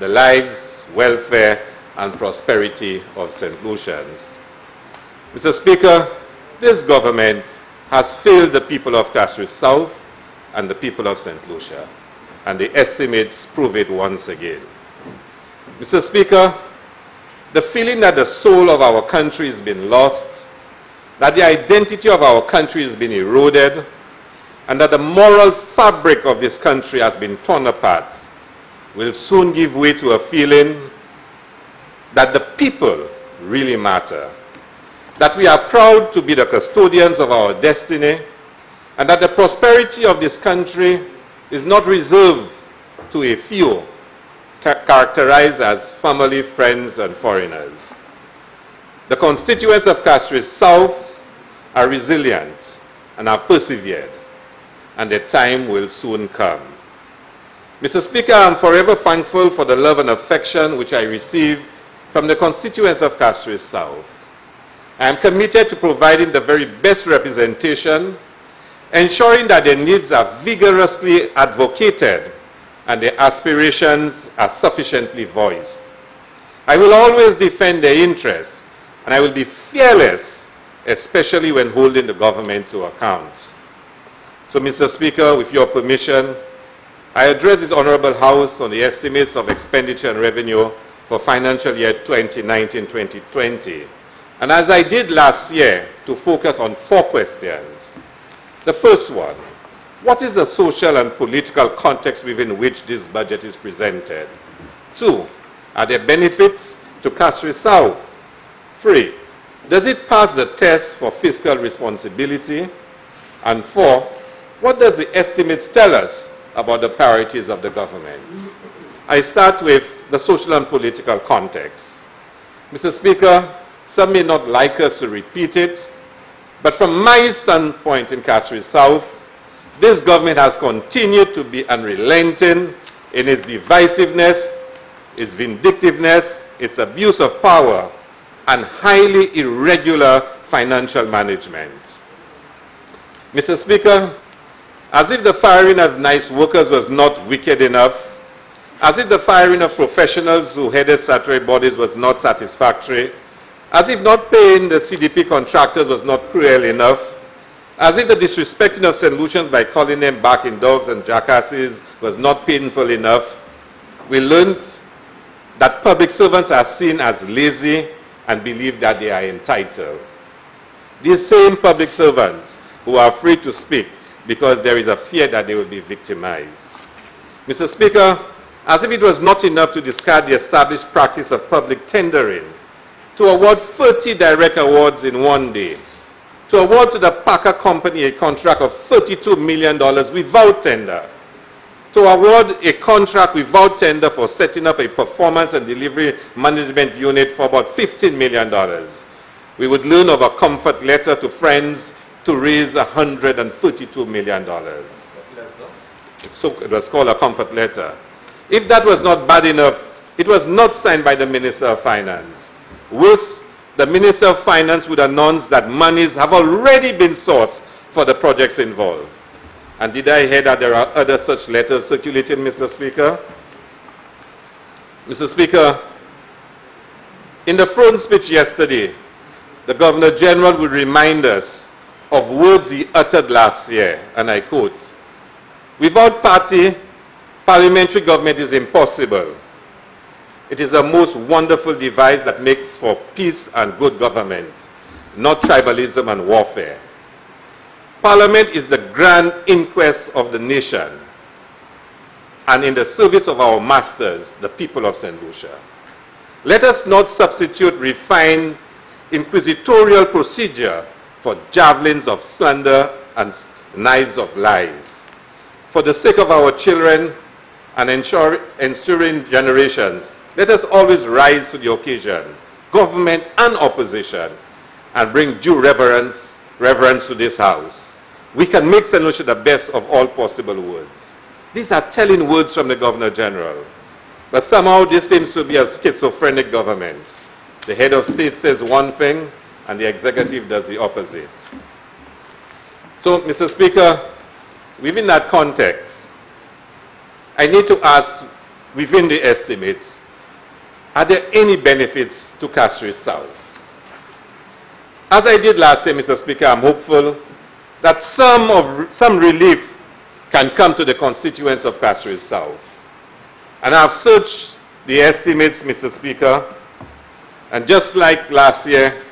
the lives, welfare, and prosperity of St. Lucians. Mr. Speaker, this government has failed the people of Castries South and the people of St. Lucia, and the estimates prove it once again. Mr. Speaker, the feeling that the soul of our country has been lost, that the identity of our country has been eroded, and that the moral fabric of this country has been torn apart, will soon give way to a feeling that the people really matter, that we are proud to be the custodians of our destiny, and that the prosperity of this country is not reserved to a few, characterized as family, friends, and foreigners. The constituents of Castries South are resilient and have persevered, and their time will soon come. Mr. Speaker, I am forever thankful for the love and affection which I receive from the constituents of Castries South. I am committed to providing the very best representation, ensuring that their needs are vigorously advocated and their aspirations are sufficiently voiced. I will always defend their interests, and I will be fearless, especially when holding the government to account. So, Mr. Speaker, with your permission, I address this Honorable House on the estimates of expenditure and revenue for financial year 2019-2020. And as I did last year, to focus on 4 questions. The first one, what is the social and political context within which this budget is presented? 2, are there benefits to Castries South? 3, does it pass the test for fiscal responsibility? And 4, what does the estimates tell us about the priorities of the government? I start with the social and political context. Mr. Speaker, some may not like us to repeat it, but from my standpoint in Castries South, this government has continued to be unrelenting in its divisiveness, its vindictiveness, its abuse of power, and highly irregular financial management. Mr. Speaker, as if the firing of nice workers was not wicked enough, as if the firing of professionals who headed statutory bodies was not satisfactory, as if not paying the CDP contractors was not cruel enough, as if the disrespecting of St. Lucians by calling them barking dogs and jackasses was not painful enough, we learned that public servants are seen as lazy and believe that they are entitled. These same public servants who are afraid to speak because there is a fear that they will be victimized. Mr. Speaker, as if it was not enough to discard the established practice of public tendering, to award 30 direct awards in one day, to award to the Packer Company a contract of $32 million without tender, to award a contract without tender for setting up a performance and delivery management unit for about $15 million. We would learn of a comfort letter to friends to raise $132 million. So it was called a comfort letter. If that was not bad enough, it was not signed by the Minister of Finance. Worse, the Minister of Finance would announce that monies have already been sourced for the projects involved. And did I hear that there are other such letters circulating, Mr. Speaker? Mr. Speaker, in the throne speech yesterday, the Governor General would remind us of words he uttered last year, and I quote, "Without party, parliamentary government is impossible. It is a most wonderful device that makes for peace and good government, not tribalism and warfare. Parliament is the grand inquest of the nation and in the service of our masters, the people of St. Lucia. Let us not substitute refined inquisitorial procedure for javelins of slander and knives of lies. For the sake of our children and ensuing generations, let us always rise to the occasion, government and opposition, and bring due reverence to this house. We can make St. Lucia the best of all possible worlds." These are telling words from the Governor General. But somehow this seems to be a schizophrenic government. The head of state says one thing, and the executive does the opposite. So, Mr. Speaker, within that context, I need to ask, within the estimates, are there any benefits to Castries South? As I did last year, Mr. Speaker, I'm hopeful that some relief can come to the constituents of Castries South. And I've searched the estimates, Mr. Speaker, and just like last year,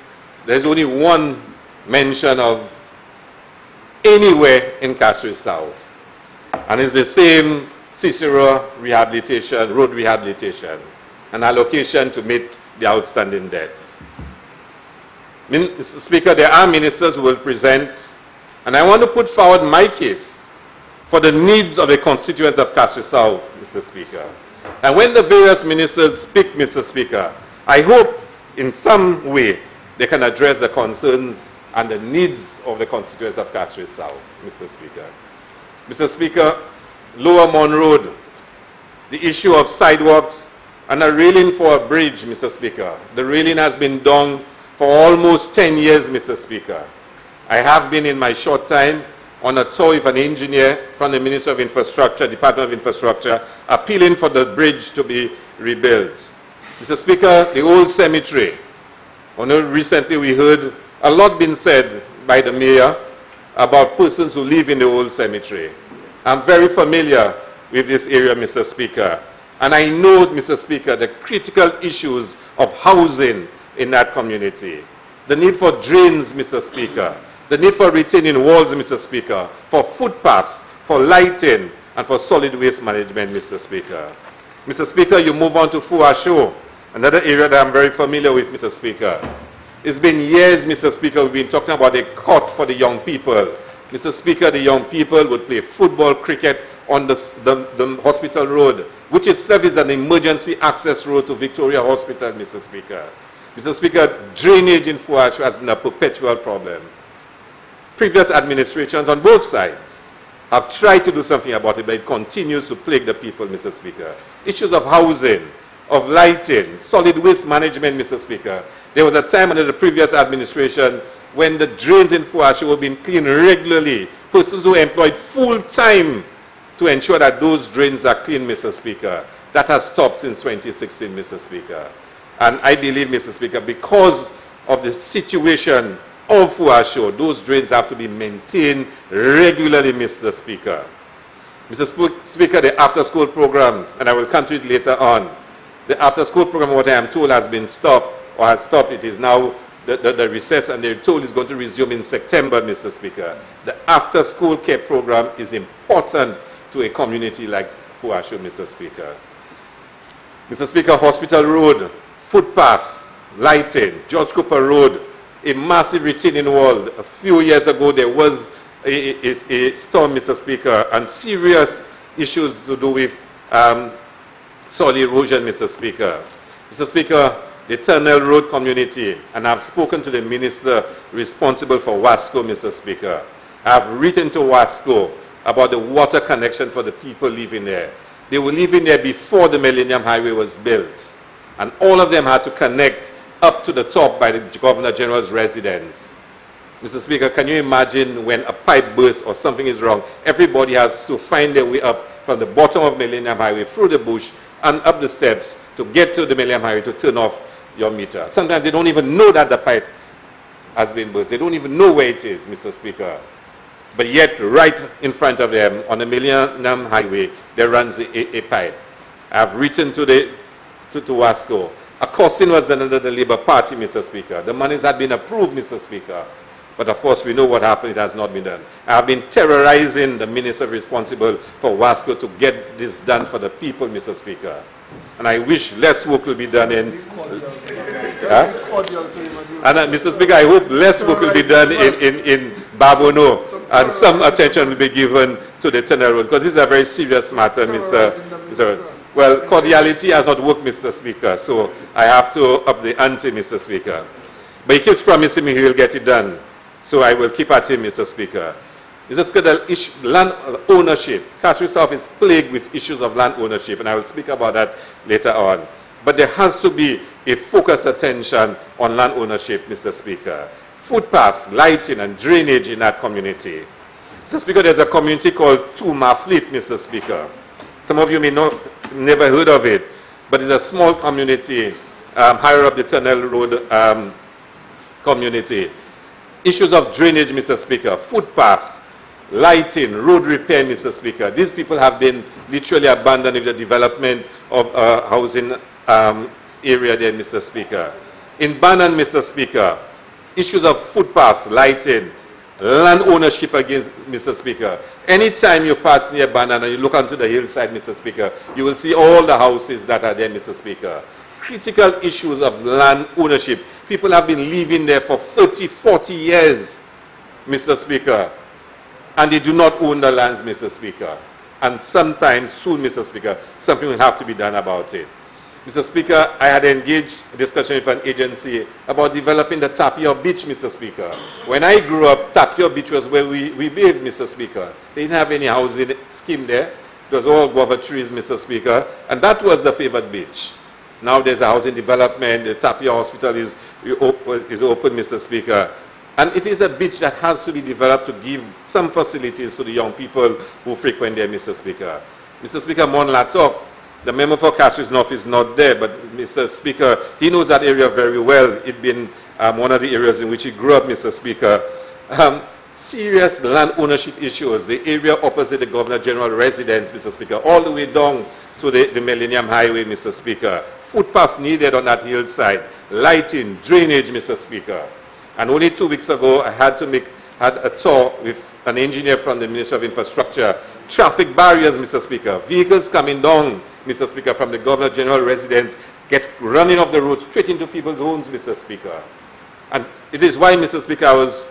there's only one mention of anywhere in Castries South. And it's the same Cicero rehabilitation, road rehabilitation, an allocation to meet the outstanding debts. Mr. Speaker, there are ministers who will present, and I want to put forward my case for the needs of the constituents of Castries South, Mr. Speaker. And when the various ministers speak, Mr. Speaker, I hope in some way they can address the concerns and the needs of the constituents of Castries South, Mr. Speaker. Mr. Speaker, Lower Mon Road, the issue of sidewalks and a railing for a bridge, Mr. Speaker. The railing has been down for almost 10 years, Mr. Speaker. I have been in my short time on a tour with an engineer from the Ministry of Infrastructure, Department of Infrastructure, appealing for the bridge to be rebuilt. Mr. Speaker, the old cemetery. Recently we heard a lot being said by the mayor about persons who live in the old cemetery. I'm very familiar with this area, Mr. Speaker. And I know, Mr. Speaker, the critical issues of housing in that community. The need for drains, Mr. Speaker. The need for retaining walls, Mr. Speaker. For footpaths, for lighting, and for solid waste management, Mr. Speaker. Mr. Speaker, you move on to Fuasho, another area that I'm very familiar with, Mr. Speaker. It's been years, Mr. Speaker, we've been talking about a court for the young people. Mr. Speaker, the young people would play football, cricket on the hospital road, which itself is an emergency access road to Victoria Hospital, Mr. Speaker. Mr. Speaker, drainage in Fuasho has been a perpetual problem. Previous administrations on both sides have tried to do something about it, but it continues to plague the people, Mr. Speaker. Issues of housing, of lighting, solid waste management, Mr. Speaker. There was a time under the previous administration when the drains in Fuasho were being cleaned regularly. Persons who employed full-time to ensure that those drains are clean, Mr. Speaker. That has stopped since 2016, Mr. Speaker. And I believe, Mr. Speaker, because of the situation of Fuasho, those drains have to be maintained regularly, Mr. Speaker. Mr. Speaker, the after-school program, and I will come to it later on, the after-school program, what I am told, has been stopped, or has stopped. It is now the recess, and they're told it's going to resume in September, Mr. Speaker. The after-school care program is important to a community like Fuasho, Mr. Speaker. Mr. Speaker, Hospital Road, footpaths, lighting, George Cooper Road, a massive retaining wall. A few years ago, there was a storm, Mr. Speaker, and serious issues to do with soil erosion, Mr. Speaker. Mr. Speaker, the Tunnel Road community, and I've spoken to the minister responsible for Wasco, Mr. Speaker. I've written to Wasco about the water connection for the people living there. They were living there before the Millennium Highway was built, and all of them had to connect up to the top by the Governor General's residence. Mr. Speaker, can you imagine when a pipe bursts or something is wrong, everybody has to find their way up from the bottom of Millennium Highway, through the bush, and up the steps to get to the Millennium Highway to turn off your meter. Sometimes they don't even know that the pipe has been burst. They don't even know where it is, Mr. Speaker. But yet, right in front of them, on the Millennium Highway, there runs a pipe. I've written to Wasco. A costing was done under the Labour Party, Mr. Speaker. The monies had been approved, Mr. Speaker. But of course, we know what happened. It has not been done. I have been terrorizing the minister responsible for Wasco to get this done for the people, Mr. Speaker. And I wish less work will be done in... Mr. Speaker, I hope less work will be done in Babono, and some attention will be given to the Tunnel Road, because this is a very serious matter, Mr. Well, cordiality has not worked, Mr. Speaker, so I have to up the ante, Mr. Speaker. But he keeps promising me he will get it done, so I will keep at him, Mr. Speaker. Mr. Speaker, the land ownership. Castries South is plagued with issues of land ownership, and I will speak about that later on. But there has to be a focused attention on land ownership, Mr. Speaker. Footpaths, lighting, and drainage in that community. Mr. Speaker, there's a community called Tumafleet, Mr. Speaker. Some of you may not never heard of it, but it's a small community higher up the Tunnel Road community. Issues of drainage, Mr. Speaker, footpaths, lighting, road repair, Mr. Speaker. These people have been literally abandoned in the development of housing area there, Mr. Speaker. In Bannan, Mr. Speaker, issues of footpaths, lighting, land ownership against, Mr. Speaker. Anytime you pass near Bannan and you look onto the hillside, Mr. Speaker, you will see all the houses that are there, Mr. Speaker. Critical issues of land ownership. People have been living there for 30, 40 years, Mr. Speaker, and they do not own the lands, Mr. Speaker. And sometime soon, Mr. Speaker, something will have to be done about it. Mr. Speaker, I had engaged a discussion with an agency about developing the Tapio Beach, Mr. Speaker. When I grew up, Tapio Beach was where we bathed, Mr. Speaker. They didn't have any housing scheme there. It was all guava trees, Mr. Speaker, and that was the favored beach. Now there's a housing development, the Tapio Hospital is open, Mr. Speaker. And it is a beach that has to be developed to give some facilities to the young people who frequent there, Mr. Speaker. Mr. Speaker, Mon Latok, the member for Castries North is not there, but Mr. Speaker, he knows that area very well. It's been one of the areas in which he grew up, Mr. Speaker. Serious land ownership issues, the area opposite the Governor General residence, Mr. Speaker, all the way down to the Millennium Highway, Mr. Speaker. Footpaths needed on that hillside, lighting, drainage, Mr. Speaker. And only 2 weeks ago, I had a tour with an engineer from the Ministry of Infrastructure. Traffic barriers, Mr. Speaker. Vehicles coming down, Mr. Speaker, from the Governor General residence, get running off the road straight into people's homes, Mr. Speaker. And it is why, Mr. Speaker, I was,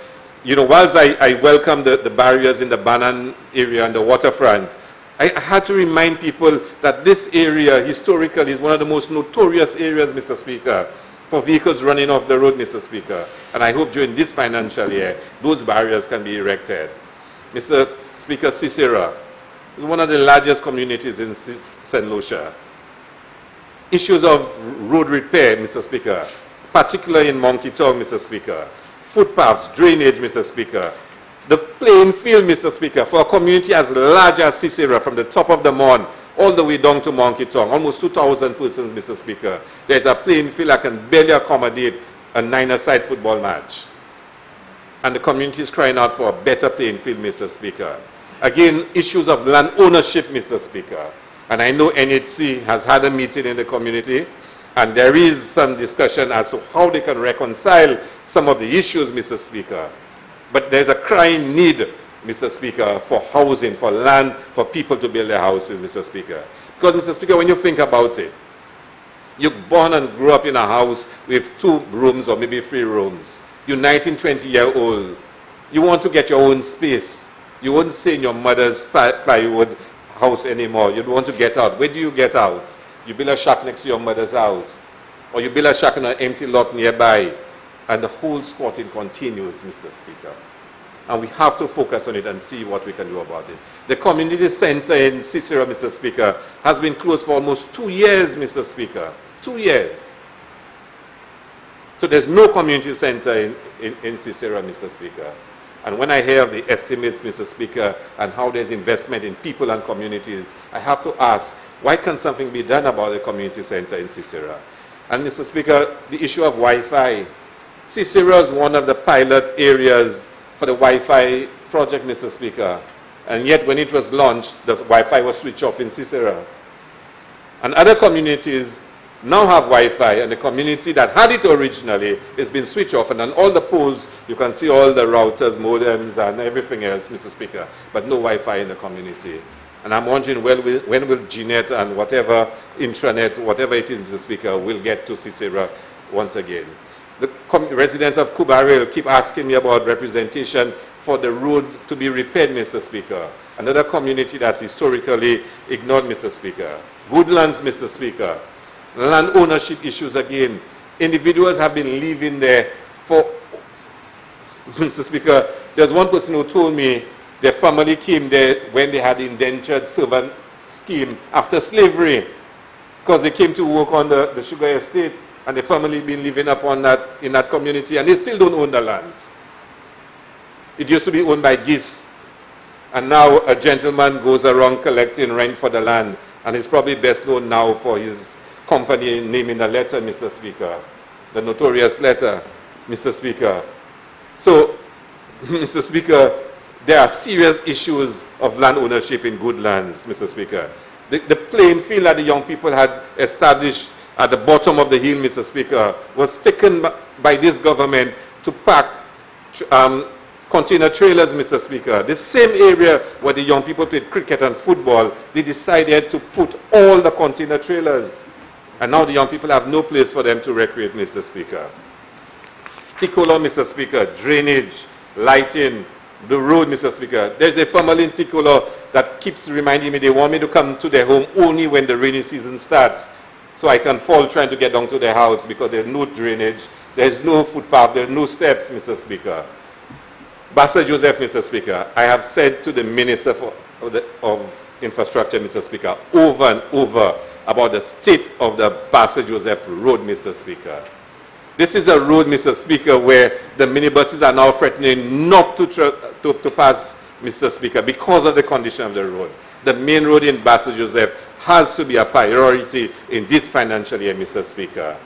whilst I welcome the barriers in the Bannan area and the waterfront, I had to remind people that this area, historically, is one of the most notorious areas, Mr. Speaker, for vehicles running off the road, Mr. Speaker. And I hope during this financial year, those barriers can be erected. Mr. Speaker, Sisera is one of the largest communities in St. Lucia. Issues of road repair, Mr. Speaker, particularly in Monkey Town, Mr. Speaker. Footpaths, drainage, Mr. Speaker. The playing field, Mr. Speaker, for a community as large as Sisera, from the top of the Mon all the way down to Monkey Town, almost 2,000 persons, Mr. Speaker. There's a playing field that can barely accommodate a 9-a-side football match. And the community is crying out for a better playing field, Mr. Speaker. Again, issues of land ownership, Mr. Speaker. And I know NHC has had a meeting in the community, and there is some discussion as to how they can reconcile some of the issues, Mr. Speaker. But there's a crying need, Mr. Speaker, for housing, for land, for people to build their houses, Mr. Speaker. Because, Mr. Speaker, when you think about it, you're born and grew up in a house with 2 rooms or maybe 3 rooms. You're 19, 20-year-old. You want to get your own space. You won't stay in your mother's plywood house anymore. You want to get out. Where do you get out? You build a shack next to your mother's house. Or you build a shack on an empty lot nearby. And the whole squatting continues, Mr. Speaker. And we have to focus on it and see what we can do about it. The community center in Sisera, Mr. Speaker, has been closed for almost 2 years, Mr. Speaker. 2 years. So there's no community center in Sisera, Mr. Speaker. And when I hear of the estimates, Mr. Speaker, and how there's investment in people and communities, I have to ask, why can't something be done about the community center in Sisera? And, Mr. Speaker, the issue of Wi-Fi. Sisera is one of the pilot areas for the Wi-Fi project, Mr. Speaker. And yet, when it was launched, the Wi-Fi was switched off in Sisera. And other communities now have Wi-Fi, and the community that had it originally has been switched off. And on all the poles, you can see all the routers, modems, and everything else, Mr. Speaker, but no Wi-Fi in the community. And I'm wondering when will GNet and whatever intranet, whatever it is, Mr. Speaker, will get to Sisera once again. The residents of Kubaril keep asking me about representation for the road to be repaired, Mr. Speaker. Another community that's historically ignored, Mr. Speaker. Woodlands, Mr. Speaker. Land ownership issues again. Individuals have been living there for, Mr. Speaker, there's one person who told me their family came there when they had the indentured servant scheme after slavery, because they came to work on the sugar estate. And the family been living up on that, in that community, and they still don't own the land. It used to be owned by geese. And now a gentleman goes around collecting rent for the land, and is probably best known now for his company name in the letter, Mr. Speaker, the notorious letter, Mr. Speaker. So, Mr. Speaker, there are serious issues of land ownership in good lands, Mr. Speaker. The playing field that the young people had established at the bottom of the hill, Mr. Speaker, was taken by this government to park container trailers, Mr. Speaker. The same area where the young people played cricket and football, they decided to put all the container trailers. And now the young people have no place for them to recreate, Mr. Speaker. Ticola, Mr. Speaker, drainage, lighting, the road, Mr. Speaker. There's a family in Ticola that keeps reminding me they want me to come to their home only when the rainy season starts, so I can fall trying to get down to their house because there's no drainage, there's no footpath, there's no steps, Mr. Speaker. Bassett Joseph, Mr. Speaker, I have said to the Minister of Infrastructure, Mr. Speaker, over and over about the state of the Bassett Joseph Road, Mr. Speaker. This is a road, Mr. Speaker, where the minibuses are now threatening not to pass, Mr. Speaker, because of the condition of the road. The main road in Bassett Joseph has to be a priority in this financial year, Mr. Speaker.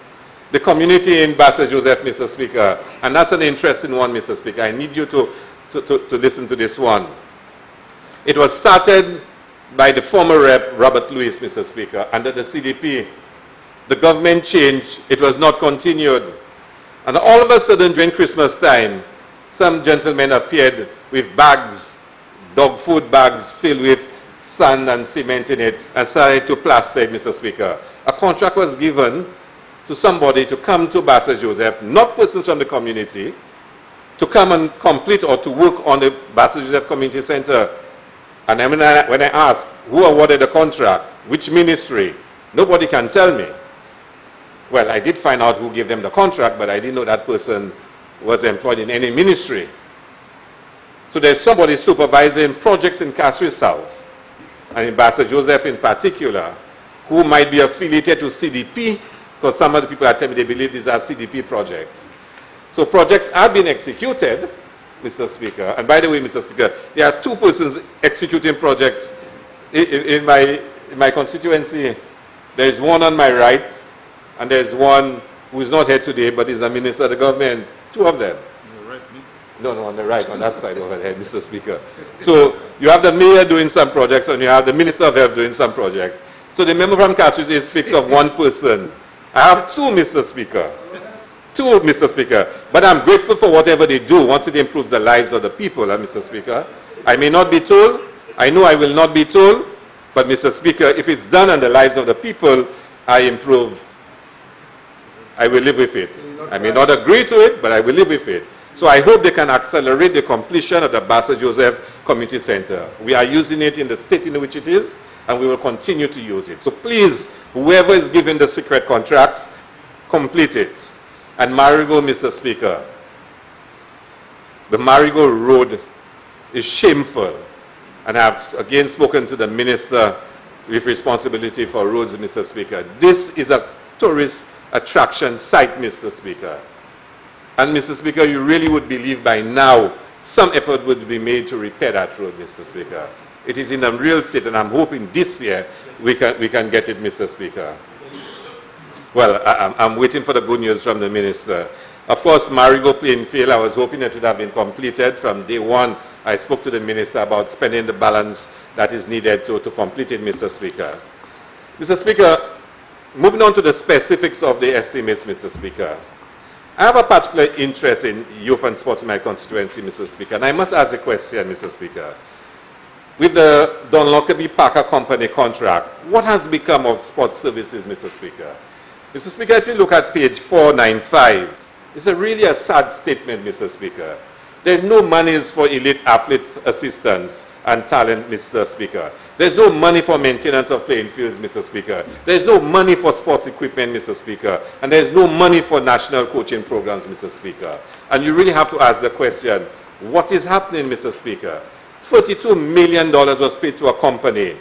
The community in Bassett Joseph, Mr. Speaker, and that's an interesting one, Mr. Speaker. I need you to listen to this one. It was started by the former Rep. Robert Lewis, Mr. Speaker, under the CDP. The government changed, it was not continued. And all of a sudden, during Christmas time, some gentlemen appeared with bags, dog food bags filled with sand and cement in it, and started to plaster it, Mr. Speaker. A contract was given to somebody to come to Bassett Joseph, not persons from the community, to come and complete or to work on the Bassett Joseph Community Center. And when I asked who awarded the contract, which ministry, nobody can tell me. Well, I did find out who gave them the contract, but I didn't know that person was employed in any ministry. So there's somebody supervising projects in Castries South, and in Bassett Joseph in particular, who might be affiliated to CDP, because some of the people are telling me they believe these are CDP projects. So projects have been executed, Mr. Speaker. And by the way, Mr. Speaker, there are two persons executing projects in my constituency. There is one on my right, and there is one who is not here today, but is a minister of the government. Two of them. On the right, me? No, on the right, on that side over there, Mr. Speaker. So you have the mayor doing some projects, and you have the minister of health doing some projects. So the member from Castries speaks of one person. I have two, Mr. Speaker. Two, Mr. Speaker. But I'm grateful for whatever they do once it improves the lives of the people, Mr. Speaker. I may not be told. I know I will not be told. But, Mr. Speaker, if it's done on the lives of the people, I improve. I will live with it. I may not agree to it, but I will live with it. So I hope they can accelerate the completion of the Bassett Joseph Community Center. We are using it in the state in which it is, and we will continue to use it. So please, whoever is giving the secret contracts, complete it. And Marigo, Mr. Speaker, the Marigo Road is shameful. And I have again spoken to the Minister with responsibility for roads, Mr. Speaker. This is a tourist attraction site, Mr. Speaker. And, Mr. Speaker, you really would believe by now some effort would be made to repair that road, Mr. Speaker. It is in a real state, and I'm hoping this year we can get it, Mr. Speaker. Well, I'm waiting for the good news from the Minister. Of course, Marigo playing field, I was hoping it would have been completed from day one. I spoke to the Minister about spending the balance that is needed to complete it, Mr. Speaker. Mr. Speaker, moving on to the specifics of the estimates, Mr. Speaker. I have a particular interest in youth and sports in my constituency, Mr. Speaker, and I must ask a question, Mr. Speaker. With the Don Lockerbie Parker Company contract, what has become of sports services, Mr. Speaker? Mr. Speaker, if you look at page 495, it's really a sad statement, Mr. Speaker. There are no monies for elite athletes assistance and talent, Mr. Speaker. There's no money for maintenance of playing fields, Mr. Speaker. There's no money for sports equipment, Mr. Speaker. And there's no money for national coaching programs, Mr. Speaker. And you really have to ask the question, what is happening, Mr. Speaker? $42 million was paid to a company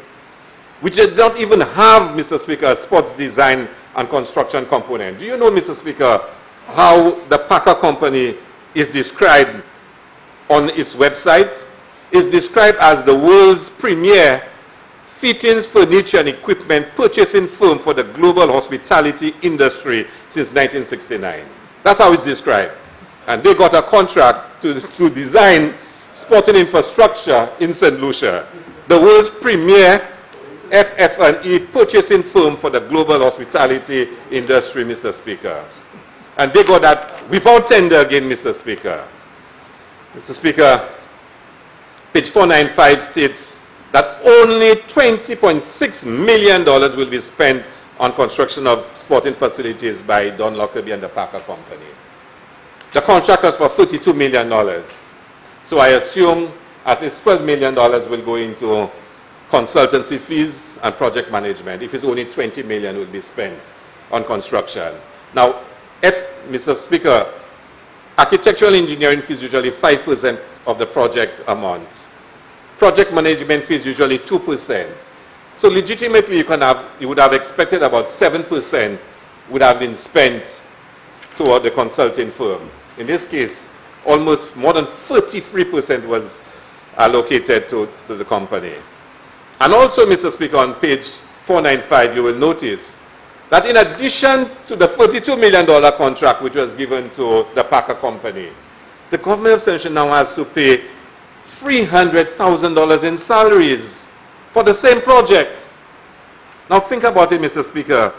which did not even have, Mr. Speaker, a sports design and construction component. Do you know, Mr. Speaker, how the Parker Company is described on its website? is described as the world's premier fittings, furniture, and equipment purchasing firm for the global hospitality industry since 1969. That's how it's described. And they got a contract to design sporting infrastructure in St. Lucia, the world's premier FF&E purchasing firm for the global hospitality industry, Mr. Speaker. And they got that without tender again, Mr. Speaker. Mr. Speaker, page 495 states that only $20.6 million will be spent on construction of sporting facilities by Don Lockerbie and the Packer Company. The contract was for $32 million. So I assume at least $12 million will go into consultancy fees and project management. If it's only $20 million will be spent on construction. Now, Mr. Speaker, architectural engineering fees usually 5% of the project amount. Project management fees usually 2%. So legitimately you would have expected about 7% would have been spent toward the consulting firm. In this case, almost more than 33% was allocated to the company. And also, Mr. Speaker, on page 495, you will notice that in addition to the $42 million contract which was given to the Packer Company, the government of St. Lucia now has to pay $300,000 in salaries for the same project. Now think about it, Mr. Speaker.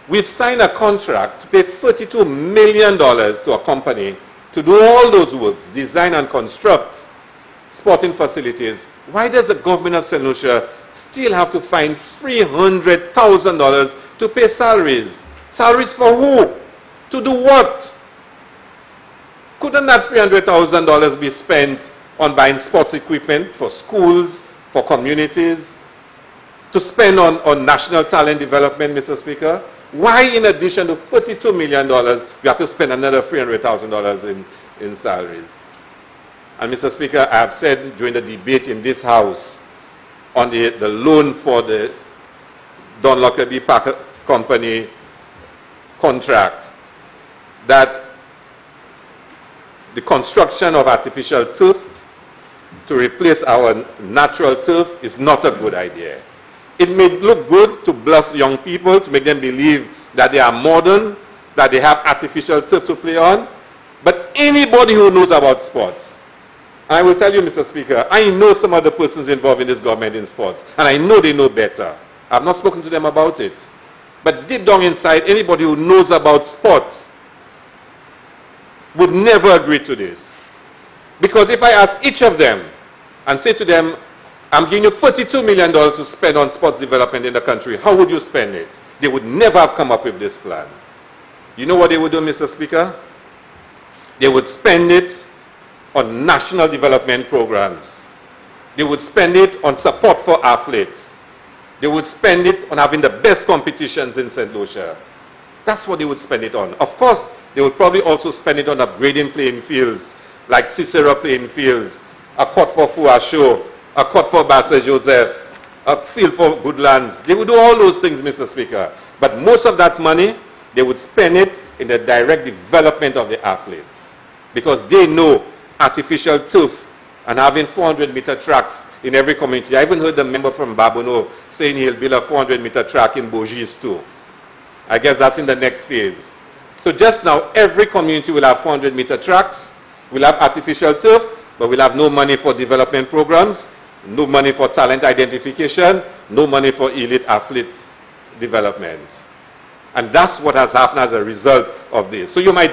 We've signed a contract to pay $32 million to a company to do all those works, design and construct sporting facilities. Why does the government of St. Lucia still have to find $300,000 to pay salaries? Salaries for who? To do what? Couldn't that $300,000 be spent on buying sports equipment for schools, for communities, to spend on national talent development, Mr. Speaker? Why, in addition to $42 million, we have to spend another $300,000 in salaries? And Mr. Speaker, I have said during the debate in this House on the loan for the Don Lockerbie Packer Company contract that the construction of artificial turf to replace our natural turf is not a good idea. It may look good to bluff young people, to make them believe that they are modern, that they have artificial turf to play on, but anybody who knows about sports, and I will tell you, Mr. Speaker, I know some of the persons involved in this government in sports, and I know they know better. I've not spoken to them about it. But deep down inside, anybody who knows about sports would never agree to this. Because if I ask each of them and say to them, I'm giving you $42 million to spend on sports development in the country, how would you spend it? They would never have come up with this plan. You know what they would do, Mr. Speaker? They would spend it on national development programs. They would spend it on support for athletes. They would spend it on having the best competitions in St. Lucia. That's what they would spend it on. Of course, they would probably also spend it on upgrading playing fields, like Cicero playing fields, a court for Fouacho, a court for Basse Joseph, a field for Goodlands. They would do all those things, Mr. Speaker. But most of that money, they would spend it in the direct development of the athletes. Because they know artificial turf and having 400-meter tracks in every community. I even heard the member from Babono saying he'll build a 400-meter track in Bogis too. I guess that's in the next phase. So just now, every community will have 400-meter tracks, will have artificial turf, but we'll have no money for development programs, no money for talent identification, no money for elite athlete development. And that's what has happened as a result of this. So you might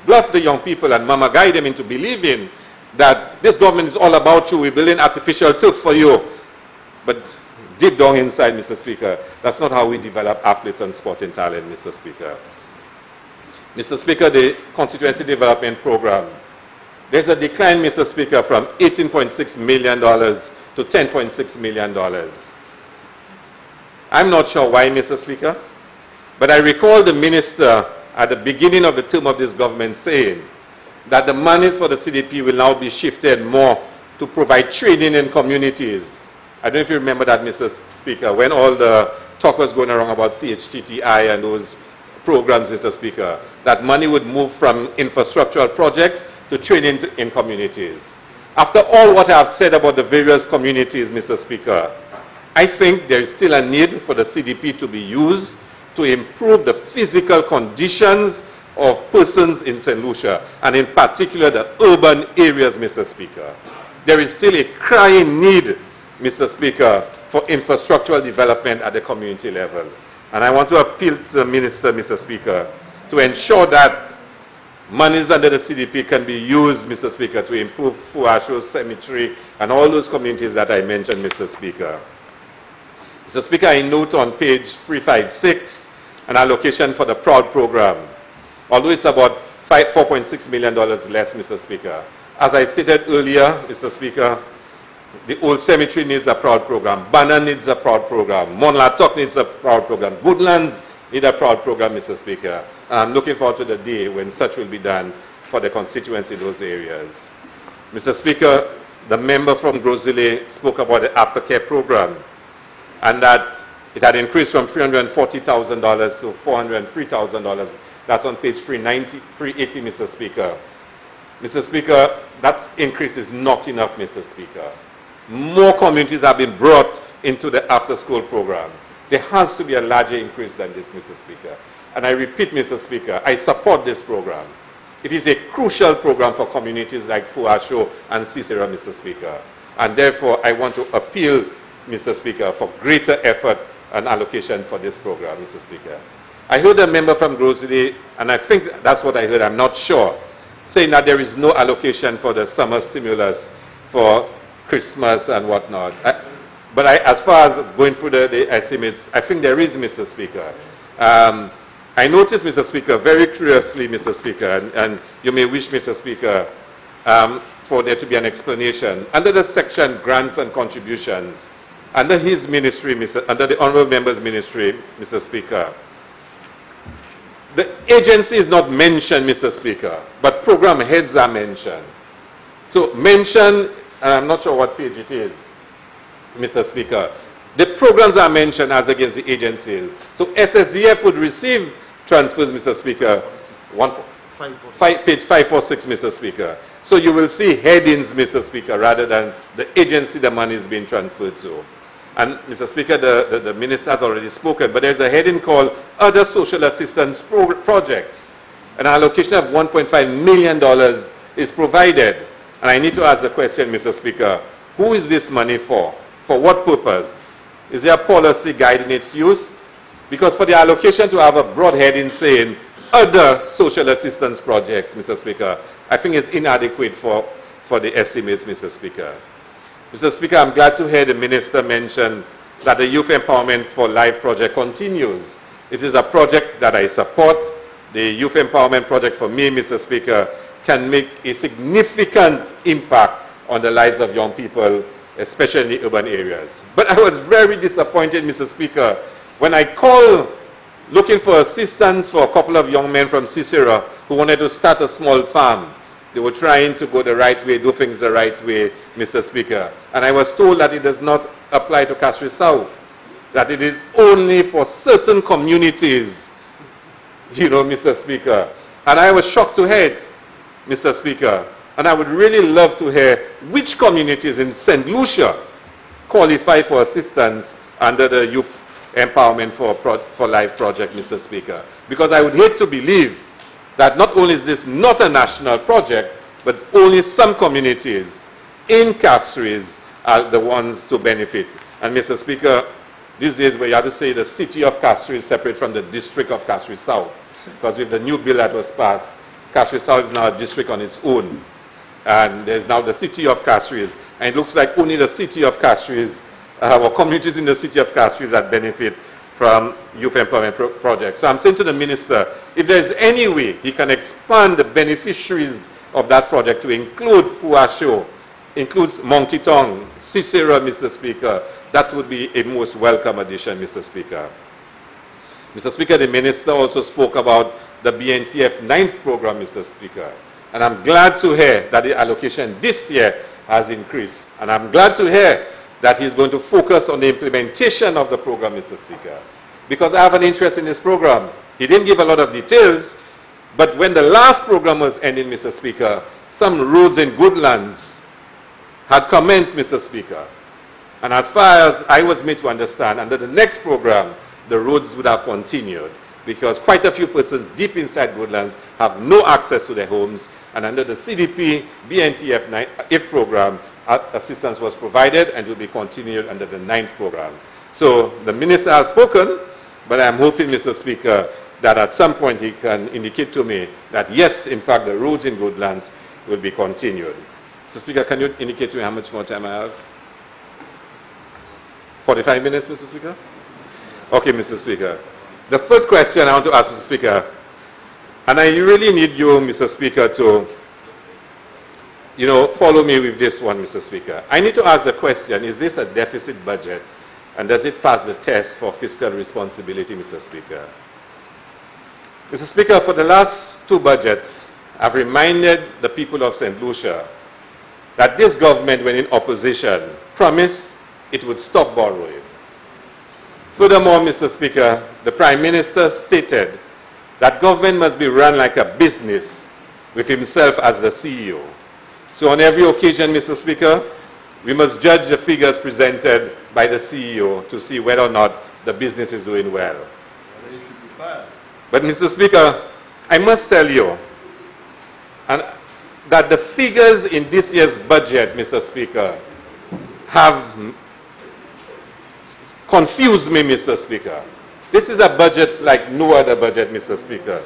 bluff the young people and mama guide them into believing that this government is all about you, we're building artificial turf for you. But deep down inside, Mr. Speaker, that's not how we develop athletes and sporting talent, Mr. Speaker. Mr. Speaker, the Constituency Development Program, there's a decline, Mr. Speaker, from $18.6 million to $10.6 million. I'm not sure why, Mr. Speaker, but I recall the minister at the beginning of the term of this government saying that the monies for the CDP will now be shifted more to provide training in communities. I don't know if you remember that, Mr. Speaker, when all the talk was going around about CHTTI and those programs, Mr. Speaker, that money would move from infrastructural projects to training in communities. After all what I have said about the various communities, Mr. Speaker, I think there is still a need for the CDP to be used to improve the physical conditions of persons in St. Lucia, and in particular the urban areas, Mr. Speaker. There is still a crying need, Mr. Speaker, for infrastructural development at the community level. And I want to appeal to the Minister, Mr. Speaker, to ensure that monies under the CDP can be used, Mr. Speaker, to improve Fuasho Cemetery and all those communities that I mentioned, Mr. Speaker. Mr. Speaker, I note on page 356 an allocation for the PROUD program, although it's about $4.6 million less, Mr. Speaker. As I stated earlier, Mr. Speaker, the old cemetery needs a PROUD program, Banner needs a PROUD program, Monlatok needs a PROUD program, Woodlands need a PROUD program, Mr. Speaker. And I'm looking forward to the day when such will be done for the constituency in those areas. Mr. Speaker, the member from Grosile spoke about the aftercare program, and that it had increased from $340,000 to $403,000. That's on page 380, Mr. Speaker. Mr. Speaker, that increase is not enough, Mr. Speaker. More communities have been brought into the after-school program. There has to be a larger increase than this, Mr. Speaker. And I repeat, Mr. Speaker, I support this program. It is a crucial program for communities like Fuasho and Cicero, Mr. Speaker. And therefore, I want to appeal, Mr. Speaker, for greater effort and allocation for this program, Mr. Speaker. I heard a member from Grosile, and I think that's what I heard, I'm not sure, saying that there is no allocation for the summer stimulus for Christmas and whatnot. But as far as going through the estimates, I think there is, Mr. Speaker. I noticed, Mr. Speaker, very curiously, Mr. Speaker, and you may wish, Mr. Speaker, for there to be an explanation. Under the section grants and contributions, under his ministry, under the Honourable Member's ministry, Mr. Speaker, the agency is not mentioned, Mr. Speaker, but program heads are mentioned. So mention, and I'm not sure what page it is, Mr. Speaker. The programs are mentioned as against the agencies. So SSDF would receive transfers, Mr. Speaker. Page 546, Mr. Speaker. So you will see headings, Mr. Speaker, rather than the agency the money is being transferred to. And, Mr. Speaker, the Minister has already spoken, but there's a heading called Other Social Assistance Projects. An allocation of $1.5 million is provided. And I need to ask the question, Mr. Speaker, who is this money for? For what purpose? Is there a policy guiding its use? Because for the allocation to have a broad heading saying other social assistance projects, Mr. Speaker, I think it's inadequate for the estimates, Mr. Speaker. Mr. Speaker, I'm glad to hear the Minister mention that the Youth Empowerment for Life project continues. It is a project that I support. The Youth Empowerment project for me, Mr. Speaker, can make a significant impact on the lives of young people, especially in the urban areas. But I was very disappointed, Mr. Speaker, when I called looking for assistance for a couple of young men from Cicero who wanted to start a small farm. They were trying to go the right way, do things the right way, Mr. Speaker. And I was told that it does not apply to Castries South, that it is only for certain communities, you know, Mr. Speaker. And I was shocked to hear it, Mr. Speaker. And I would really love to hear which communities in St. Lucia qualify for assistance under the Youth Empowerment for Life project, Mr. Speaker. Because I would hate to believe that not only is this not a national project, but only some communities in Castries are the ones to benefit. And Mr. Speaker, these days where you have to say the city of Castries separate from the district of Castries South. Because with the new bill that was passed, Castries South is now a district on its own. And there's now the city of Castries. And it looks like only the city of Castries, or communities in the city of Castries that benefit from youth employment projects. So I'm saying to the Minister, if there's any way he can expand the beneficiaries of that project to include Fuasho, include Monkey Tongue, Cicero, Mr. Speaker, that would be a most welcome addition, Mr. Speaker. Mr. Speaker, the Minister also spoke about the BNTF 9th program, Mr. Speaker. And I'm glad to hear that the allocation this year has increased. And I'm glad to hear that he's going to focus on the implementation of the program, Mr. Speaker. Because I have an interest in this program. He didn't give a lot of details, but when the last program was ending, Mr. Speaker, some roads in Goodlands had commenced, Mr. Speaker. And as far as I was made to understand, under the next program, the roads would have continued, because quite a few persons deep inside Woodlands have no access to their homes, and under the CDP BNTF IF program, assistance was provided and will be continued under the 9th program. So the minister has spoken, but I'm hoping, Mr. Speaker, that at some point he can indicate to me that yes, in fact, the roads in Woodlands will be continued. Mr. Speaker, can you indicate to me how much more time I have? 45 minutes, Mr. Speaker? Okay, Mr. Speaker. The third question I want to ask, Mr. Speaker, and I really need you, Mr. Speaker, to, follow me with this one, Mr. Speaker. I need to ask the question, is this a deficit budget, and does it pass the test for fiscal responsibility, Mr. Speaker? Mr. Speaker, for the last 2 budgets, I've reminded the people of St. Lucia that this government, when in opposition, promised it would stop borrowing. Furthermore, Mr. Speaker, the Prime Minister stated that government must be run like a business with himself as the CEO. So on every occasion, Mr. Speaker, we must judge the figures presented by the CEO to see whether or not the business is doing well. But Mr. Speaker, I must tell you that the figures in this year's budget, Mr. Speaker, have confused me, Mr. Speaker. This is a budget like no other budget, Mr. Speaker.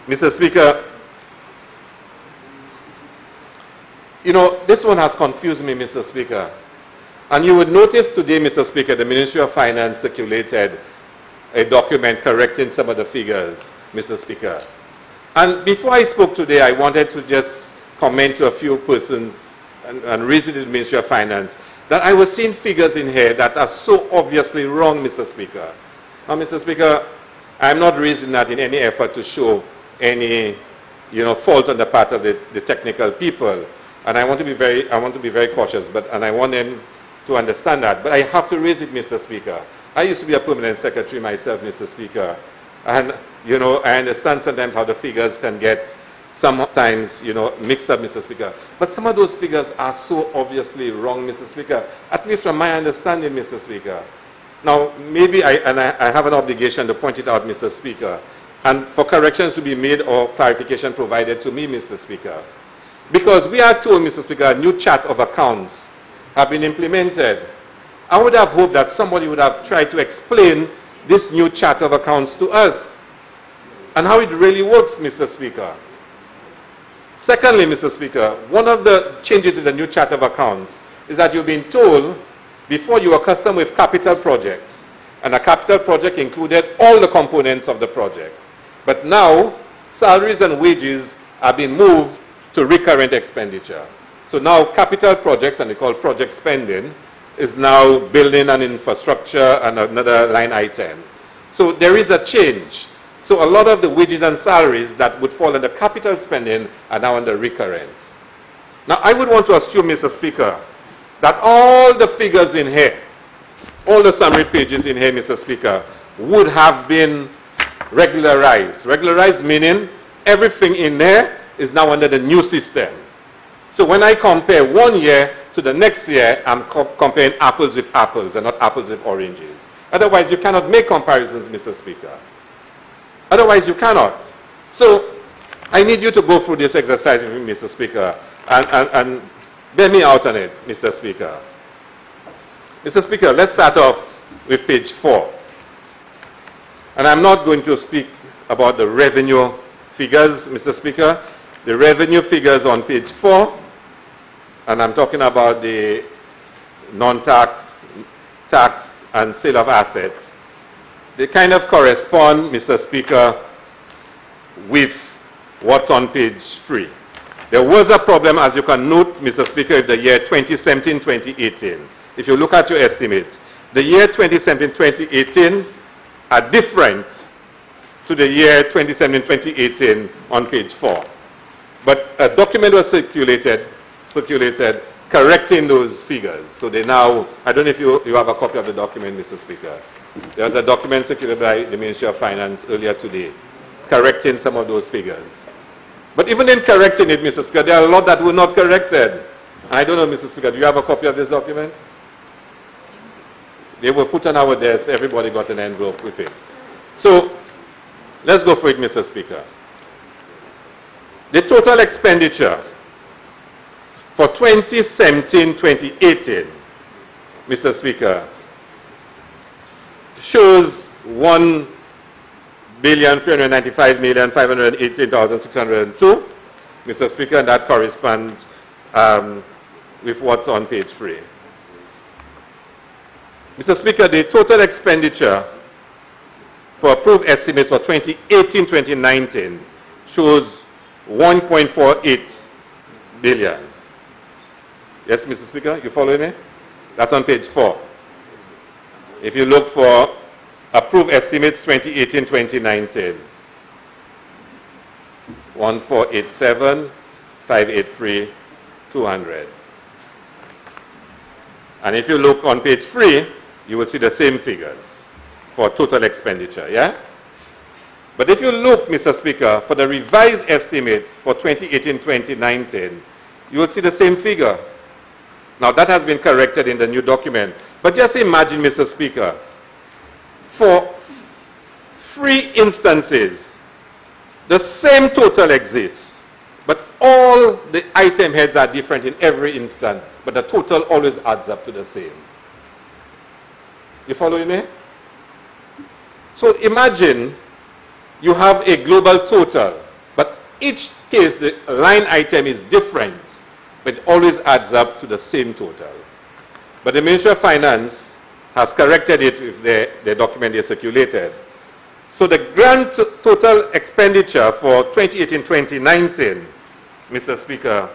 Mr. Speaker, this one has confused me, Mr. Speaker. And you would notice today, Mr. Speaker, the Ministry of Finance circulated a document correcting some of the figures, Mr. Speaker. And before I spoke today, I wanted to just comment to a few persons and raise it in the Ministry of Finance that I was seeing figures in here that are so obviously wrong, Mr. Speaker. Now, Mr. Speaker, I'm not raising that in any effort to show any, fault on the part of the technical people. And I want to be very cautious, and I want them to understand that. But I have to raise it, Mr. Speaker. I used to be a permanent secretary myself, Mr. Speaker. And, I understand sometimes how the figures can get sometimes, mixed up, Mr. Speaker. But some of those figures are so obviously wrong, Mr. Speaker, at least from my understanding, Mr. Speaker. Now, maybe I have an obligation to point it out, Mr. Speaker, and for corrections to be made or clarification provided to me, Mr. Speaker. Because we are told, Mr. Speaker, a new chart of accounts have been implemented. I would have hoped that somebody would have tried to explain this new chart of accounts to us and how it really works, Mr. Speaker. Secondly, Mr. Speaker, one of the changes in the new chart of accounts is that you've been told before you were accustomed with capital projects, and a capital project included all the components of the project. But now, salaries and wages are being moved to recurrent expenditure. So now capital projects, and they call project spending, is now building and infrastructure and another line item. So there is a change. So a lot of the wages and salaries that would fall under capital spending are now under recurrent. Now I would want to assume, Mr. Speaker, that all the figures in here, all the summary pages in here, Mr. Speaker, would have been regularized. Regularized meaning everything in there is now under the new system. So when I compare one year to the next year, I'm comparing apples with apples and not apples with oranges. Otherwise, you cannot make comparisons, Mr. Speaker. Otherwise, you cannot. So I need you to go through this exercise with me, Mr. Speaker, and bear me out on it, Mr. Speaker. Mr. Speaker, let's start off with page 4. And I'm not going to speak about the revenue figures, Mr. Speaker. The revenue figures on page 4, and I'm talking about the non-tax, tax, and sale of assets. They kind of correspond, Mr. Speaker, with what's on page 3. There was a problem, as you can note, Mr. Speaker, with the year 2017-2018. If you look at your estimates, the year 2017-2018 are different to the year 2017-2018 on page 4. But a document was circulated correcting those figures. So they now, I don't know if you have a copy of the document, Mr. Speaker. There was a document circulated by the Ministry of Finance earlier today, correcting some of those figures. But even in correcting it, Mr. Speaker, there are a lot that were not corrected. I don't know, Mr. Speaker, do you have a copy of this document? They were put on our desk. Everybody got an envelope with it. So let's go for it, Mr. Speaker. The total expenditure for 2017-2018, Mr. Speaker, shows $1,395,518,602, Mr. Speaker, and that corresponds with what's on page 3. Mr. Speaker, the total expenditure for approved estimates for 2018-2019 shows 1.48 billion. Yes, Mr. Speaker, you following me? That's on page 4. If you look for approved estimates 2018-2019, 1487, 583, 200. And if you look on page 3, you will see the same figures for total expenditure, yeah? But if you look, Mr. Speaker, for the revised estimates for 2018-2019, you will see the same figure. Now, that has been corrected in the new document. But just imagine, Mr. Speaker, for 3 instances, the same total exists, but all the item heads are different in every instance, but the total always adds up to the same. You following me? So imagine you have a global total, but each case the line item is different, but it always adds up to the same total. But the Ministry of Finance has corrected it with the document they circulated. So the grand total expenditure for 2018-2019, Mr. Speaker,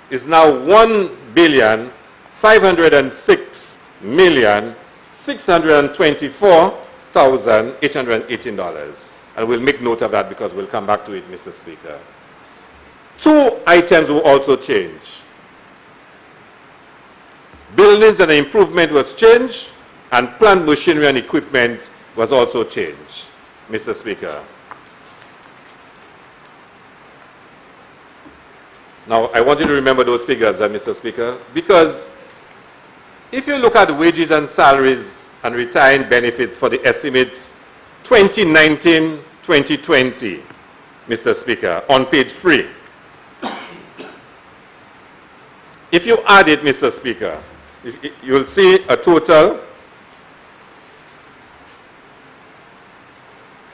is now $1,506,624,818. And we'll make note of that because we'll come back to it, Mr. Speaker. 2 items will also change. Buildings and improvement was changed, and plant machinery and equipment was also changed, Mr. Speaker. Now, I want you to remember those figures, Mr. Speaker, because if you look at wages and salaries and retirement benefits for the estimates 2019-2020, Mr. Speaker, on page 3, if you add it, Mr. Speaker, you will see a total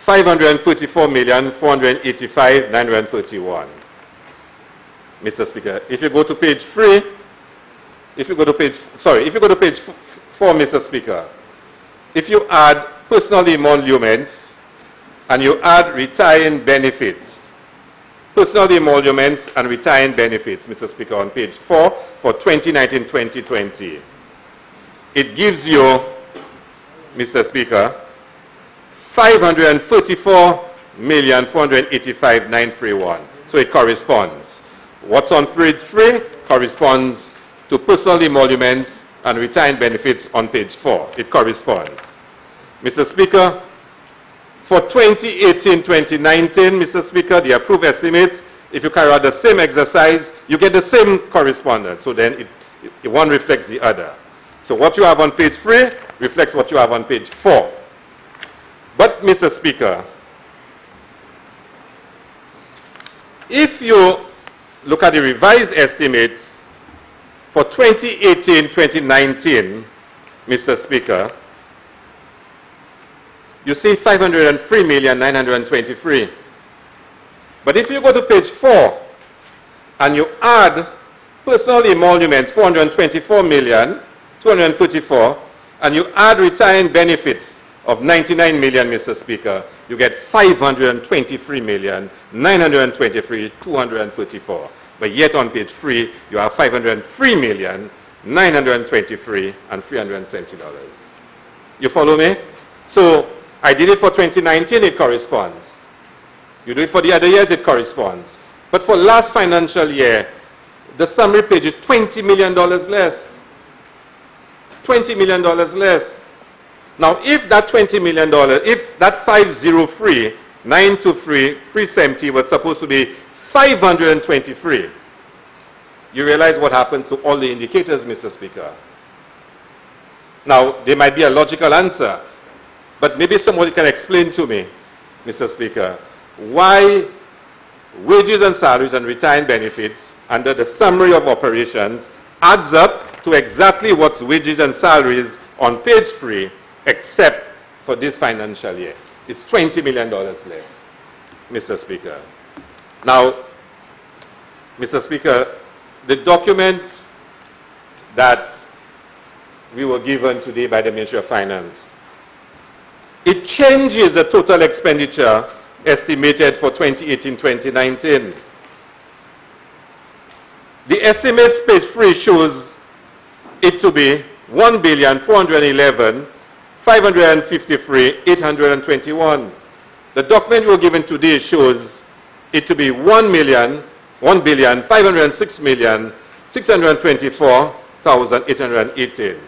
$544,485,931. Mr. Speaker, if you go to page 3, if you go to page 4, Mr. Speaker, if you add personal emoluments and you add retirement benefits, personal emoluments and retirement benefits, Mr. Speaker, on page 4 for 2019-2020, it gives you, Mr. Speaker, $534,485,931. So it corresponds. What's on page 3 corresponds to personal emoluments and retirement benefits on page 4. It corresponds. Mr. Speaker, for 2018-2019, Mr. Speaker, the approved estimates, if you carry out the same exercise, you get the same correspondence. So then one reflects the other. So what you have on page 3 reflects what you have on page 4. But, Mr. Speaker, if you look at the revised estimates for 2018-2019, Mr. Speaker, you see 503,923. But if you go to page 4 and you add personal emoluments, 424,234, and you add retirement benefits of 99 million, Mr. Speaker, you get 523,923,234. But yet on page 3, you have 503,923 and $370. You follow me? So I did it for 2019, it corresponds. You do it for the other years, it corresponds. But for last financial year, the summary page is $20 million less. $20 million less. Now, if that $20 million, if that 503,923,370 was supposed to be 523. You realize what happens to all the indicators, Mr. Speaker. Now, there might be a logical answer, but maybe somebody can explain to me, Mr. Speaker, why wages and salaries and retirement benefits under the summary of operations adds up to exactly what's wages and salaries on page 3, except for this financial year. It's $20 million less, Mr. Speaker. Now, Mr. Speaker, the document that we were given today by the Ministry of Finance, it changes the total expenditure estimated for 2018-2019. The estimates, page 3, shows it to be $1,411,553,821. The document we were given today shows it to be $1,506,624,818.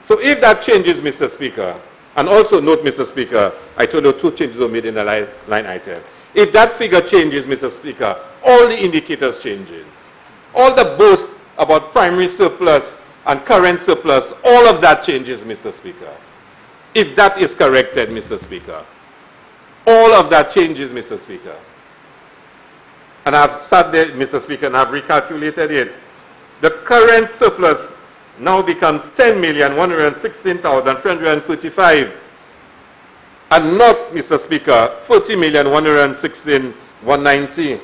So if that changes, Mr. Speaker, and also note, Mr. Speaker, I told you 2 changes were made in the line item. If that figure changes, Mr. Speaker, all the indicators changes. All the boast about primary surplus and current surplus, all of that changes, Mr. Speaker. If that is corrected, Mr. Speaker, all of that changes, Mr. Speaker. And I've sat there, Mr. Speaker, and I've recalculated it. The current surplus now becomes 10,116,335, and not, Mr. Speaker, 40,116,190.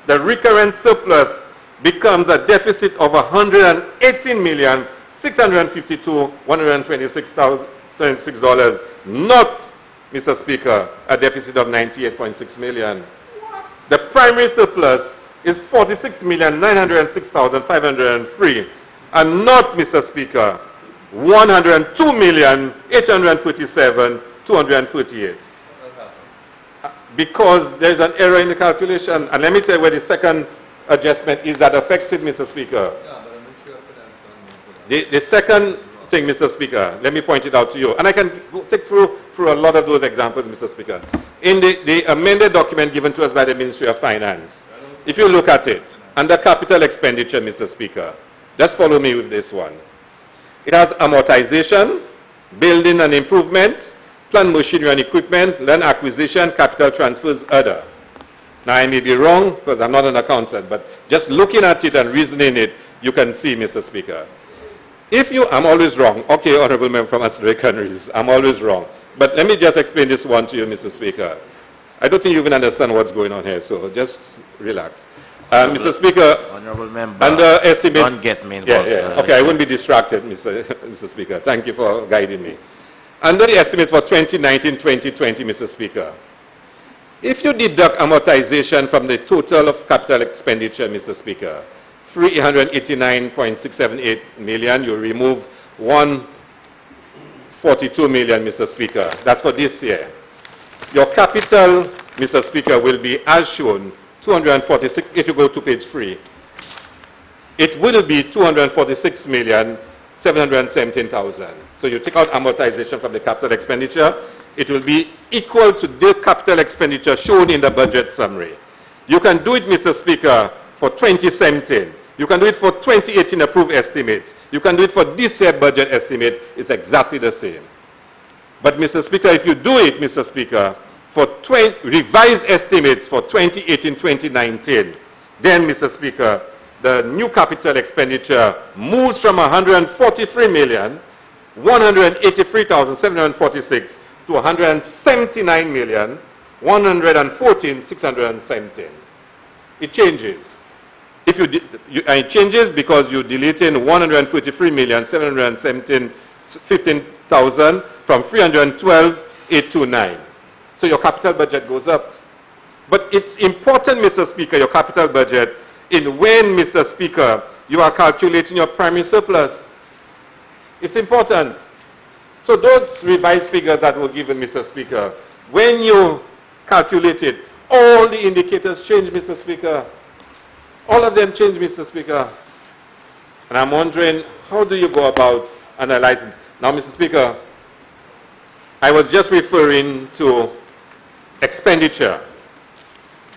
The recurrent surplus becomes a deficit of 118,652,126 $126, not, Mr. Speaker, a deficit of 98.6 million. The primary surplus is 46,906,503, and not, Mr. Speaker, 102,847,238. Because there's an error in the calculation. And let me tell you where the second adjustment is that affects it, Mr. Speaker. The second thing, Mr. Speaker, let me point it out to you. And I can take through a lot of those examples, Mr. Speaker. In the amended document given to us by the Ministry of Finance, if you look at it, under capital expenditure, Mr. Speaker, just follow me with this one. It has amortization, building and improvement, plant machinery and equipment, land acquisition, capital transfers, other. Now, I may be wrong because I'm not an accountant, but just looking at it and reasoning it, you can see, Mr. Speaker. I'm always wrong. Okay, Honorable Member from Aston-Canarese, I'm always wrong. But let me just explain this one to you, Mr. Speaker. I don't think you even understand what's going on here, so just relax. Mr. Speaker, Honorable Member, under estimate, don't get me involved. Okay, I won't be distracted, Mr. Speaker. Thank you for guiding me. Under the estimates for 2019-2020, Mr. Speaker, if you deduct amortization from the total of capital expenditure, Mr. Speaker, 389.678 million, you remove 142 million, Mr. Speaker. That's for this year. Your capital, Mr. Speaker, will be as shown, 246, if you go to page 3, it will be 246,717,000. So you take out amortization from the capital expenditure, it will be equal to the capital expenditure shown in the budget summary. You can do it, Mr. Speaker, for 2017. You can do it for 2018 approved estimates. You can do it for this year budget estimate. It's exactly the same. But, Mr. Speaker, if you do it, Mr. Speaker, for revised estimates for 2018-2019, then, Mr. Speaker, the new capital expenditure moves from 143,183,746 to 179,114,617. It changes. It changes because you're deleting 143,715,000 from 312,829. So your capital budget goes up. But it's important, Mr. Speaker, your capital budget, in when, Mr. Speaker, you are calculating your primary surplus. It's important. So those revised figures that were given, Mr. Speaker, when you calculate it, all the indicators change, Mr. Speaker. All of them change, Mr. Speaker. And I'm wondering, how do you go about analyzing? Now, Mr. Speaker, I was just referring to expenditure.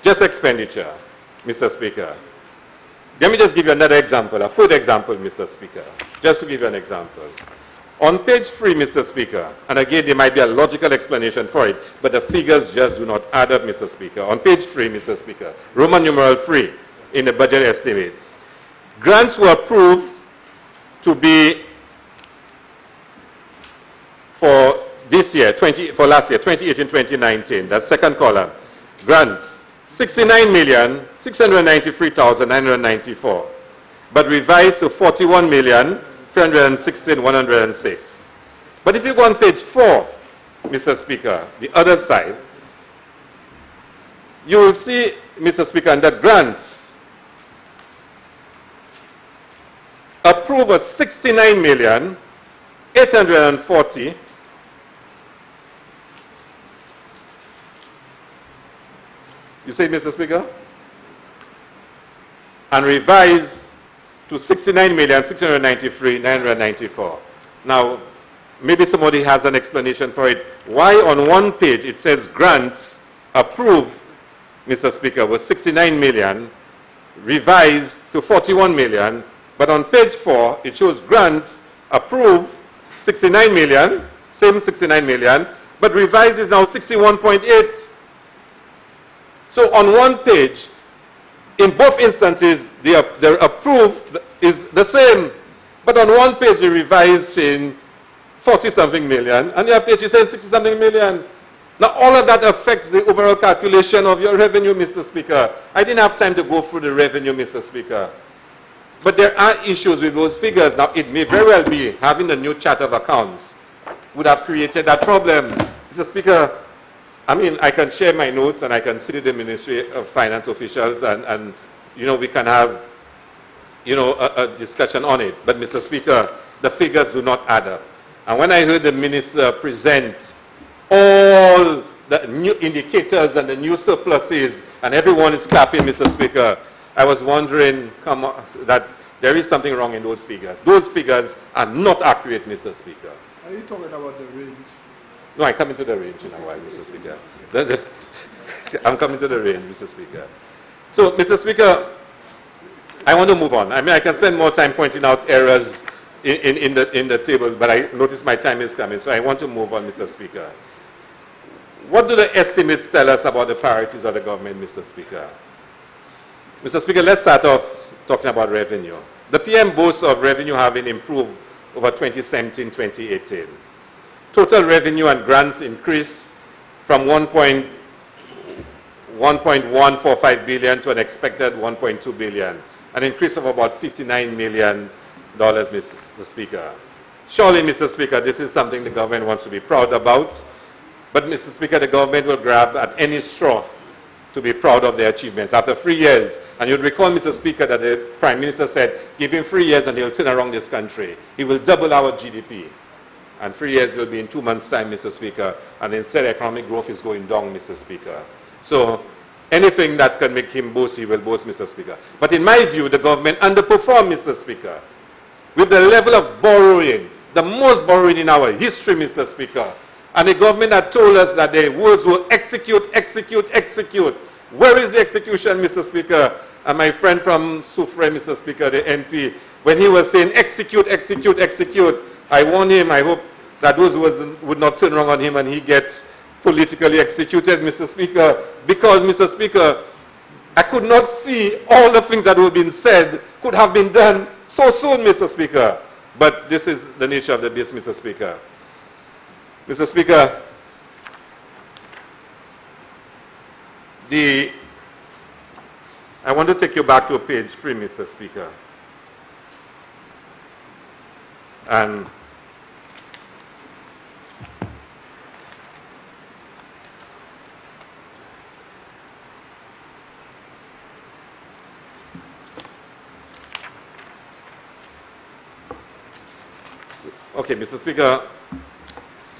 Just expenditure, Mr. Speaker. Let me just give you another example, a fourth example, Mr. Speaker, just to give you an example. On page 3, Mr. Speaker, and again, there might be a logical explanation for it, but the figures just do not add up, Mr. Speaker. On page 3, Mr. Speaker, Roman numeral 3, in the budget estimates, grants were approved to be for this year, for last year, 2018-2019, that's second column, grants, 69,693,994, but revised to 41,316,106. But if you go on page 4, Mr. Speaker, the other side, you will see, Mr. Speaker, that grants approve of 69,840,000. You say, Mr. Speaker? And revise to 69,693,994. Now, maybe somebody has an explanation for it. Why on one page it says grants approved, Mr. Speaker, was 69 million, revised to 41 million, but on page 4 it shows grants approved 69 million, same 69 million, but revised is now 61.8. So on one page, in both instances, the approved is the same, but on one page the revised in 40-something million, and the other page is saying 60-something million. Now all of that affects the overall calculation of your revenue, Mr. Speaker. I didn't have time to go through the revenue, Mr. Speaker. But there are issues with those figures. Now it may very well be having the new chart of accounts would have created that problem. Mr. Speaker, I mean, I can share my notes and I can sit with the Ministry of Finance officials and you know, we can have, you know, a discussion on it. But, Mr. Speaker, the figures do not add up. And when I heard the Minister present all the new indicators and the new surpluses and everyone is clapping, Mr. Speaker, I was wondering that there is something wrong in those figures. Those figures are not accurate, Mr. Speaker. Are you talking about the range? No, I come into the range in a while, Mr. Speaker. I'm coming to the range, Mr. Speaker. So, Mr. Speaker, I want to move on. I mean, I can spend more time pointing out errors in the table, but I notice my time is coming, so I want to move on, Mr. Speaker. What do the estimates tell us about the priorities of the government, Mr. Speaker? Mr. Speaker, let's start off talking about revenue. The PM boasts of revenue having improved over 2017-2018. Total revenue and grants increased from 1.145 billion to an expected 1.2 billion, an increase of about $59 million, Mr. Speaker. Surely, Mr. Speaker, this is something the government wants to be proud about, but, Mr. Speaker, the government will grab at any straw to be proud of their achievements. After 3 years, and you'd recall, Mr. Speaker, that the Prime Minister said, give him 3 years and he'll turn around this country. He will double our GDP. And 3 years will be in 2 months' time, Mr. Speaker, and instead economic growth is going down, Mr. Speaker. So anything that can make him boast, he will boast, Mr. Speaker. But in my view, the government underperformed, Mr. Speaker, with the level of borrowing, the most borrowing in our history, Mr. Speaker. And the government had told us that their words will execute, execute, execute. Where is the execution, Mr. Speaker? And my friend from Soufrière, Mr. Speaker, the MP, when he was saying execute, execute, execute, I warned him, I hope that those words would not turn wrong on him and he gets politically executed, Mr. Speaker, because, Mr. Speaker, I could not see all the things that were being said could have been done so soon, Mr. Speaker. But this is the nature of the beast, Mr. Speaker. Mr. Speaker, I want to take you back to page 3, Mr. Speaker. And okay, Mr. Speaker,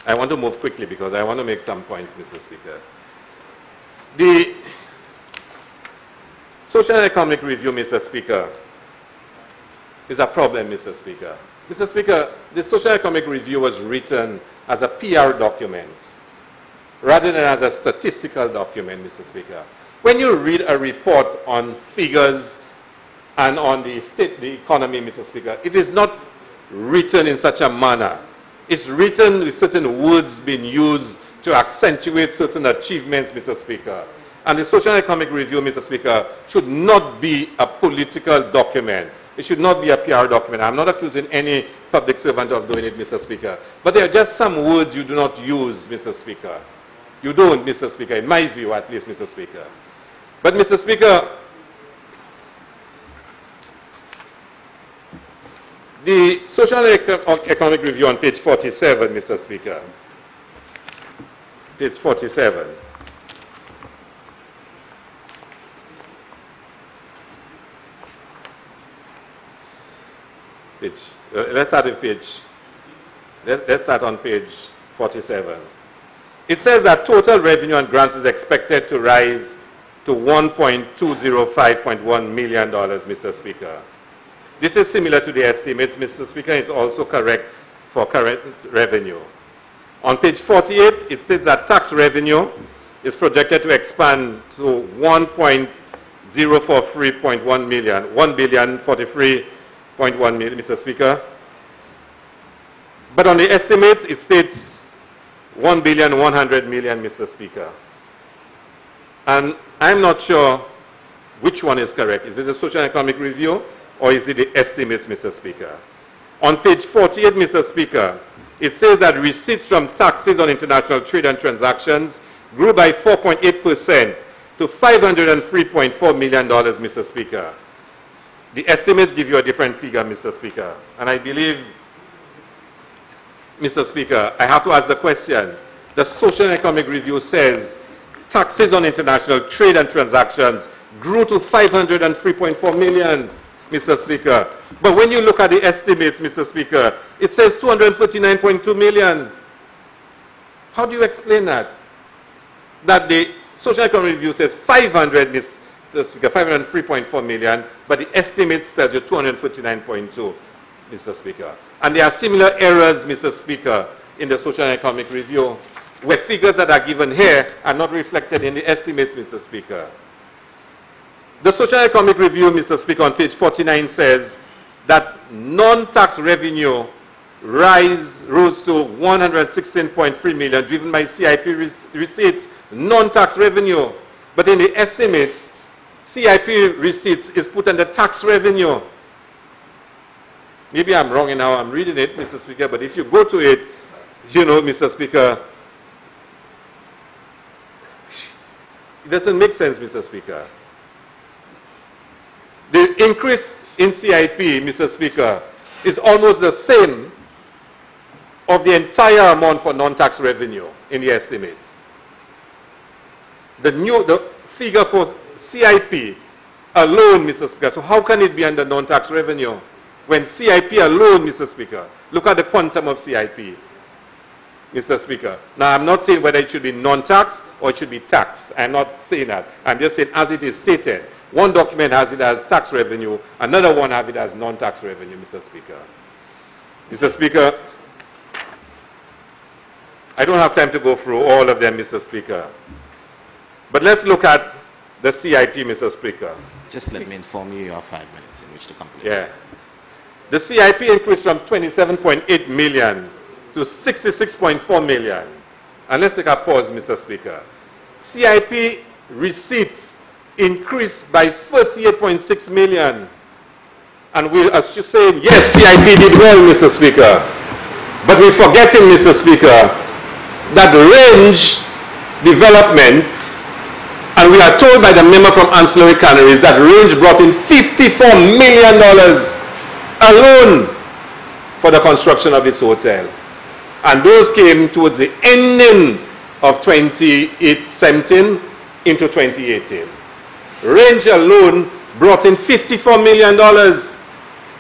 I want to move quickly because I want to make some points, Mr. Speaker. The social and economic review, Mr. Speaker, is a problem, Mr. Speaker. Mr. Speaker, the social and economic review was written as a PR document rather than as a statistical document, Mr. Speaker. When you read a report on figures and on the economy, Mr. Speaker, it is not written in such a manner. It's written with certain words being used to accentuate certain achievements, Mr. Speaker. And the Social and Economic Review, Mr. Speaker, should not be a political document. It should not be a PR document. I'm not accusing any public servant of doing it, Mr. Speaker. But there are just some words you do not use, Mr. Speaker. You don't, Mr. Speaker, in my view at least, Mr. Speaker. But, Mr. Speaker, the Social and Economic Review on page 47, Mr. Speaker, page 47. Let's start with let's start on page 47. It says that total revenue and grants is expected to rise to $1.205.1 million, Mr. Speaker. This is similar to the estimates, Mr. Speaker. It's also correct for current revenue. On page 48, it says that tax revenue is projected to expand to $1.043.1 million, $1,043.1 million, Mr. Speaker. But on the estimates, it states $1,100 million, Mr. Speaker. And I'm not sure which one is correct. Is it the Social and Economic Review or is it the estimates, Mr. Speaker? On page 48, Mr. Speaker, it says that receipts from taxes on international trade and transactions grew by 4.8% to $503.4 million, Mr. Speaker. The estimates give you a different figure, Mr. Speaker. And I believe, Mr. Speaker, I have to ask the question. The Social and Economic Review says taxes on international trade and transactions grew to $503.4 million, Mr. Speaker. But when you look at the estimates, Mr. Speaker, it says $239.2 million. How do you explain that? That the Social and Economic Review says Mr. Speaker, $503.4 million, but the estimates tells you $249.2, Mr. Speaker. And there are similar errors, Mr. Speaker, in the Social and Economic Review, where figures that are given here are not reflected in the estimates, Mr. Speaker. The Social and Economic Review, Mr. Speaker, on page 49 says that non-tax revenue rose to $116.3 million, driven by CIP receipts, non-tax revenue. But in the estimates, CIP receipts is put under tax revenue. Maybe I'm wrong in how I'm reading it, Mr. Speaker, but if you go to it, you know, Mr. Speaker, it doesn't make sense, Mr. Speaker. The increase in CIP, Mr. Speaker, is almost the same of the entire amount for non-tax revenue in the estimates. The figure for CIP alone, Mr. Speaker, so how can it be under non-tax revenue? When CIP alone, Mr. Speaker, look at the quantum of CIP, Mr. Speaker. Now, I'm not saying whether it should be non-tax or it should be tax. I'm not saying that. I'm just saying as it is stated. One document has it as tax revenue, another one has it as non-tax revenue, Mr. Speaker. Mr. Speaker, I don't have time to go through all of them, Mr. Speaker. But let's look at the CIP, Mr. Speaker. Just let me inform you, you have 5 minutes in which to complete. Yeah. The CIP increased from 27.8 million to 66.4 million. And let's take a pause, Mr. Speaker. CIP receipts increased by 38.6 million. And we are saying, yes, CIP did well, Mr. Speaker. But we're forgetting, Mr. Speaker, that range development, and we are told by the member from Ancillary Canaries that range brought in $54 million alone for the construction of its hotel. And those came towards the ending of 2017 into 2018. Range alone brought in $54 million.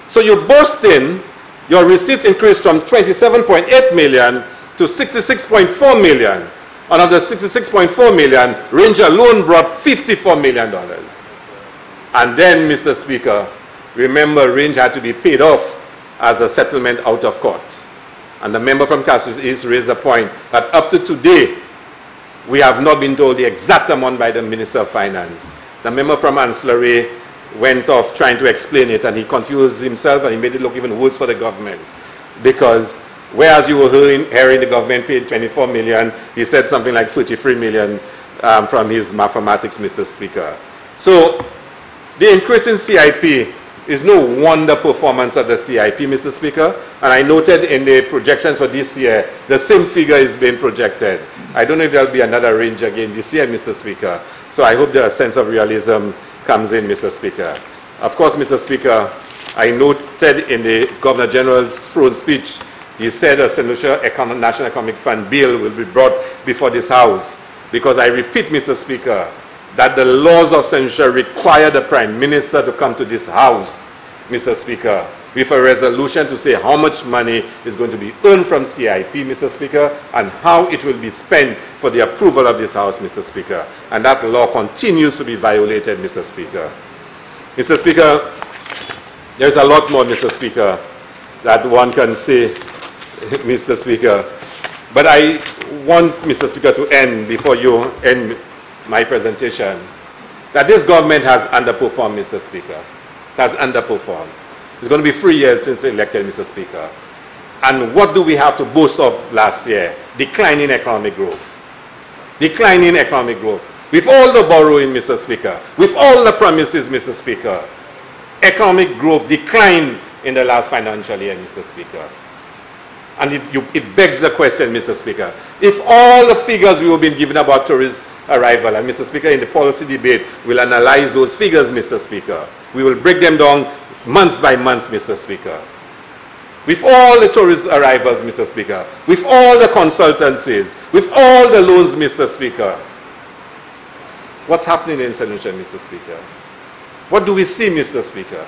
So you boast in, your receipts increased from 27.8 million to 66.4 million. And of the 66.4 million, Range alone brought $54 million. And then, Mr. Speaker, remember, Range had to be paid off as a settlement out of court. And the member from Constituency raised the point that up to today, we have not been told the exact amount by the Minister of Finance. The member from Ancillary went off trying to explain it, and he confused himself, and he made it look even worse for the government. Because whereas you were hearing the government paid 24 million, he said something like 33 million from his mathematics, Mr. Speaker. So the increase in CIP is no wonder performance of the CIP, Mr. Speaker. And I noted in the projections for this year, the same figure is being projected. I don't know if there'll be another range again this year, Mr. Speaker. So I hope the sense of realism comes in, Mr. Speaker. Of course, Mr. Speaker, I noted in the Governor General's throne speech, he said a St. Lucia National Economic Fund bill will be brought before this House. Because I repeat, Mr. Speaker, that the laws of St. Lucia require the Prime Minister to come to this House, Mr. Speaker, with a resolution to say how much money is going to be earned from CIP, Mr. Speaker, and how it will be spent for the approval of this House, Mr. Speaker. And that law continues to be violated, Mr. Speaker. Mr. Speaker, there's a lot more, Mr. Speaker, that one can say, Mr. Speaker. But I want, Mr. Speaker, to end, before you end my presentation, that this government has underperformed, Mr. Speaker. It has underperformed. It's going to be 3 years since elected, Mr. Speaker. And what do we have to boast of last year? Declining economic growth. Declining economic growth. With all the borrowing, Mr. Speaker, with all the promises, Mr. Speaker, economic growth declined in the last financial year, Mr. Speaker. And it begs the question, Mr. Speaker, if all the figures we have been given about tourist arrival, and Mr. Speaker, in the policy debate, we'll analyze those figures, Mr. Speaker. We will break them down month by month, Mr. Speaker. With all the tourist arrivals, Mr. Speaker, with all the consultancies, with all the loans, Mr. Speaker, what's happening in St. Lucia, Mr. Speaker? What do we see, Mr. Speaker?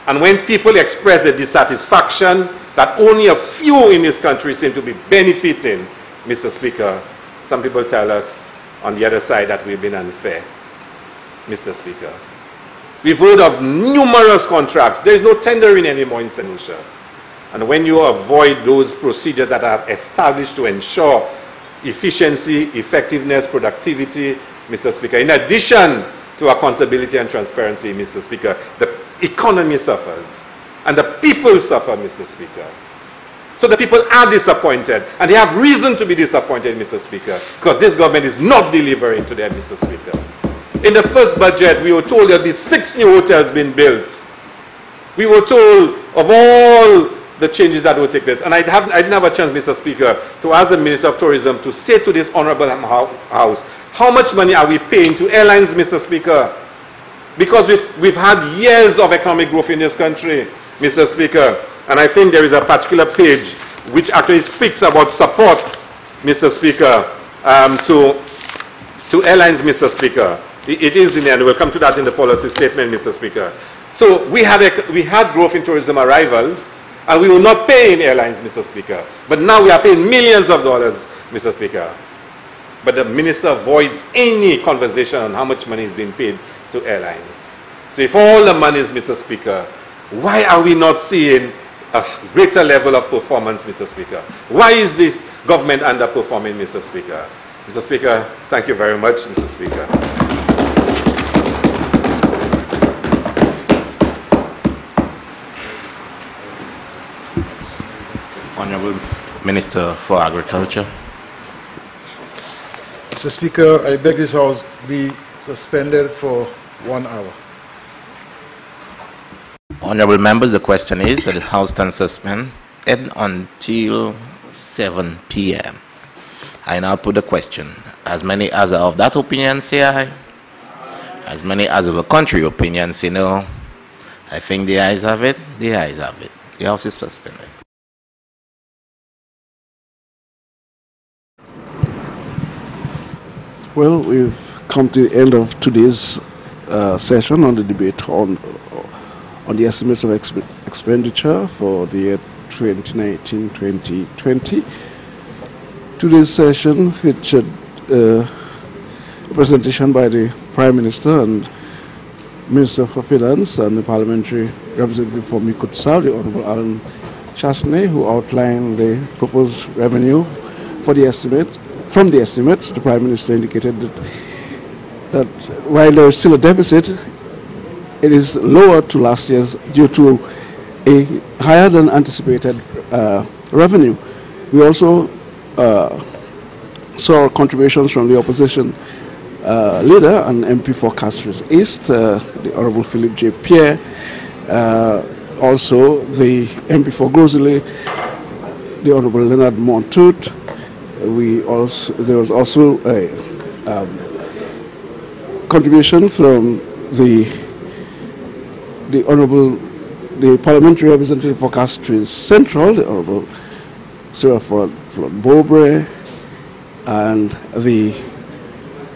And when people express their dissatisfaction that only a few in this country seem to be benefiting, Mr. Speaker, some people tell us on the other side that we've been unfair, Mr. Speaker. We've heard of numerous contracts. There is no tendering anymore in St. Lucia. And when you avoid those procedures that are established to ensure efficiency, effectiveness, productivity, Mr. Speaker, in addition to accountability and transparency, Mr. Speaker, the economy suffers. And the people suffer, Mr. Speaker. So the people are disappointed, and they have reason to be disappointed, Mr. Speaker, because this government is not delivering to them, Mr. Speaker. In the first budget, we were told there'll be 6 new hotels being built. We were told of all the changes that will take place. And I didn't have a chance, Mr. Speaker, to ask the Minister of Tourism to say to this honorable House, how much money are we paying to airlines, Mr. Speaker? Because we've had years of economic growth in this country, Mr. Speaker. And I think there is a particular page which actually speaks about support, Mr. Speaker, to airlines, Mr. Speaker. It is in there, and we'll come to that in the policy statement, Mr. Speaker. So we had growth in tourism arrivals, and we were not paying airlines, Mr. Speaker. But now we are paying millions of dollars, Mr. Speaker. But the minister avoids any conversation on how much money is being paid to airlines. So if all the money is, Mr. Speaker, why are we not seeing a greater level of performance, Mr. Speaker? Why is this government underperforming, Mr. Speaker? Mr. Speaker, thank you very much, Mr. Speaker. Honorable Minister for Agriculture. Mr. Speaker, I beg this House be suspended for 1 hour. Honorable members, the question is that the House can suspend until 7 p.m. I now put the question. As many as are of that opinion say aye. As many as of the contrary opinion say no. I think the ayes have it. The ayes have it. The House is suspended. Well, we've come to the end of today's session on the debate on the estimates of expenditure for the year 2019-2020. Today's session featured a presentation by the Prime Minister and Minister for Finance and the Parliamentary Representative for Mikutsa, the Honorable Alan Chasney, who outlined the proposed revenue for the estimate from the estimates, the Prime Minister indicated that while there is still a deficit, it is lower to last year's due to a higher than anticipated revenue. We also saw contributions from the opposition leader and MP for Castries East, the Honorable Philip J. Pierre, also the MP for Grosile, the Honorable Leonard Montoute. There was also a contribution from the parliamentary representative for Castries Central, the Honorable Sarah Flood Bobre, and the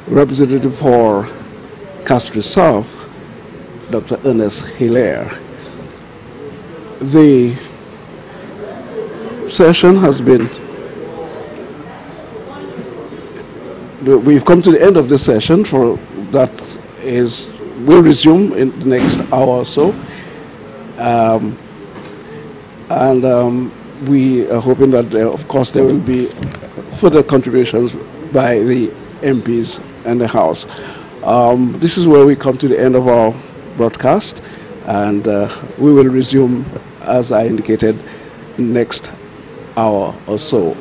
representative for Castries South, Dr. Ernest Hilaire. The session has been, we've come to the end of the session. We'll resume in the next hour or so. We are hoping that, of course, there will be further contributions by the MPs and the House. This is where we come to the end of our broadcast, and we will resume, as I indicated, next hour or so.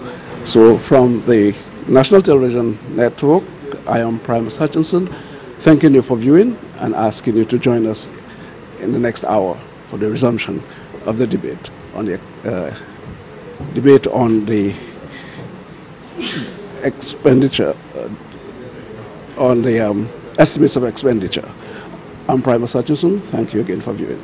So from the National Television Network, I am Primus Hutchinson, thanking you for viewing and asking you to join us in the next hour for the resumption of the debate on the expenditure, on the estimates of expenditure. I'm Primus Hutchinson. Thank you again for viewing.